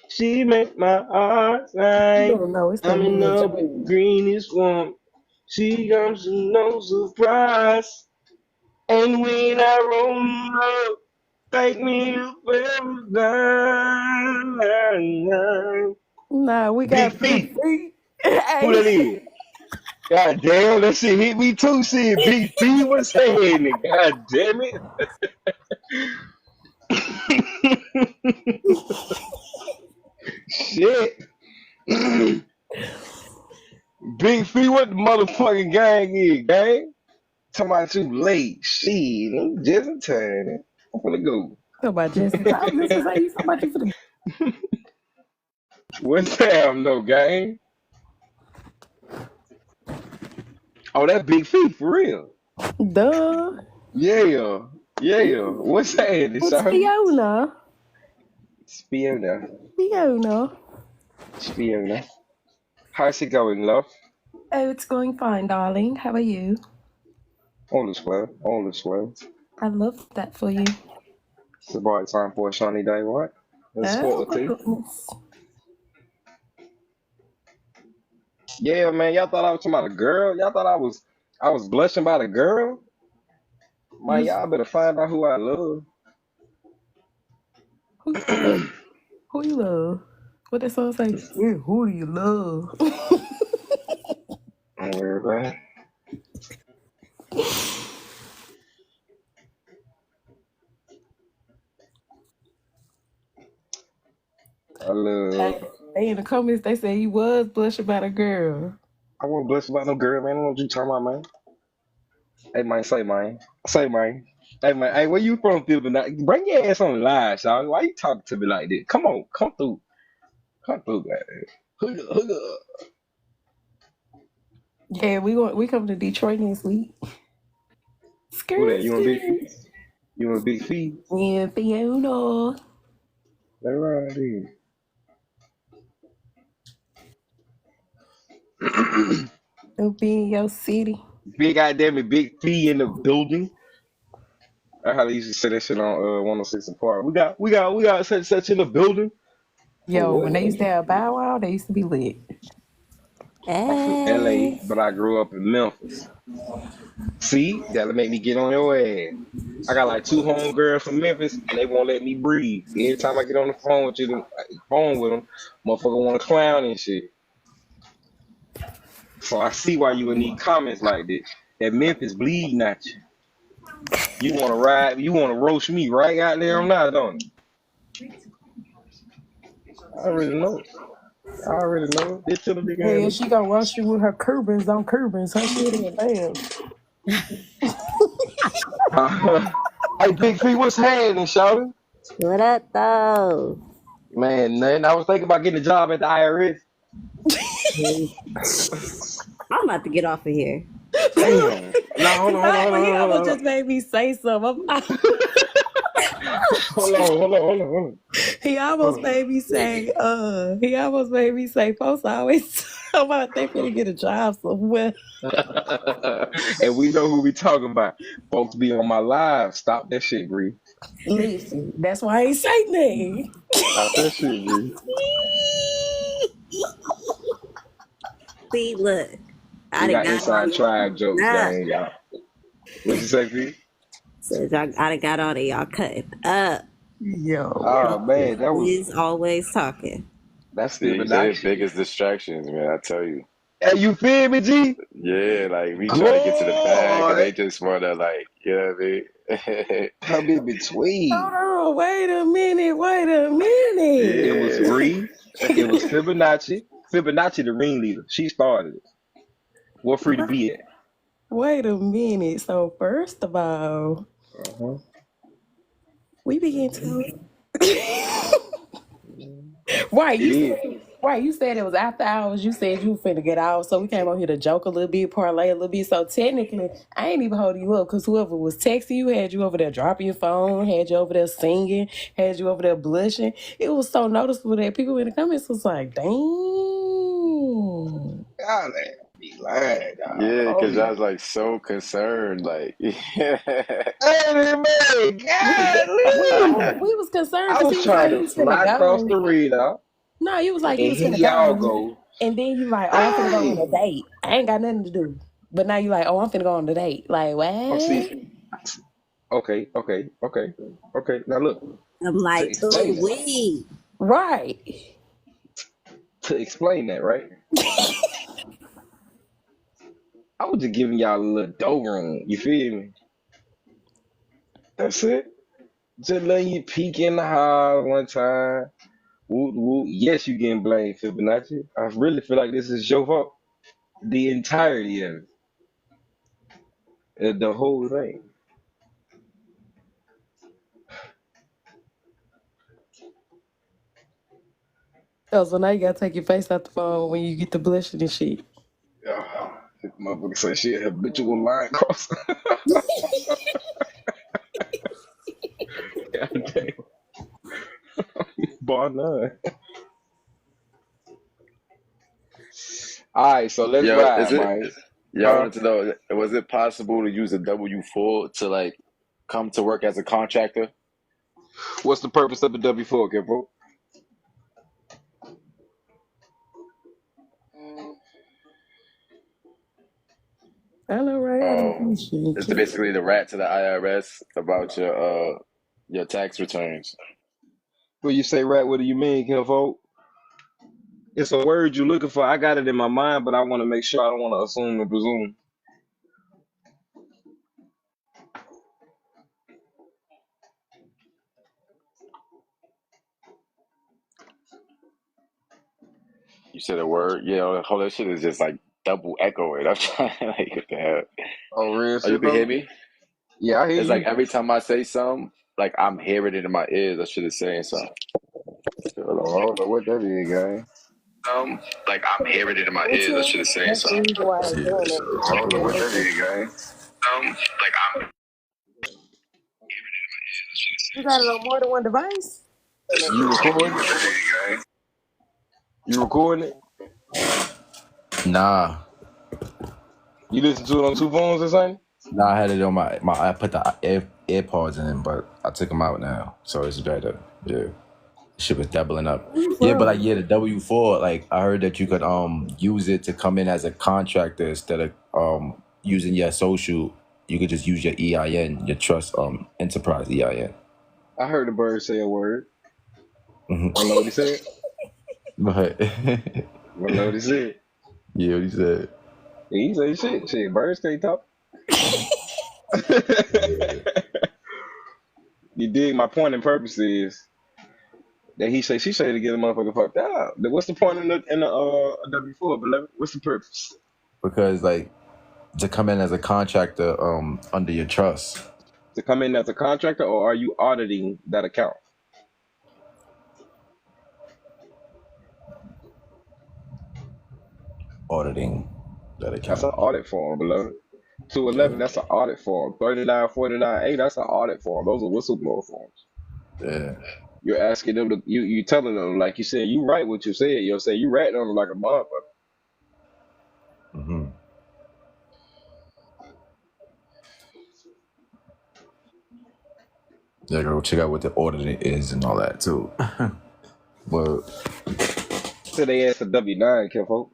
She makes my heart You sing. don't know. It's that I'm in man, love with Joe. the greenest one. She comes to no surprise. And when I roll up, take me a paradise. Nah, we Big got big feet. feet. Who Hey. that is? God damn, that shit hit me too. Shit, Big feet was saying it. God damn it. Shit. Big feet, what the motherfucking gang is, gang? Talking about you late. Shit, I'm just in time. I'm gonna go. Talk about Justin. I was just gonna say you somebody for the What's time though, gang? Oh, that Big feet for real. duh. Yeah, yeah. What's happening, It's son? Fiona. Fiona. Fiona. Fiona. How's it going, love? Oh, it's going fine, darling. How are you? All is well. All is well. I love that for you. It's about time for a sunny day, right? Let's Oh sport the my tea. goodness. Yeah, man. Y'all thought I was talking about a girl? Y'all thought I was blushing about a girl? Man, You y'all better find out who I love. who you love? Who you love? What that song say? Yeah, who do you love? Don't worry about it. I love. Hey, they in the comments they say you was blushing about a girl. I won't blush about no girl, man. I don't know what you talking about, man. Hey, man, say, man. Say, man. Hey, man. Hey, where you from, Philip? Bring your ass on the line, Sean. Why you talking to me like this? Come on, come through. Come through, man. Hood up. Yeah, we come to Detroit next week. Who Skirt that? You want big skirt. feet? You want big feet? Yeah, Fiona. Let right there. It'll be in your city. Big goddamn it, big fee in the building. That's how they used to say that shit on 106 and Park. We got such in the building. For Yo, when they used what? to have Bow Wow, they used to be lit. I'm from LA, Hey, but I grew up in Memphis. See, that'll make me get on your ass. I got like two homegirls from Memphis, and they won't let me breathe. Every time I get on the phone with them, motherfucker want to clown and shit. So I see why you would need comments like this. That Memphis bleeding at you. You want to ride? You want to roast me right out there? I'm not, don't you? I already know. I already know. This to the big Yeah, ass. she gonna rush you with her Cubans on Cubans. Her shit ain't bad. Hey, Big Feet, what's happening, shawty? what up, though? Man, nothing. I was thinking about getting a job at the IRS. I'm about to get off of here. Damn. No, hold on, hold on, hold on, He hold almost on, just made me say something. hold on, hold on, hold on, hold on. He almost Hold made me say, folks always talk about they finna get a job somewhere. on. And we know who we talking about. Folks be on my live. Stop that shit, Bree. Listen, that's why I ain't say nothing. Stop that shit, Bree. See, look, I We done got got all inside y'all tribe cutting jokes, up. gang, y'all. What you say, Bree? Says I done got all of y'all cutting up. Yo. Oh man, He's always talking. that's See, they the Fibonacci. biggest distractions, man. I tell you. Hey, you feel me, G? Yeah, like we try to get to the bag, and God, they just wanna like, you know what I mean? come in between. Hold on, wait a minute, wait a It minute. was Yeah. Bree. It was Fibonacci. Fibonacci, the ringleader. She started it. What free to be at? Wait a minute. So first of all, Uh-huh. we begin Hmm. to Right, It you is. said right, you said it was after hours. You said you were finna get out, so we came on here to joke a little bit, parlay a little bit. So technically, I ain't even holding you up because whoever was texting you had you over there dropping your phone, had you over there singing, had you over there blushing. It was so noticeable that people in the comments was like, "Dang." God, that be lying, dog. Yeah, Oh, because I yeah. was like so concerned, like, yeah, Hey, man, We golly. was concerned I because was he was trying like, you to was finna fly across go. the radar, No, you was and like, you was here finna y'all go. go. And then you like, oh, I'm finna go on a Hey. date. I ain't got nothing to do. But now you like, oh, I'm finna go on a date. Like, Oh, see. what? Okay. Now look, I'm to like, explain ooh, that, wee. Right. right? I was just giving y'all a little dough room. You feel me? That's it. Just letting you peek in the house one time. Woo, woo. Yes, you getting blamed, Fibonacci. I really feel like this is your fault. The entirety of it. The whole thing. Oh, so now you gotta take your face out the phone when you get the blushing and shit. Motherfucker say she a habitual line crosser. God damn. Bar none. All right, so let's yo, ride, is it? man. Yeah, I Huh? wanted to know, was it possible to use a W-4 to like come to work as a contractor? What's the purpose of the W4, bro? I know, right? I don't do It's shit. basically the rat to the IRS about your tax returns. When you say rat, what do you mean, Kinfolk? It's a word you're looking for. I got it in my mind, but I want to make sure I don't want to assume and presume. You said a word, yeah. Whole that shit is just like double echoing. I'm trying like what the hell? Oh, real Oh, you shit, can hear though? me? Yeah, I hear It's like you. every time I say something, like I'm hearing it in my ears. I should have saying something. Hold Oh, I on. don't know what that is, guy. Like I'm hearing it in my ears. I should have saying That's the something. reason why I'm See, doing this it. I don't know what that is, guy. like I'm. You got it on more than one device? You recording it? You recording it? Nah, You listen to it on two phones or something? nah. I had it on my. I put the AirPods in, but I took them out now, so it's better. Yeah, shit was doubling up. Where you Yeah, but like from? the W-4, like I heard that you could use it to come in as a contractor instead of using your social. You could just use your EIN, your trust enterprise EIN. I heard the bird say a word. Mm-hmm. Wanna know what he said? But Wanna know what he said? yeah, what he said. He say shit. Shit, birds can't talk. You dig? My point and purpose is that he say she say to get a motherfucker fucked up. What's the point in the W4, beloved? What's the purpose? Because like to come in as a contractor under your trust. To come in as a contractor, or are you auditing that account? Auditing that That's an account. audit form, beloved. 211, Yeah, that's an audit form. 3949A, that's an audit form. Those are whistleblower forms. yeah. You're asking them to you telling them, like you said, you write what you said. You'll say you ratting on them like a motherfucker. Mm-hmm. Yeah, go check out what the auditing is and all that too. But Say they ask a W9, Kinfolk.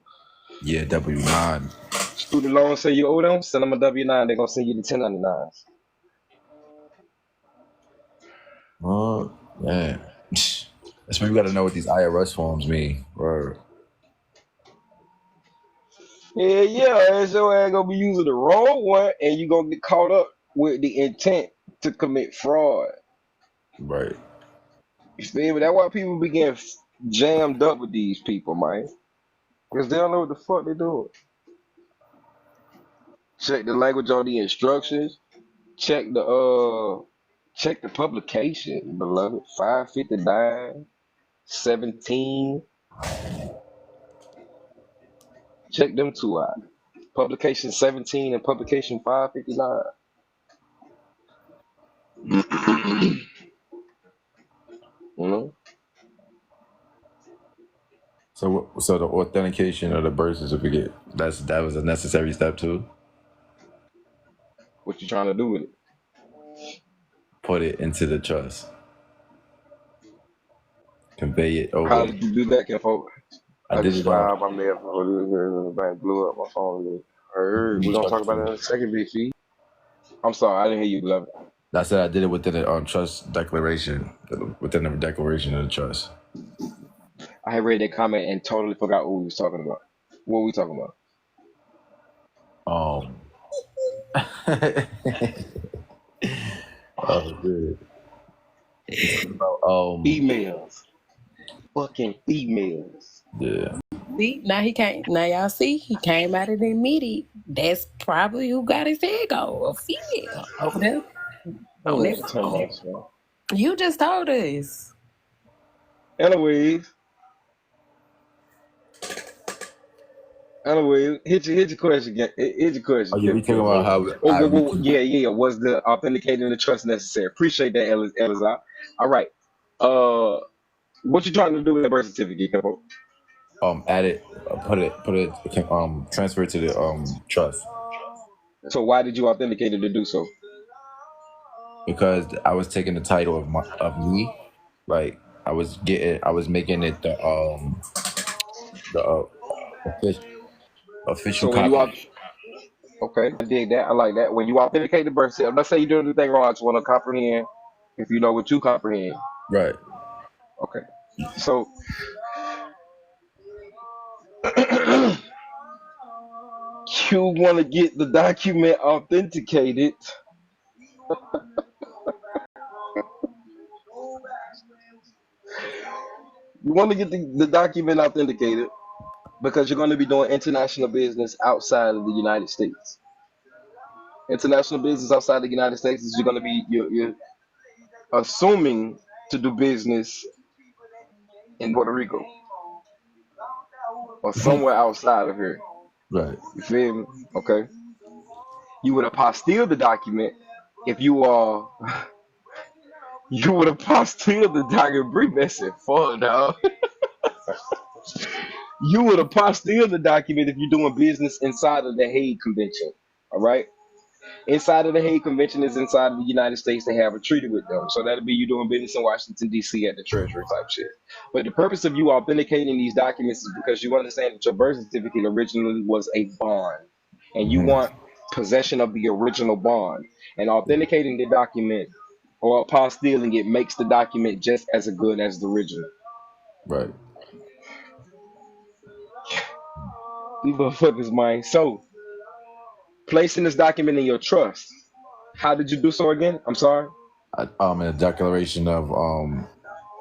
yeah, W9. Student loans say you owe them, send them a W9, they're gonna send you the 1099s. Man, that's why we got to know what these IRS forms mean. Or Yeah, and so ain't gonna be using the wrong one, and you gonna get caught up with the intent to commit fraud. right. You feel me? That's why people be getting jammed up with these people, man. Because they don't know what the fuck they doing. Check the language on the instructions. Check the publication, beloved. 559, 17. Check them two out. Publication 17 and publication 559. You know? So the authentication of the birth certificate, that was a necessary step too. What you trying to do with it? Put it into the trust, convey it over. How did you do that, Kinfolk? I I did just it filed my mail for the bank blew up my phone. Heard. We're gonna talk about that in a second, big feet. I'm sorry, I didn't hear you, beloved. I said I did it within the trust declaration, within the declaration of the trust. I had read that comment and totally forgot what we was talking about. What we talking about? Um. Oh, good. We talking about Females. Fucking females. yeah. See, now he can't. Now y'all see, he came out of the immediate. That's probably who got his head go. A female over there on Oh, that turn my phone. phone. You just told us. Anyways, hit your question again. Hit your Oh question, yeah, we talking about Kinfolk. how Oh, I yeah. Was the authenticating the trust necessary? Appreciate that, Elizar. All right. What you trying to do with that birth certificate, Kinfolk? add it, put it, transfer it to the trust So why did you authenticate it to do so? because I was taking the title of me, like I was making it the official So when you copy. are okay, I dig that. I like that. When you authenticate the birth certificate, let's say you're doing anything wrong, I just want to comprehend if you know what you comprehend. Right. Okay. So you want to get the document authenticated. You want to get the document authenticated because you're going to be doing international business outside of the United States. International business outside the United States is you're assuming to do business in Puerto Rico or somewhere outside of here. Right. You feel me? Okay. You would apostille the document if you are. You would apostille the document. Bring that shit forward, dog. You would apostille the document if you're doing business inside of the Hague Convention. All right. Inside of the Hague Convention is inside of the United States. They have a treaty with them. So that'll be you doing business in Washington, D.C. at the Treasury type shit. But the purpose of you authenticating these documents is because you understand that your birth certificate originally was a bond. And you want possession of the original bond. And authenticating the document or apostilling it makes the document just as good as the original. Right. You motherfuckers, mind. So, placing this document in your trust. How did you do so again? I'm sorry.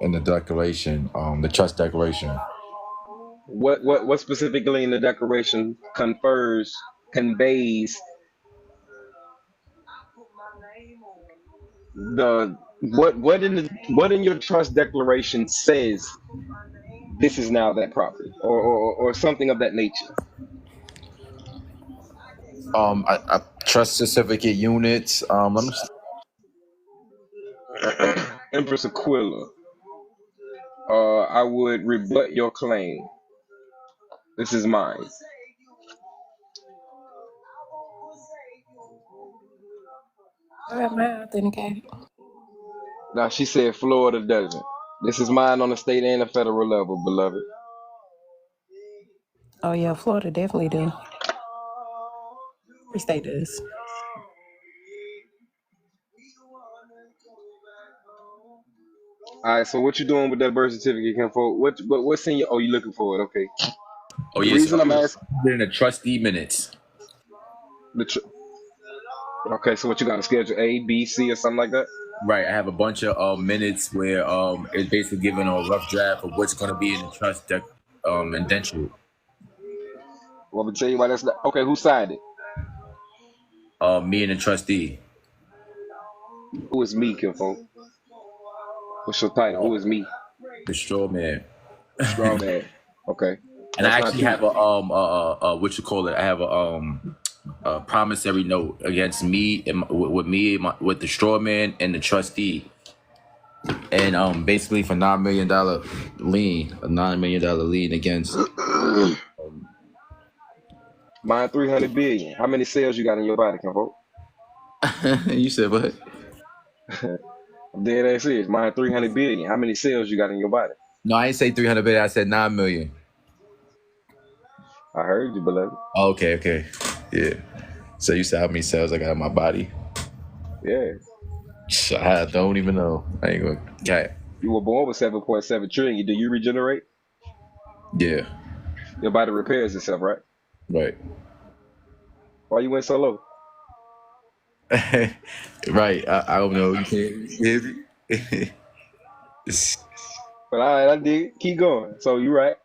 In the declaration of the trust declaration. What specifically in the declaration conveys the what in your trust declaration says this is now that property or something of that nature. Trust certificate units. Let me. Empress Aquila, I would rebut your claim. This is mine. I got my authenticated. Now she said Florida doesn't. This is mine on the state and the federal level, beloved. Oh yeah, Florida definitely do. Every state does. All right. So what you doing with that birth certificate, Kim? For what's in your? Oh, you looking for it? Okay. Oh The yeah, so reason I'm I'm asking in the trustee minutes. the. Okay. So what you got to schedule A, B, C, or something like that? Right, I have a bunch of minutes where it's basically giving a rough draft of what's going to be in the trust indenture. Well, I'm gonna tell you why that's not. Okay. Who signed it? Me and the trustee. Who is me, Kim? What's your title? Who is me? The straw man. Straw man. Okay. And I That's not actually you. have a what you call it? I have a promissory note against me and with me and with the straw man and the trustee, and basically for $9 million lien, a $9 million lien against. Mine 300 billion. How many cells you got in your body, Kim? You said what? I'm dead ass serious. Mine 300 billion. How many cells you got in your body? No, I didn't say 300 billion. I said 9 million. I heard you, beloved. Oh, okay, yeah. So you said how many cells I got in my body? Yeah. I don't even know. I ain't gonna. Okay. You were born with 7.7 trillion. Do you regenerate? Yeah. Your body repairs itself, right? Right. Why you went so low? Right. I don't know. You can't hear me. But all right, I did. Keep going. So you right.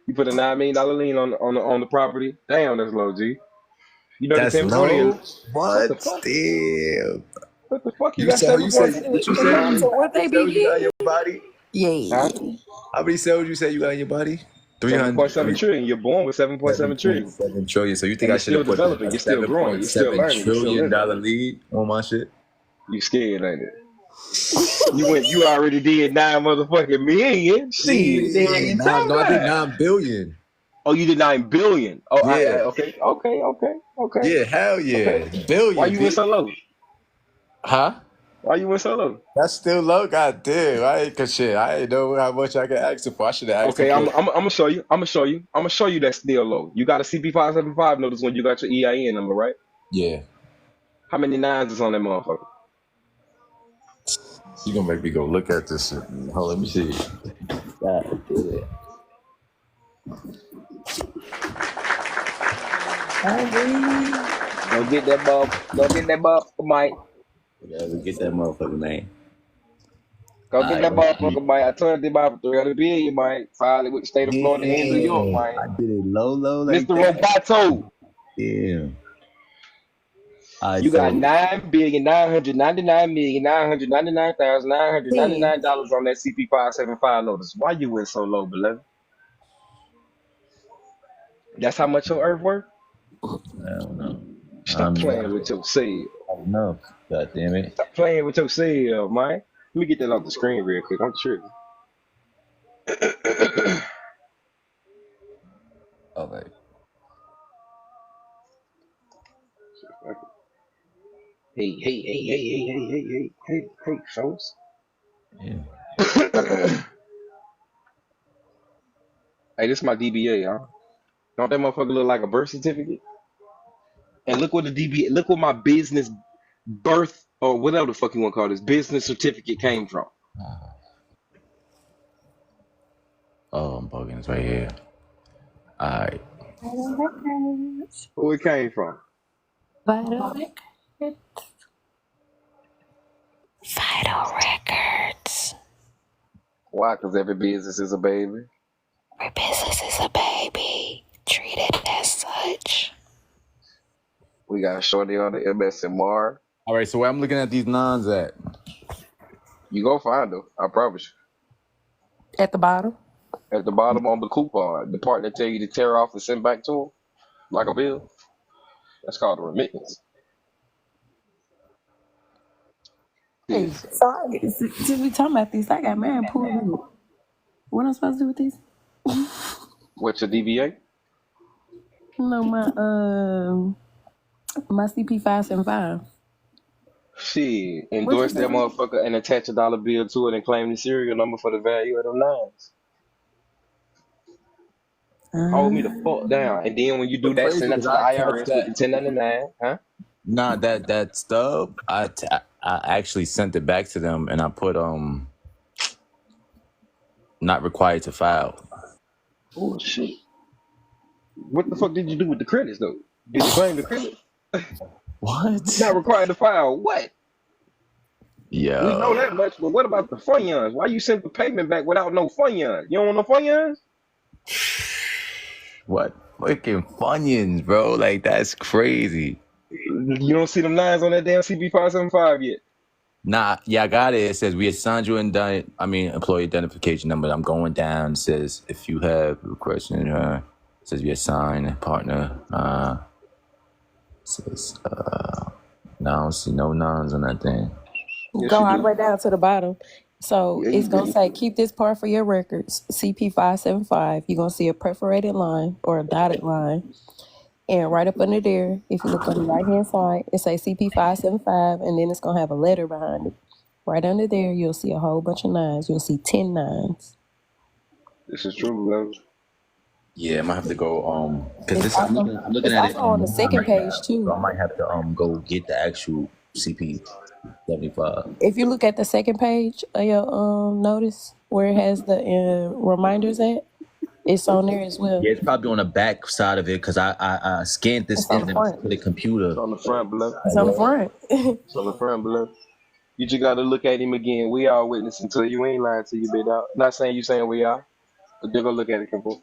You put a $9 million lien on the property. Damn, that's low, G. You know the That's 1040. low. What the What? fuck? Damn. What the fuck? You You got said you said 7.7. what you said? Compared to How what many they be cells you got in your getting? body? Yeah. Huh? How many cells you said you got in your body? 300. 7.7 trillion. You're born with 7.7 trillion. 7.7 trillion. So you think And I you're should still have put developing. a You're still growing. You're still 7.7 learning. You're still trillion living. dollar lead on my shit? You scared, ain't it? You already did 9 motherfucking million. Shit, the hell Yeah. you Nah, talking no, I did about? 9 billion. Oh, you did 9 billion. Oh, Yeah. okay. Yeah, hell Okay. yeah. Why Billion, you went B. so low? Huh? Why you went so low? That's still low, goddamn. I ain't cause shit. I ain't know how much I could ask him for. I should have asked him Okay, for. I'm gonna show you. I'm gonna show you that's still low. You got a CP575 notice when you got your EIN number, right? Yeah. How many nines is on that motherfucker? You gonna make me go look at this shit. Hold on, let me see. God damn. Go get that ball. Go get that ball, Mike. Yeah, we get that motherfucker name. Go get Alright, that let's see. motherfucker, Mike. I told you about 300 billion, Mike. Filed it with the state of Florida and New York, Damn. Mike. I did it low like Mr. that. Roboto, Damn. Alright, you got so 9,999,999,999 on that CP575 notice. Why you went so low, beloved? That's how much your earth worth? I don't know. Stop playing with your self. I don't know. God damn it. Stop playing with your self, man. Let me get that off the screen real quick. I'm tripping. Okay. Hey, fellas. Yeah. Hey, this is my DBA, huh? Don't that motherfucker look like a birth certificate? And look what the DBA, look what my business birth or whatever the fuck you want to call this business certificate came from. Oh, I'm bugging. It's right here. Alright. Vital records. Who it came from? Vital records. Vital records. Why? Because every business is a baby. Every business is a baby. Treat it as such. We got Shorty on the MSMR. Alright, so where I'm looking at these nines at? You go find them. I promise At the bottom. you. At the bottom on the coupon, the part that tell you to tear off and send back to them, like a bill. That's called a remittance. Hey, Yes. so since we talking about this, I got mine pulled up. What am I supposed to do with this? What's your DBA? No, my CP575. Shit. What you Endorse that say? motherfucker and attach a dollar bill to it and claim the serial number for the value of them nines. Hold me the fuck down. And then when you do But that, crazy send that because to the I attached IRS with the that. 1099, huh? Nah, that stub. I actually sent it back to them, and I put not required to file. Oh shit. What the fuck did you do with the credits though? Did you claim the credit? What? Not required to file. What? We know Yo, that much, but what about the funyuns? Why you sent the payment back without no funyuns? You don't want no funyuns? what fucking Funyuns, bro? Like that's crazy. You don't see them lines on that damn CB575 yet. Nah, yeah, I got it. It says we assigned you employee identification number. I'm going down. It says if you have a question, it says we assign a partner. It says no, I don't see no nons on that thing. Yes, Go you all the do. way down to the bottom. So Yeah, it's you gonna do. say keep this part for your records. CP575. You're gonna see a perforated line or a dotted line. And right up under there, if you look on the right hand side, it says CP575, and then it's gonna have a letter behind it. Right under there, you'll see a whole bunch of nines. You'll see 10 nines. This is true, bro. Yeah, I'm gonna have to go because It's this also I'm looking it's at it also on the online second right page now, so too. I might have to go get the actual CP 75. If you look at the second page of your notice where it has the reminders at, it's on there as well. Yeah, it's probably on the back side of it because I scanned this It's on in the to front. the computer. It's on the front, below. It's on the front. It's on the front, below. You just gotta look at him again. We all witnessing to you. We ain't lying to you, big dog. Not saying you saying we are, but just go look at it, couple.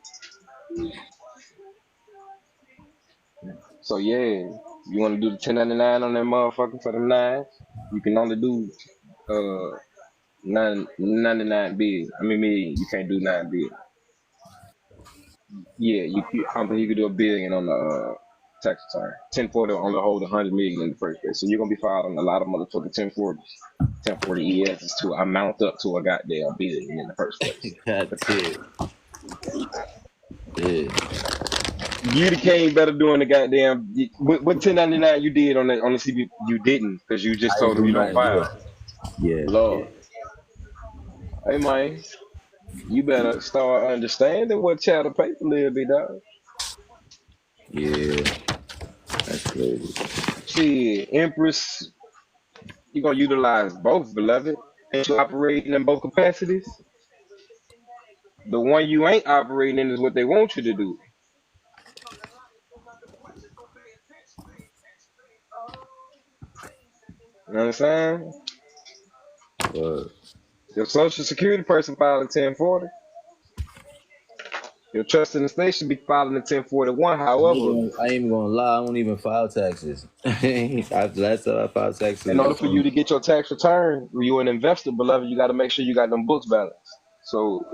So yeah, you wanna do the 1099 on that motherfucker for them nines? You can only do 99 bid. I mean, you can't do 9 bid. Yeah, I don't think you could do a billion on the tax return. 1040 only hold 100 million in the first place. So you're gonna be filing a lot of motherfucking 1040s. 1040 ESs to amount up to a goddamn billion in the first place. God damn. Yeah. You the king better doing the goddamn what 1099 you did on the CB you didn't because you just I ain't told them do you don't nothing. file. Yeah. Lord, hey man, you better start understanding what child of paper live be dog. Yeah. That's crazy. See, Empress, you gonna utilize both, beloved. Ain't you operating in both capacities? The one you ain't operating in is what they want you to do. You understand? But Your social security person filing 1040. Your trust in the state should be filing the 1041. However, I ain't even gonna lie. I don't even file taxes. Last time I filed in order taxes. for you to get your tax return, you an investor, beloved, you got to make sure you got them books balanced. So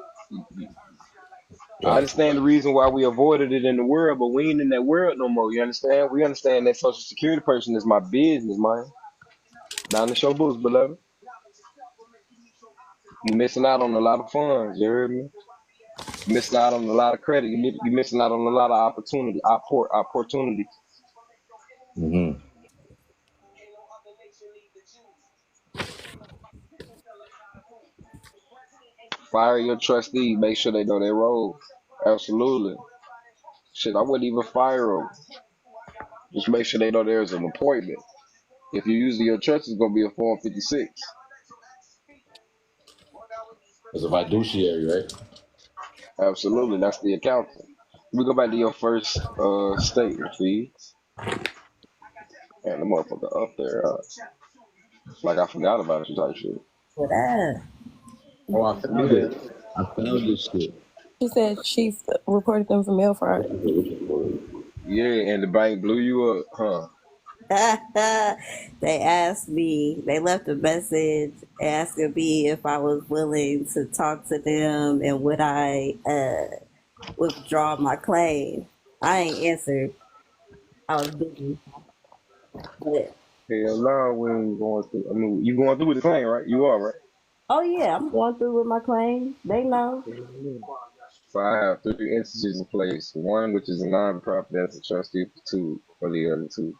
I Right. understand the reason why we avoided it in the world, but we ain't in that world no more. You understand? We understand that social security person is my business, man. Not in the show books, beloved. You're missing out on a lot of funds. You heard me? You're missing out on a lot of credit. You're missing out on a lot of opportunity. Mm-hmm. Fire your trustee. Make sure they know their role. Absolutely. Shit, I wouldn't even fire them. Just make sure they know there's an appointment. If you're using your trust, it's gonna be a Form 56. It's a fiduciary, right? Absolutely, that's the accountant. We go back to your first statement, please. And the motherfucker up there, like I forgot about you type shit. What up? Oh, I found Yeah, it. I found this shit. She said she reported them for mail fraud. yeah, and the bank blew you up, huh? They asked me, they left a message asking me if I was willing to talk to them and would I withdraw my claim. I ain't answered. I was busy. But Hell no, we ain't going through. I mean, you going through with the claim, right? You are, right? oh yeah, I'm going through with my claim. They know. So I have 3 entities in place. One, which is a non-profit, that's a trustee for two, for the other two.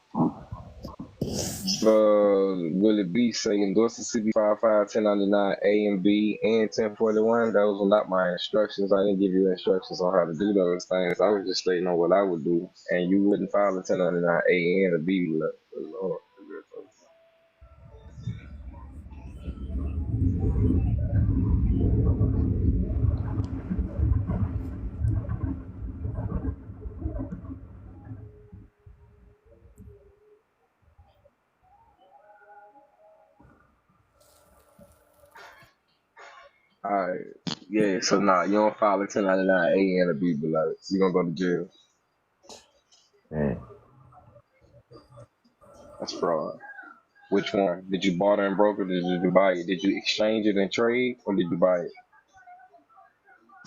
Will it be say endorse the CB 1099 A and B and 1041? Those were not my instructions. I didn't give you instructions on how to do those things. I was just stating on what I would do, and you wouldn't file a 1099 A and a B. Lord. right. Yeah, so nah, you don't file a 1099 A and a B, beloved. So you gonna go to jail. Man. That's fraud. Which one? Did you barter and broker? Did you buy it? Did you exchange it and trade, or did you buy it?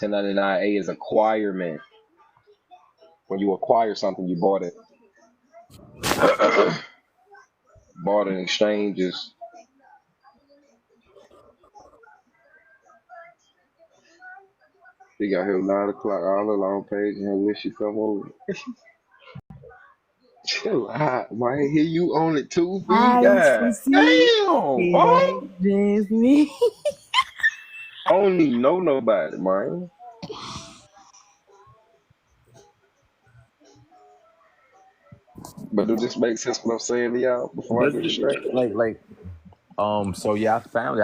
1099 A is acquirement. When you acquire something, you bought it. Barter and exchange is. She got here 9 o'clock. All along page and wish she come over. Chill out, man. Here you on it 2 feet. Hi, God Sissy. damn, It boy. ain't just me. I don't even know nobody, man. But do this make sense what I'm saying to y'all before I Does get it distracted? so yeah, I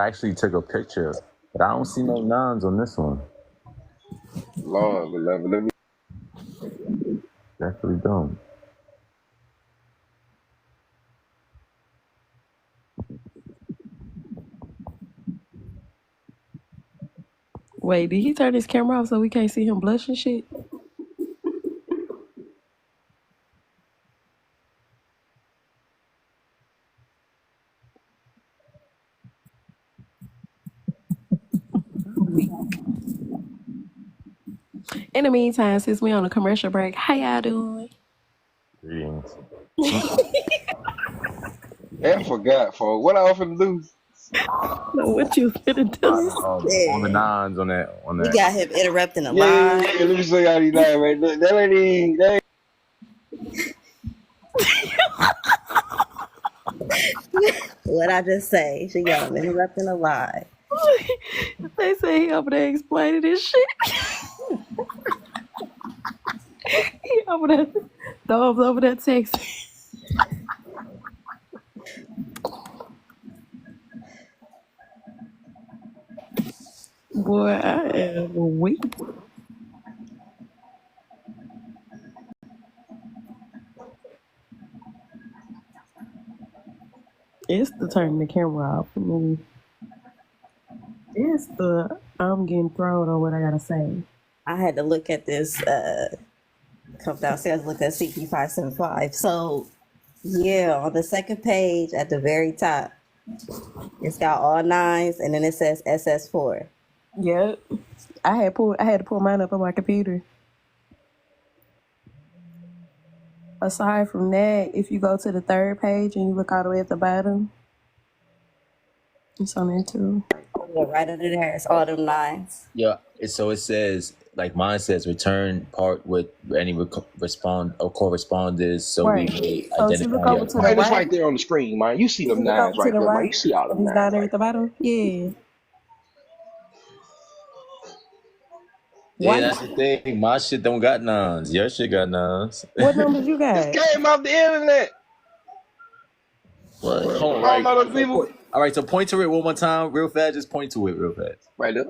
actually took a picture, but I don't see no nines on this one. Lord, beloved, let me. Definitely don't. Wait, did he turn his camera off so we can't see him blush and shit? Weak. In the meantime, since we on a commercial break, how y'all doing? Greetings. I forgot, folks. What I often do? Know what you finna do? On the Listen, nines on we that. got him interrupting a Yeah, yeah, lie. yeah. Let me show y'all these nine right there. That ain't even. That ain't. What I just say? She got him interrupting a lie. They say he over there explaining this shit. He over there, thumbs over there texting. Boy, I am weak. It's the turning the camera off for me. It's the I'm getting thrown on what I gotta say. I had to look at this. Come downstairs, look at CP575. So yeah, on the second page at the very top, it's got all nines, and then it says SS4. Yep. I had to pull mine up on my computer. Aside from that, if you go to the third page and you look all the way at the bottom, it's on there too. Yeah, right under there, it's all them nines. Yeah. So it says like mine says return part with any respond or correspondence, so we Right. may So if you look identify over your to the Man, it's client. right, right there on the screen, man. You see if them you look over nines to right the there, man. right, You see all them and it's nines down there right at the bottom, yeah. Yeah, Why? that's the thing. My shit don't got nines. Your shit got nines. What numbers you there. This got? came off the internet. What? Hold on, I don't right? know those So people. all right, so point to it one more time, real fast. Just point to it real fast. Right there.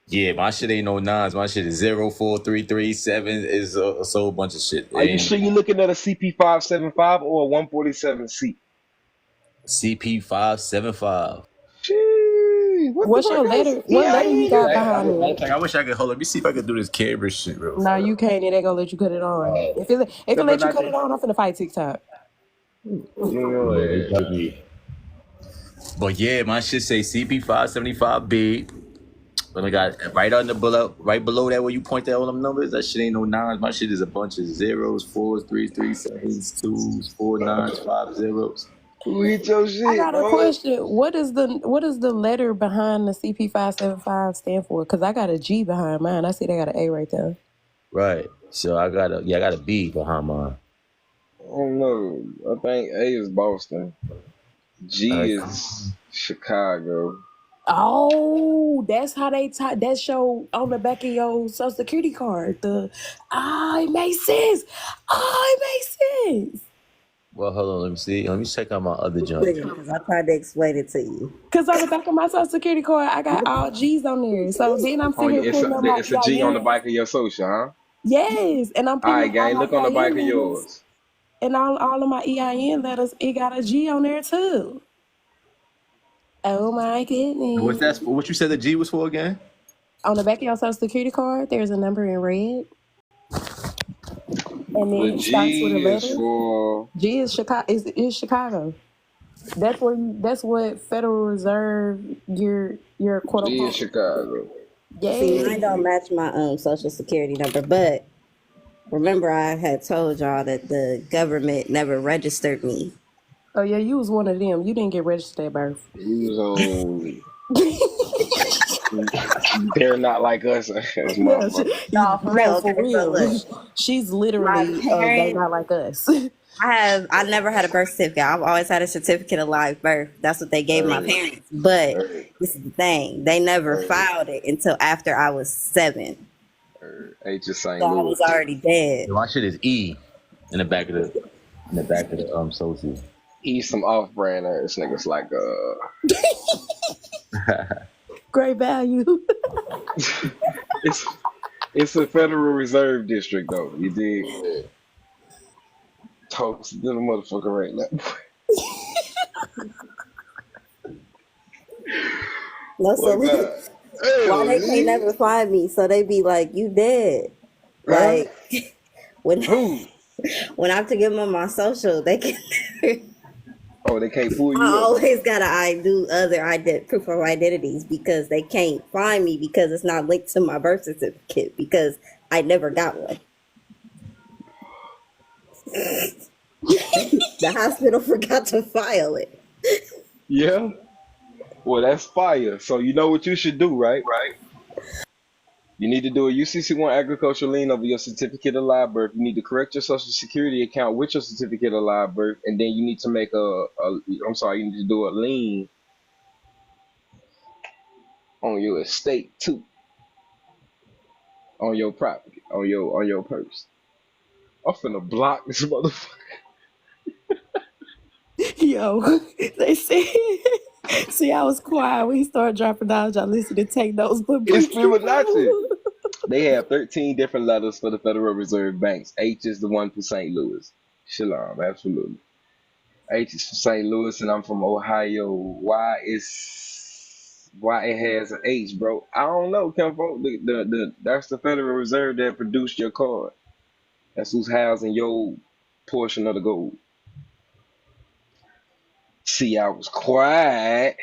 Yeah, my shit ain't no nines. My shit is 0, 4, 3, 3, 7. Is a whole bunch of shit. It Are you sure ain't you're looking at a CP575 or a 147C? CP575. Jeez, what the What's fuck your else letter? What letter you got EIN? behind Matter of it? fact, I wish I could hold. Let me see if I could do this camera shit real No, fast. you can't. It ain't gonna let you cut it on. If it No, but let you not cut it the. on, I'm finna fight TikTok. Yeah, they No, got me. But yeah, my shit say CP575B. But I got right on the below, right below that where you point at all them numbers. That shit ain't no nines. My shit is a bunch of zeros, fours, threes, threes, sevens, twos, four nines, five zeros. who hit your I shit, got a boy? question. What is the letter behind the CP575 stand for? Because I got a G behind mine. I see they got an A right there. Right. So I got a B behind mine. I don't know. I think A is Boston. All G right. is Chicago. Oh, that's how they type that show on the back of your social security card. It makes sense. It makes sense. Well, hold on. Let me see. Let me check out my other joint. Explain, because I tried to explain it to you. Cause on the back of my social security card, I got all G's on there. So then I'm Oh, sitting here yeah, putting up my it's a G on the EIN. back of your social, huh? Yes, and I'm All putting right, up all gang. my Look on the back EIN of letters. yours. And all of my EIN letters, it got a G on there too. Oh my What's goodness. that? What you said the G was for again? On the back of your social security card, there's a number in red, and then The it starts with a G is letter. for G is Chicago. Is Chicago. That's where that's what Federal Reserve your quote G is unquote. Chicago. See, Yeah. mine don't match my social security number, but remember I had told y'all that the government never registered me. Oh yeah, you was one of them. You didn't get registered at birth. He was on. They're not like us as Yeah, motherfuckers. No, for real. no, for Okay, so look, real. She's my literally they parents, not like us. I never had a birth certificate. I've always had a certificate of live birth. That's what they gave my Heard, parents. But heard, this is the thing. They never filed it until after I was 7. heard. H is St. So I was Louis. already dead. Yeah, my shit is E in the back of the social. He's some off-brand ass niggas like Great value. it's a Federal Reserve District though. You dig? Toast to the motherfucker right now. No, so What God? why they can't Hey, never find me? So they be like, "You dead?" huh? Like when Who? when I have to give them my social, they can. Oh, they can't pull I you up. always gotta do other proof of identities because they can't find me because it's not linked to my birth certificate because I never got one. The hospital forgot to file it. Yeah. Well, that's fire. So you know what you should do, right? You need to do a UCC1 agricultural lien over your certificate of live birth. You need to correct your social security account with your certificate of live birth, and then you need to make you need to do a lien on your estate too, on your property, on your purse. I'm finna block this motherfucker. Yo, they said. See, I was quiet when he started dropping down. Y'all listen to take notes, but It's Bree keep Fibonacci. going. They have 13 different letters for the Federal Reserve banks. H is the one for St. Louis. Shalom, absolutely. H is from St. Louis, and I'm from Ohio. Why it has an H, bro? I don't know, Kenfo. That's the Federal Reserve that produced your card. That's who's housing your portion of the gold. See, I was quiet.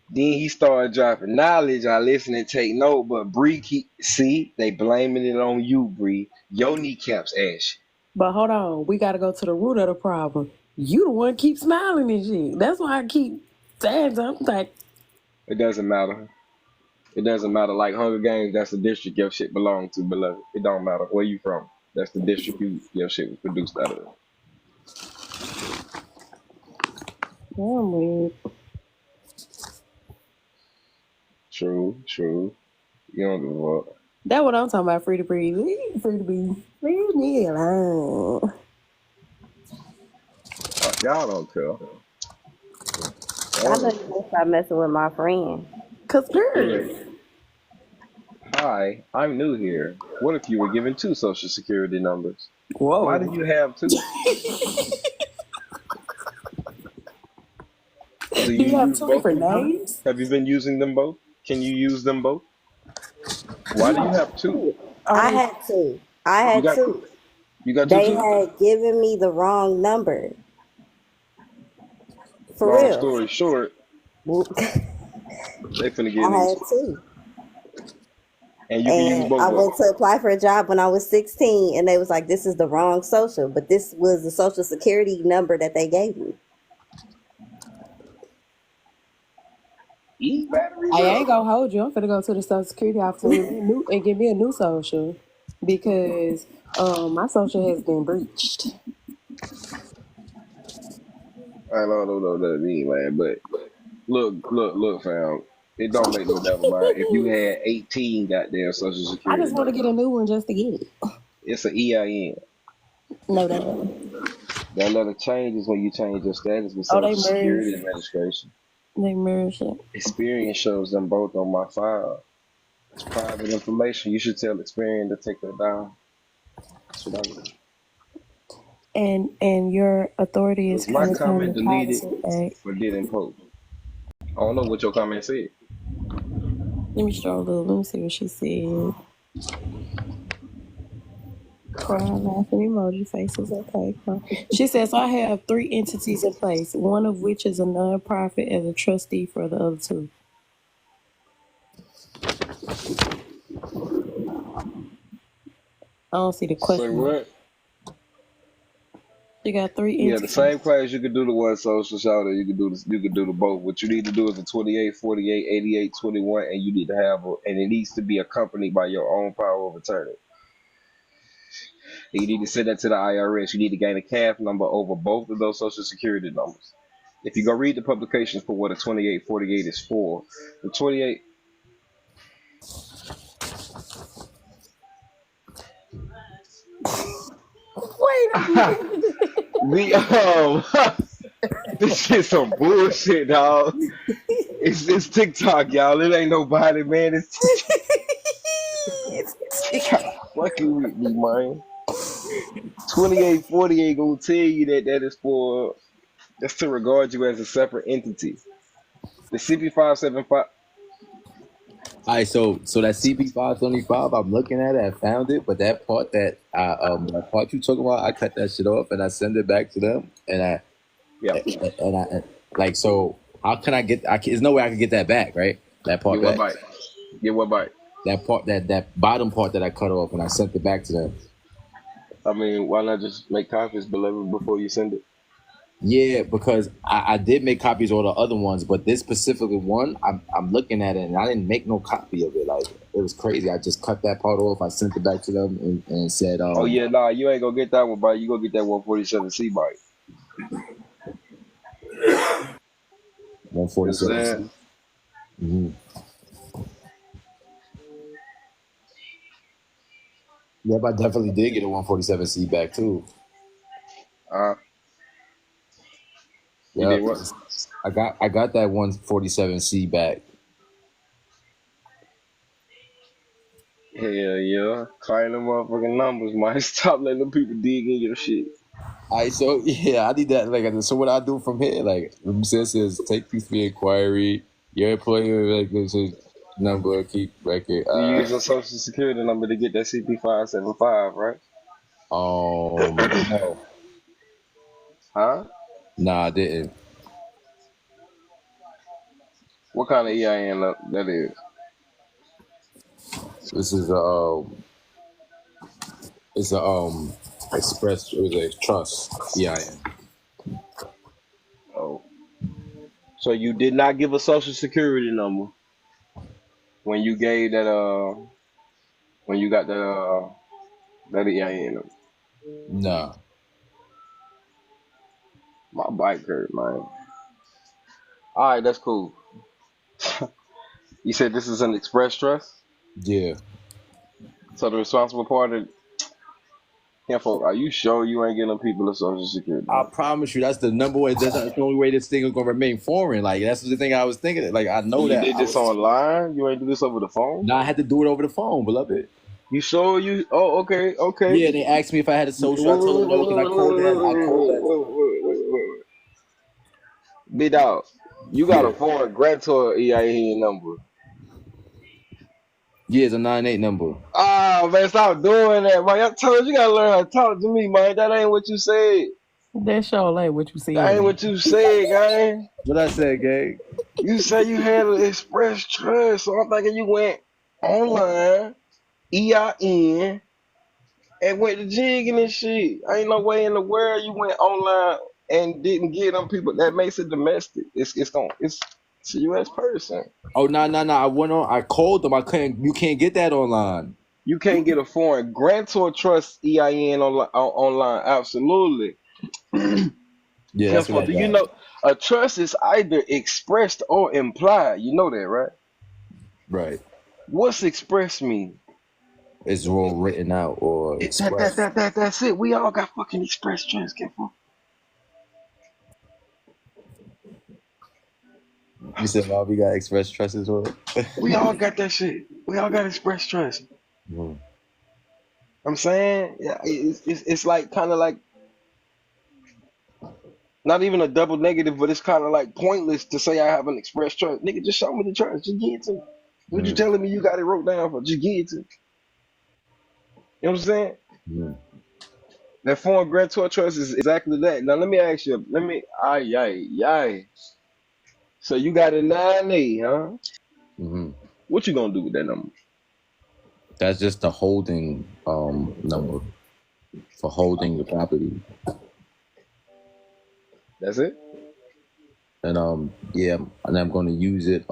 Then he started dropping knowledge. I listen and take note, but Bree they blaming it on you, Bree. Your kneecaps ash. But hold on, we gotta go to the root of the problem. You the one keep smiling and shit. That's why I keep saying something like, It doesn't matter. It doesn't matter. Like Hunger Games, that's the district your shit belong to, beloved. It don't matter where you from. That's the district your shit was produced out of. damn weird. True. You don't give a fuck. That's what I'm talking about. Free to breathe. Free to be. Leave me alone. Y'all don't care. I know you gonna stop messing with my friend. Cause girl, Look, hi, I'm new here. What if you were given 2 social security numbers? Why do whoa. you have 2? Do Do you you have use two both different of them? names? Have you been using them both? Can you use them both? Why do you have 2? Are I they? had two. I You had got two. you got 2 They too? had given me the wrong number. For Long real. story short, I they finna get had niggas. two. And you can use And both I of them. went to apply for a job when I was 16, and they was like, "This is the wrong social," but this was the social security number that they gave me. Batteries I up. ain't gonna hold you. I'm finna go to the Social Security office and get me a new social because my social has been breached. I don't know what that mean, man. But look, fam. It don't make no doubt about it. If you had 18 goddamn social I security just want to numbers, get a new one just to get it. it's an EIN. No, no. That letter changes when you change your status with Oh, Social they Security merged. Administration. They merged it. Experience shows them both on my file. It's private information. You should tell Experian to take that down. That's what I do. And your authority is Was my coming from the comment deleted Privacy Act. or didn't post? I don't know what your comment said. Let me scroll a little. Let me see what she said. Cry, laughing emoji faces. Okay, cry. She says, I have 3 entities in place, one of which is a nonprofit as a trustee for the other 2. I don't see the Say question mark. what? She got 3 Yeah, the entities. same class you could do the one social shout you could do this, you could do the both. What you need to do is a 28, 48, 88, 21, and you need to have and it needs to be accompanied by your own power of attorney. And you need to send that to the IRS. You need to gain a CAF number over both of those social security numbers. If you go read the publications for what a 28, 48 is for, the 28 Wait a minute. the this shit some bullshit, dog. It's TikTok, y'all. It ain't nobody, man. It's TikTok fucking with me, man. 28, 48 gonna tell you that is for that's to regard you as a separate entity. The CP575. All right, so that CP575, I'm looking at it, I found it, but that part that you talking about, I cut that shit off and I send it back to them, Yeah. and I like, so how can I get? There's no way I can get that back, right? That part Get what back. bite? Get what bite? That part, that bottom part that I cut off and I sent it back to them. I mean, why not just make copies, beloved, before you send it? Yeah, because I did make copies of all the other ones, but this specific one, I'm looking at it and I didn't make no copy of it. Like, it was crazy. I just cut that part off. I sent it back to them and said, Oh yeah, nah, you ain't gonna get that one, bite. You gonna get that 147C bite. You know what I'm 147. saying? Mm-hmm. Yep, I definitely did get a 147C back too. You Yep, did what? I got that 147C back. Hell yeah. Calling them motherfucking numbers, man. Stop letting them people dig in your shit. Alright, so yeah, I need that. Like, so what I do from here, like, says take these for inquiry. Your employer like number, keep record. You use a social security number to get that CP575, right? No, Huh? nah, I didn't. What kind of EIN that is? This is it's a express. It was a trust EIN. Oh. So you did not give a social security number when you gave that when you got that EIN number. Nah, My bike hurt, man. Alright, that's cool. You said this is an express trust? yeah. So the responsible party, yeah, folk, are you sure you ain't getting people a social security I number? promise you, that's the number one. That's the only way this thing is gonna remain foreign. Like, that's the thing I was thinking. Like, I know You that did I this was. online? You ain't do this over the phone? Now I had to do it over the phone, beloved. You sure you? Oh, okay, okay. Yeah, they asked me if I had a Wait, social. I told them no because I called that. I called that. Big dog, you got a Yeah, foreign grantor EIN number. yeah, it's a 98 number. Ah, man, stop doing that, man. I told you, you gotta learn how to talk to me, man. That ain't what you said. That sure ain't what you That said, ain't man. what you said, gang. What I said, gang? You said you had an express trust, so I'm thinking you went online, EIN, and went to jigging and shit. Ain't no way in the world you went online and didn't get them people. That makes it domestic. It's a U.S. person. Oh, no. I went on. I called them. I couldn't. You can't get that online. You can't get a foreign grantor trust EIN online. Absolutely. Yeah, that's what Careful. I Do you got. know a trust is either expressed or implied? You know that, right? Right. What's expressed mean? It's all written out or expressed. That's it. We all got fucking express trust. Careful. You said, "Well, we got express trust as well." We all got that shit. We all got express trust. Mhm. I'm saying, yeah, it's like kind of like Not even a double negative, but it's kind of like pointless to say I have an express trust. Nigga, just show me the trust. Just give it to me. What you Mm-hmm. telling me you got it wrote down for? Just give it to me. You know what I'm saying? Mm-hmm. That foreign grantor trust is exactly that. Now let me ask you. Ay. So you got a 9A, huh? Mm-hmm. What you gonna do with that number? That's just the holding number for holding the property. That's it. And yeah, and I'm gonna use it.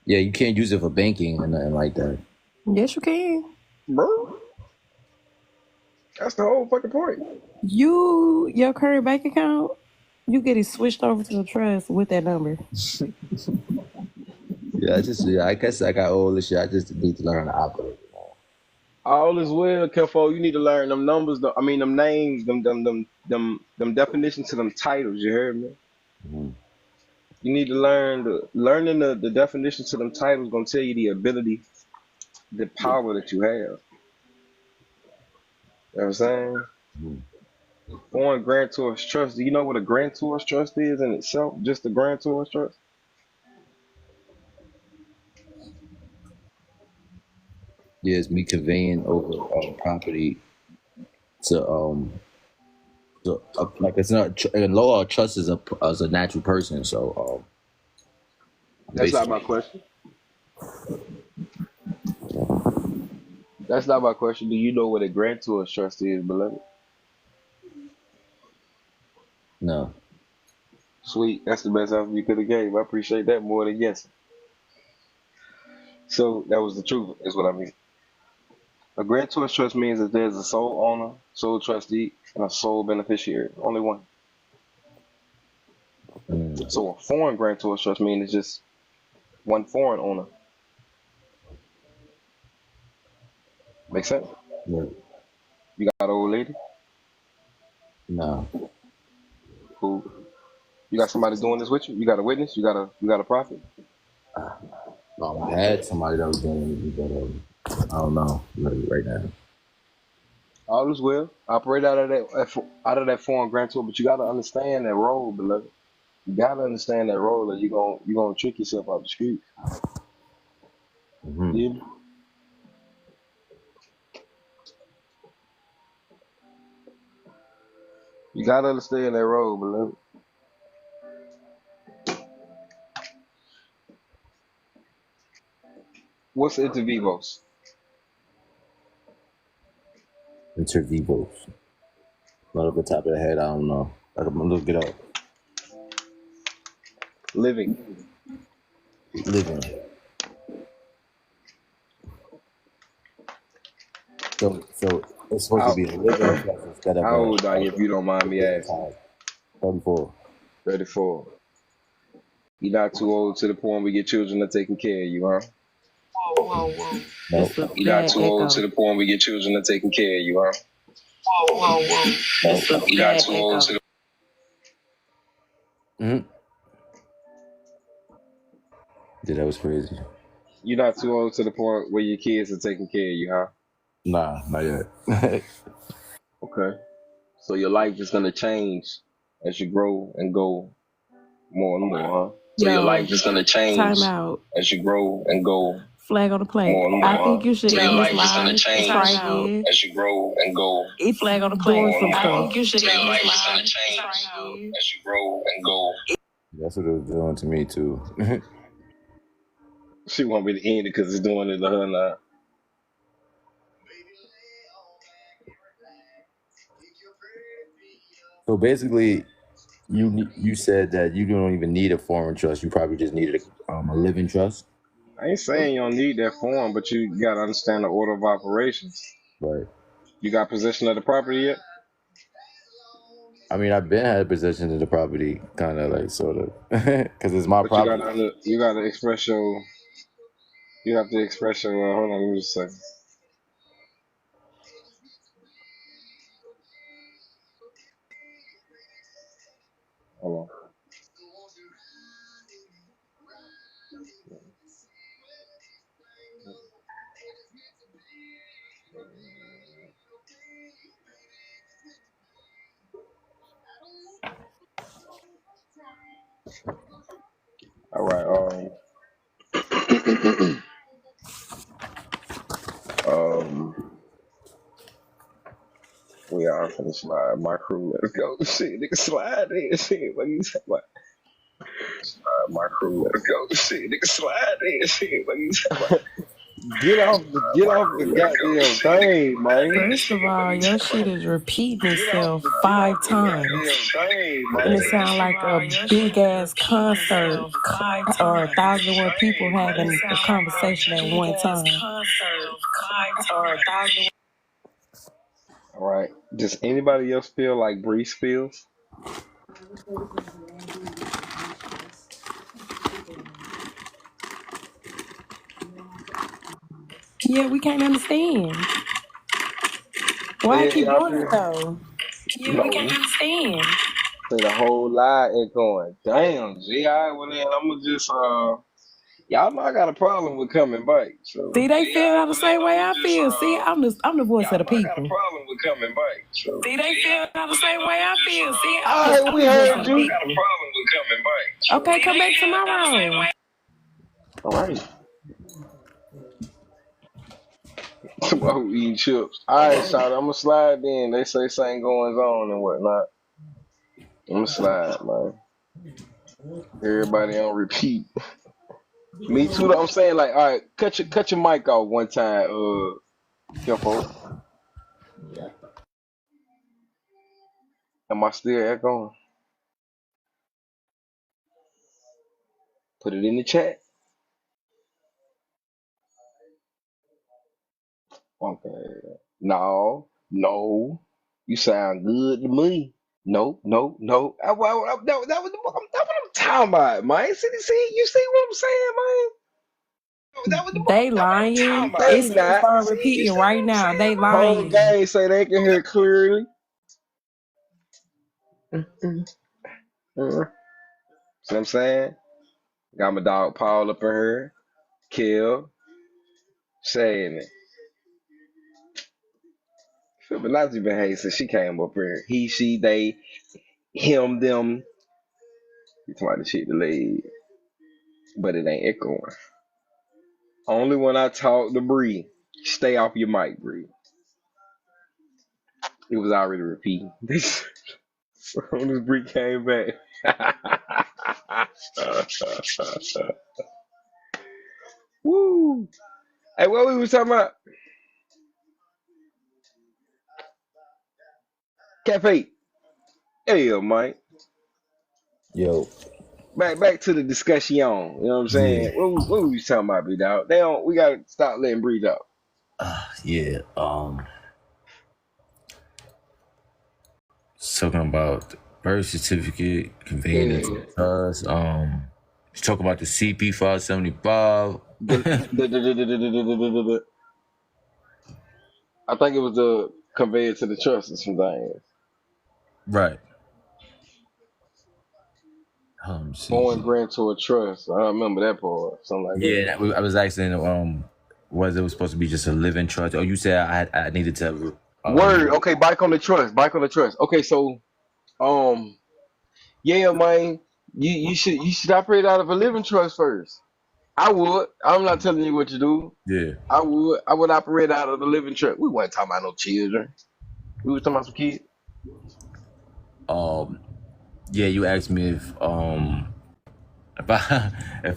Yeah, you can't use it for banking and nothing like that. Yes, you can. Bro, that's the whole fucking point. Your current bank account, you get it switched over to the trust with that number. Yeah, I guess I got all this shit. I just need to learn how to operate. All is well, Kefo. You need to learn them numbers. I mean, them names, them definitions to them titles. You heard me? Mm-hmm. You need to learning the definition to them titles gonna tell you the ability, the power that you have. You know what I'm saying? Mm-hmm. Foreign grantor's trust. Do you know what a grantor's trust is in itself? Just a grantor's trust? Yeah, it's me conveying over property to like it's not in law. Trust is a natural person, so That's not my basically question. That's not my question. Do you know what a grantor's trust is, beloved? no. Sweet. That's the best answer you could have gave. I appreciate that more than yes. So that was the truth, is what I mean. A grantor's trust means that there's a sole owner, sole trustee, and a sole beneficiary. Only one. Mm. So a foreign grantor's trust means it's just one foreign owner. Make sense? Yeah. You got an old lady? No. Cool. You got somebody doing this with you? You got a witness? You got a prophet? I had somebody that was doing it, but I don't know right now. All is well. Operate out of that foreign grantor, but you gotta understand that role, beloved. You gotta understand that role, or you gonna trick yourself out the street. Mm-hmm. Yeah. You gotta understand that role, beloved. What's inter vivos? Inter vivos. Not off the top of the head, I don't know. I'm gonna look it up. Living. Living. So it's supposed to How, be a living trust instead of how a old are you, if you don't mind me living asking? child. 34. 34. You're not too old to the point where your children are taking care of you, huh? Whoa. Nope. It's a You're not bad too old to echo. the point where your children are taking care of you, huh? Whoa. Nope. It's a You're not bad too old to echo. the Mm-hmm. Yeah, that was crazy. You're not too old to the point where your kids are taking care of you, huh? Nah, not yet. Okay. So your life is gonna change as you grow and go more and more, huh? So your Yo, life is gonna time change out. as you grow and go Flag on the play. more and I more, think huh? you should So your end this life is gonna live and try change again. as you grow and go Eat flag on the play. more and more, Some huh? stuff. You should So your end this life is live gonna and change try again. as you grow and go. That's what it was doing to me too. She want me to end it because it's doing it to her now. So basically, you said that you don't even need a foreign trust. You probably just needed a living trust. I ain't saying you don't need that form, but you gotta understand the order of operations. Right. You got possession of the property yet? I mean, I've been had possession of the property, kind of like sort of, because it's my But you property. gotta express your you have to express your hold on, let me just say. Hold on. right. We are finna slide my crew. Let's go. Shit, nigga, slide in. Shit, what you talking about? My crew. Let's go. Shit, nigga, slide in. Shit, what you talking about? Get off the goddamn thing, man. First of all, your shit is repeating itself 5 times. And it sounds like a big ass concert or 1,001 people having a conversation at one time. All right. Does anybody else feel like Breeze feels? Yeah, we can't understand. Why I keep doing it though? Yeah, we can't understand. Say the whole lie echoing. Damn, G. All right, well then I'ma just y'all know I got a problem with coming back. So See, they feel the same way I feel. See, I'm the voice of the I got a people. problem with coming back. So See, they feel the same way I feel. See, All right, we heard you. I got a problem with coming back. Okay, come back tomorrow. All right. Tomorrow we eating chips. All right, shout. I'ma slide in. They say something going on and whatnot. I'ma slide, man. Everybody on repeat. Me too. Though. I'm saying like, all right, cut your mic off one time. Careful. Am I still echoing? Put it in the chat. Okay. No. You sound good to me. No. That was what I'm talking about, man. You see what I'm saying, man? They lying. They It's gonna not. start repeating right now. They Whole lying. gang say they can hear clearly. See what I'm saying? Got my dog Paul up in here. Kill. Saying it. Fibonacci been hating since she came up here. He, she, they, him, them. You talking about the shit delayed. But it ain't echoing. Only when I talk to Bree. Stay off your mic, Bree. It was already repeating. When this Bree came back. Woo! Hey, what we was talking about? Cafe. Hey, Mike. Yo, Back to the discussion. You know what I'm saying? yeah, What we was talking about, B dog? We gotta stop letting Bree out. yeah. Talking about birth certificate, conveying it to trust. Talking about the CP 575. I think it was the conveyed to the trust or some things. Right. See. Foreign grant to a trust. I remember that part. Something like that. Yeah, I was asking, was it was supposed to be just a living trust? Oh, you said I needed to. Word. Okay, bike on the trust. Okay, so yeah, man, you should operate out of a living trust first. I would. I'm not telling you what to do. Yeah. I would operate out of the living trust. We weren't talking about no children. We were talking about some kids. Yeah, you asked me if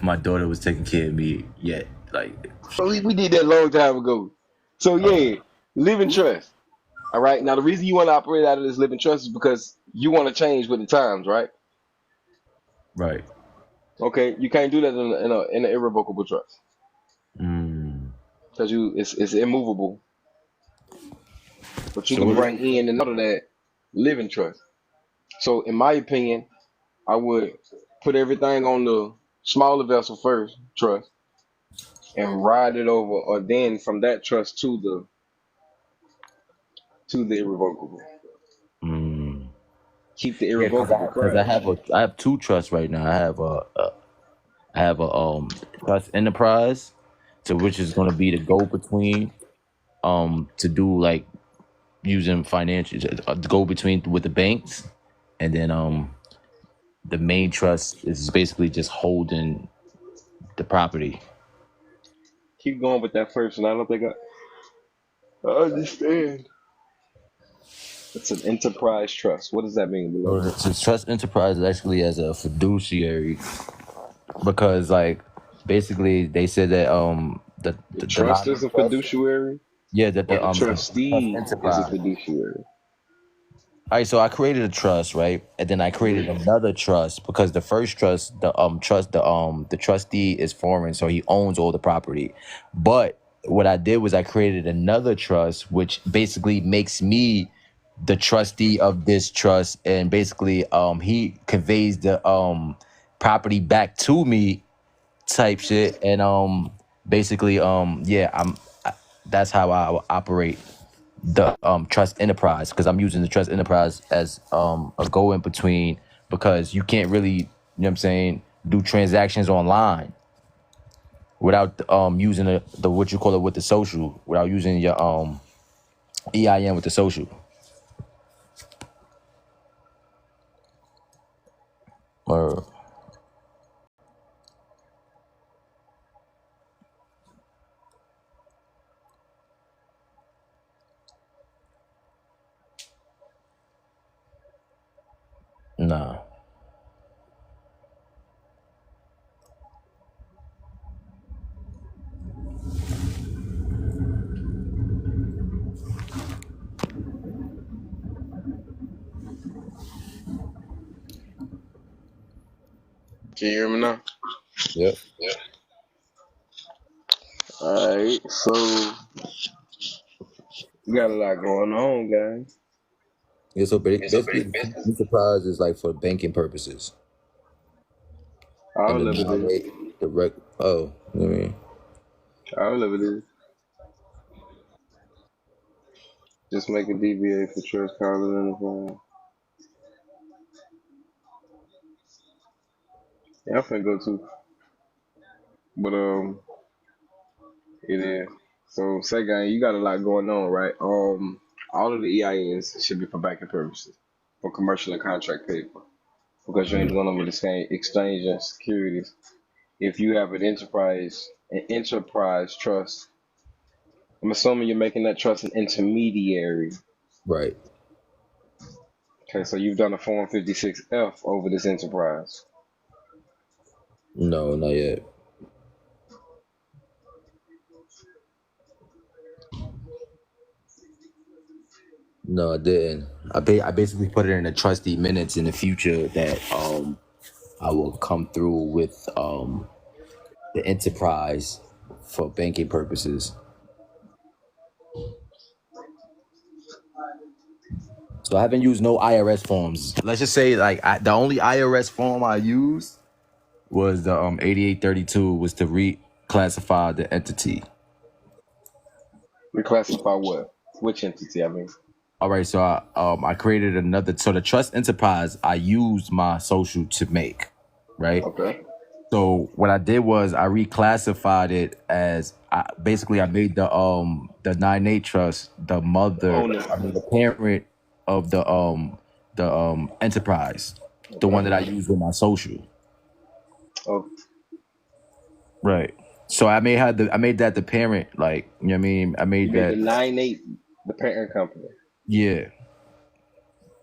my daughter was taking care of me yet. Like, So we did that a long time ago. So yeah, living trust. All right. Now the reason you want to operate out of this living trust is because you want to change with the times, right? right. Okay. You can't do that in an irrevocable trust because it's immovable. But you can bring in and out of that living trust. So in my opinion, I would put everything on the smaller vessel first, trust, and ride it over, or then from that trust to the irrevocable. Keep the irrevocable. Because I have two trusts right now. I have a trust enterprise, to which is going to be the go between, to do like using financial to go between with the banks, and then the main trust is basically just holding the property. Keep going with that first one. I don't think I understand. It's an enterprise trust. What does that mean, So beloved? to trust enterprise actually as a fiduciary, because like basically they said that The the trust non is a trust, fiduciary, yeah, that or the the trust trustee is a enterprise. fiduciary. All right, so I created a trust, right? And then I created Mhm. another trust because the first trust, the trustee is foreign, so he owns all the property. But what I did was I created another trust, which basically makes me the trustee of this trust, and basically he conveys the property back to me type shit. And basically yeah, that's how I operate the trust enterprise, because I'm using the trust enterprise as a go in between, because you can't really, you know what I'm saying, do transactions online without using the what you call it with the social, without using your EIN with the social. Or nah. Can you hear me now? Yep. All right. So we got a lot going on, guys. Yeah, so basically the enterprise is like for banking purposes, and All the of it is. non direct. Oh, you know what I mean. All of it is. Just make a DBA for trust, call it enterprise. Yeah, I'm finna go too. But it is. So say gang, you got a lot going on, right? All of the EINs should be for banking purposes, for commercial and contract paper, because you ain't doing them with exchange and securities. If you have an enterprise trust, I'm assuming you're making that trust an intermediary. Right. Okay, so you've done a Form 56F over this enterprise. No, not yet. No, I didn't. I basically put it in the trustee minutes in the future that I will come through with the enterprise for banking purposes. So I haven't used no IRS forms. Let's just say like the only IRS form I used was the 8832 was to reclassify the entity. Reclassify what? Which entity? I mean. All right, so I created another. So the trust enterprise I used my social to make, right? Okay. So what I did was I reclassified it as basically I made the 9(8) trust the mother, Owner. I mean the parent of the enterprise, the one Okay. that I use with my social. Oh, Right. So I made that the parent, like, you know what I mean? I you made made the that, 9-8 the parent company. yeah.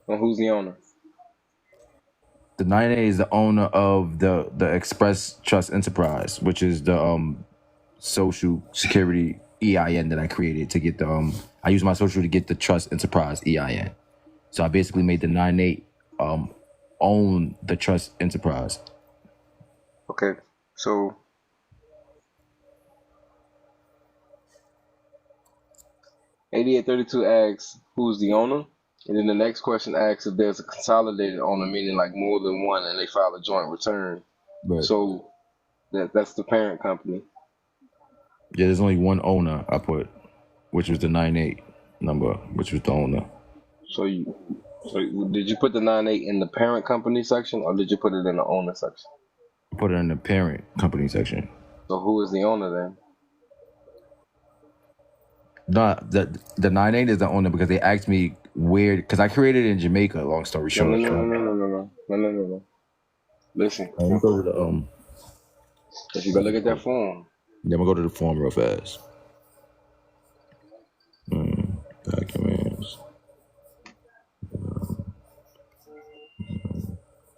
And who's the owner? The 9(8) is the owner of the Express Trust Enterprise, which is the social security EIN that I created to get the I use my social to get the trust enterprise EIN. So I basically made the 9(8) own the trust enterprise. Okay. So 8832 asks who's the owner, and then the next question asks if there's a consolidated owner, meaning like more than one, and they file a joint return. Right. So that's the parent company. Yeah, there's only one owner I put, which was the 9(8) number, which was the owner. So did you put the 9-8 in the parent company section, or did you put it in the owner section? I put it in the parent company section. So who is the owner then? No, the 9(8) is the owner because they asked me where, because I created it in Jamaica. Long story No, no, short. no, no, So no, no, no, no, no, no, no, no. Listen. let me go to the If you go look at that form, Then we'll go to the form real fast. Documents.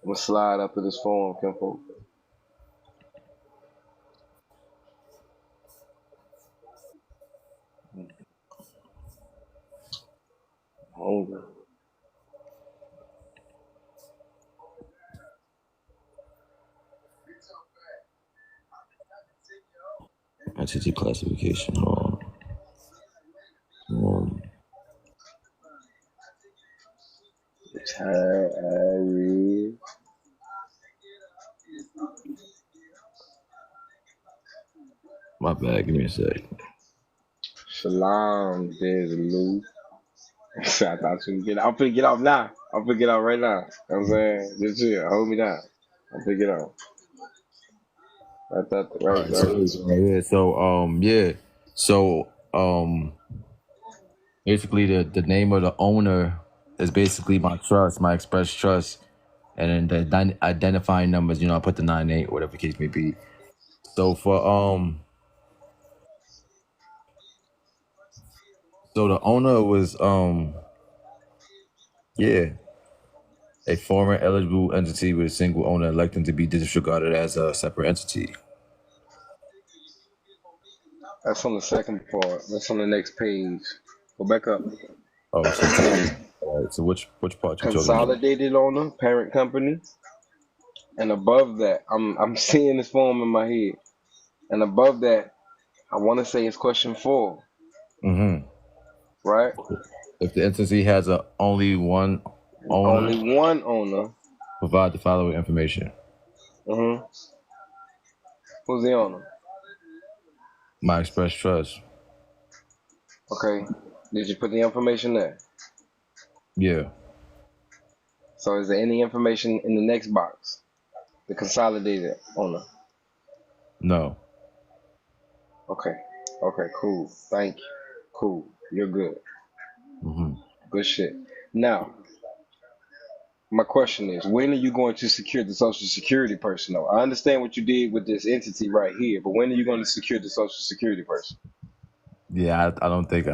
I'm gonna slide up to this form, Kimpo. Hungry. Entity classification. Tyree. My bad. Give me a sec. Shalom, there's Lou. So I thought you would get. I'm finna get off now. I'm finna get off right now. You know what I'm saying? Just chill. Hold me down. I'm finna get off. I thought All right, right, so right. here we go. Yeah, so basically the name of the owner is basically my trust, my express trust, and then the identifying numbers. I put the 98, whatever the case may be. So so the owner was a foreign eligible entity with a single owner electing to be disregarded as a separate entity. That's on the second part. That's on the next page. Go back up. Oh, so all right, so which part you talking about? Consolidated owner, parent company, and above that, I'm seeing this form in my head. And above that, I want to say it's question 4, Mm-hmm. right? If the entity has only one owner, Only one owner. provide the following information. Mm-hmm. Who's the owner? My express trust. Okay. Did you put the information there? Yeah. So is there any information in the next box? The consolidated owner. No. Okay. Okay, cool. Thank you. Cool. You're good. Mm-hmm. Good shit. Now, my question is, when are you going to secure the Social Security person? Though I understand what you did with this entity right here, but when are you going to secure the Social Security person? Yeah, I don't think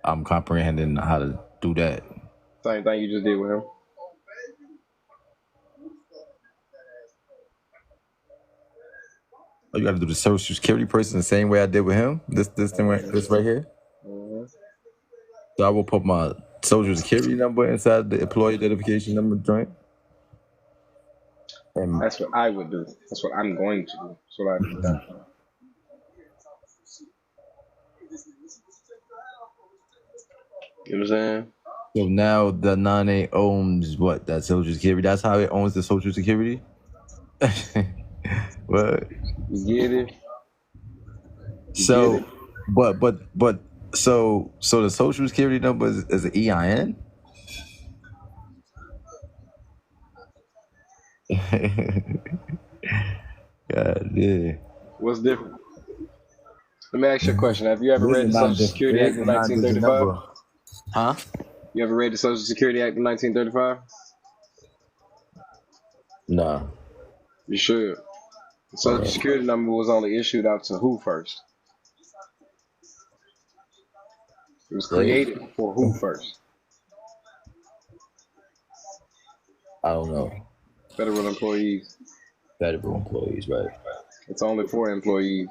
I'm comprehending how to do that. Same thing you just did with him. Oh, you got to do the social security person the same way I did with him. This thing this right here. Mm-hmm. So I will put my social security number inside the employee identification number joint. And That's what I would do. That's what I'm going to do. That's what I've done. You know what I'm saying? so now the 9A owns what? That social security. That's how it owns the social security. What? You get it? You get So, it? but so the social security number is an EIN. God, yeah. What's different? Let me ask you a question. Have you ever It is read a the Social non-digit. It Security is Act a of non-digit 1935? number, huh? You ever read the Social Security Act of 1935? No. You should. The All Social right. Security number was only issued out to who first? It was Slave? created for who first? I don't know. Federal employees. Federal employees, right? It's only for employees.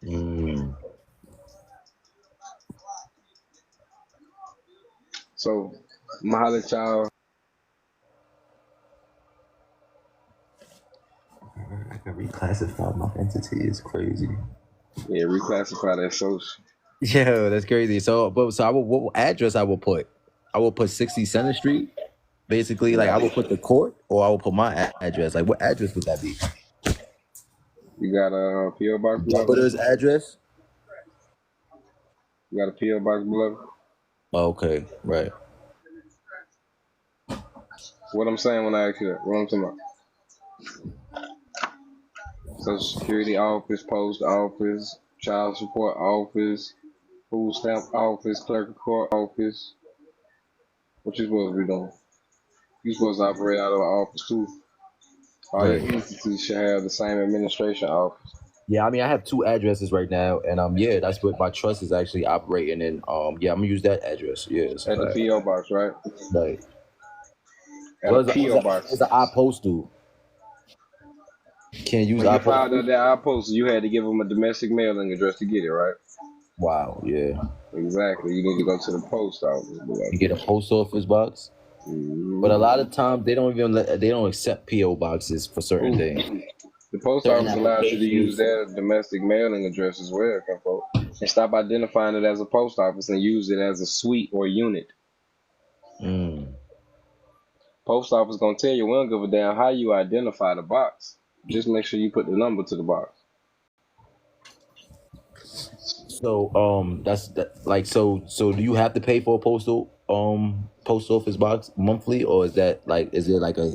Mm. So, Mahala Child, I can reclassify my entity. Is crazy. yeah, reclassify that social. Yeah, that's crazy. So I will what address I will put? I will put 60 Center Street. Basically, like I will put the court, or I will put my address. Like, what address would that be? You got a P.O. box below? Jupiter's address. You got a P.O. box below? Okay, right. What I'm saying when I ask you that, what I'm talking about? Social Security office, post office, child support office, food stamp office, clerk of court office. What you supposed to be doing? You supposed to operate out of an office too. All your Right. institutes should have the same administration office. Yeah, I mean, I have 2 addresses right now, and yeah, that's what my trust is actually operating in. Yeah, I'm gonna use that address. Yeah, it's a At the fact. PO box, right? Right. At a Well, PO box. it's an iPostal. Can't use When you filed iPostal. out that I-post, you had to give them a domestic mailing address to get it, right? Wow. Yeah. Exactly. You need to go to the post office, You get a beloved. post office box, but a lot of times they they don't accept PO boxes for certain Ooh. things. The post Certain office allows you to use applications. their domestic mailing address as well, Campo. And stop identifying it as a post office and use it as a suite or unit. Mm. Post office gonna tell you we don't give a damn how you identify the box. Just make sure you put the number to the box. So that's that. Like so, do you have to pay for a post office box monthly, or is that like is it like a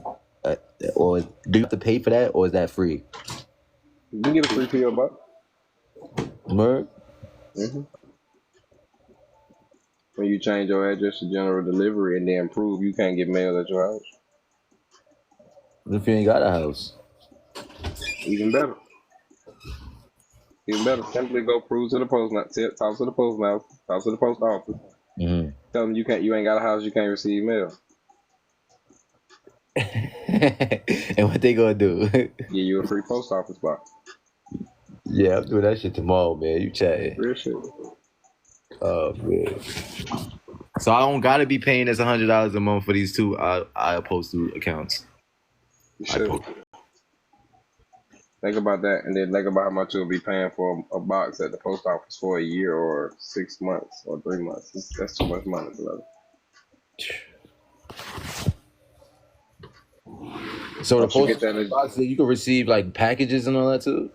or do you have to pay for that, or is that free? You can get a free PO box. Merc? Mm-hmm. When you change your address to general delivery and then prove you can't get mail at your house. If you ain't got a house. Even better. Even better. Simply go prove to the post talk to the post now, talk to the post office. Mm-hmm. Tell them you ain't got a house, you can't receive mail. And what they gonna do? Give you a free post office box. Yeah, I'm doing that shit tomorrow, man. You chatting? Real shit. Oh man. So I don't gotta be paying this $100 a month for these 2 I postal accounts. You I should. post. Think about that, and then think about how much you'll be paying for a box at the post office for a year or 6 months or 3 months. That's too much money, beloved. So the Once you get postal that, box, you can receive like packages and all that too.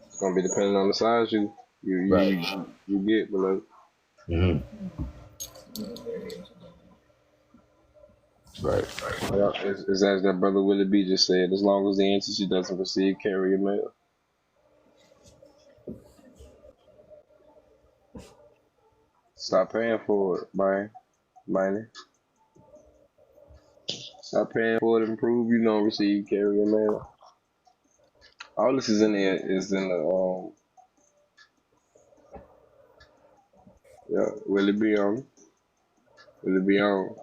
it's gonna be depending on the size Right. you get, beloved. Mm-hmm. Right. Yeah, it's as that brother Willie B just said. As long as the entity doesn't receive carrier mail, stop paying for it, man. Stop paying for it and prove you don't receive carrier mail. All this is in there is in the yeah, Will it be on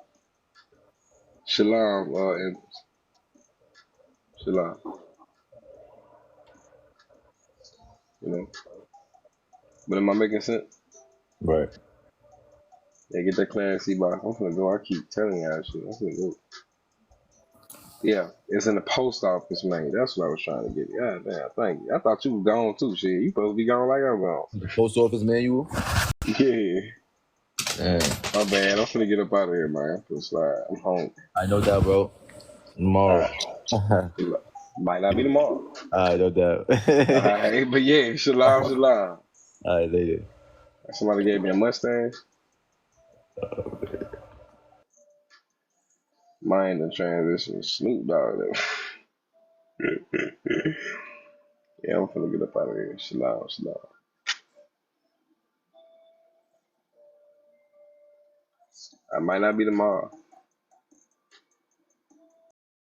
Shalom and Shalom, you know. But am I making sense? Right. Yeah, get that clarity box. I'm finna go. I keep telling y'all shit. I'm finna go. Yeah, it's in the post office, man. That's what I was trying to get. God damn, thank you. I thought you was gone too, shit. You supposed to be gone like I'm gone. The post office manual. Yeah. Man, My bad. I'm finna get up out of here, man. I'm finna slide. I'm home. I know that, bro. Tomorrow. Alright. Might not be tomorrow. I know that. Alright, but yeah, shalom, shalom. All right, later. Somebody gave me a Mustang. Mine the transition. Snoop Dogg. Yeah, I'm finna get up out of here. Shalom, shalom. I might not be tomorrow.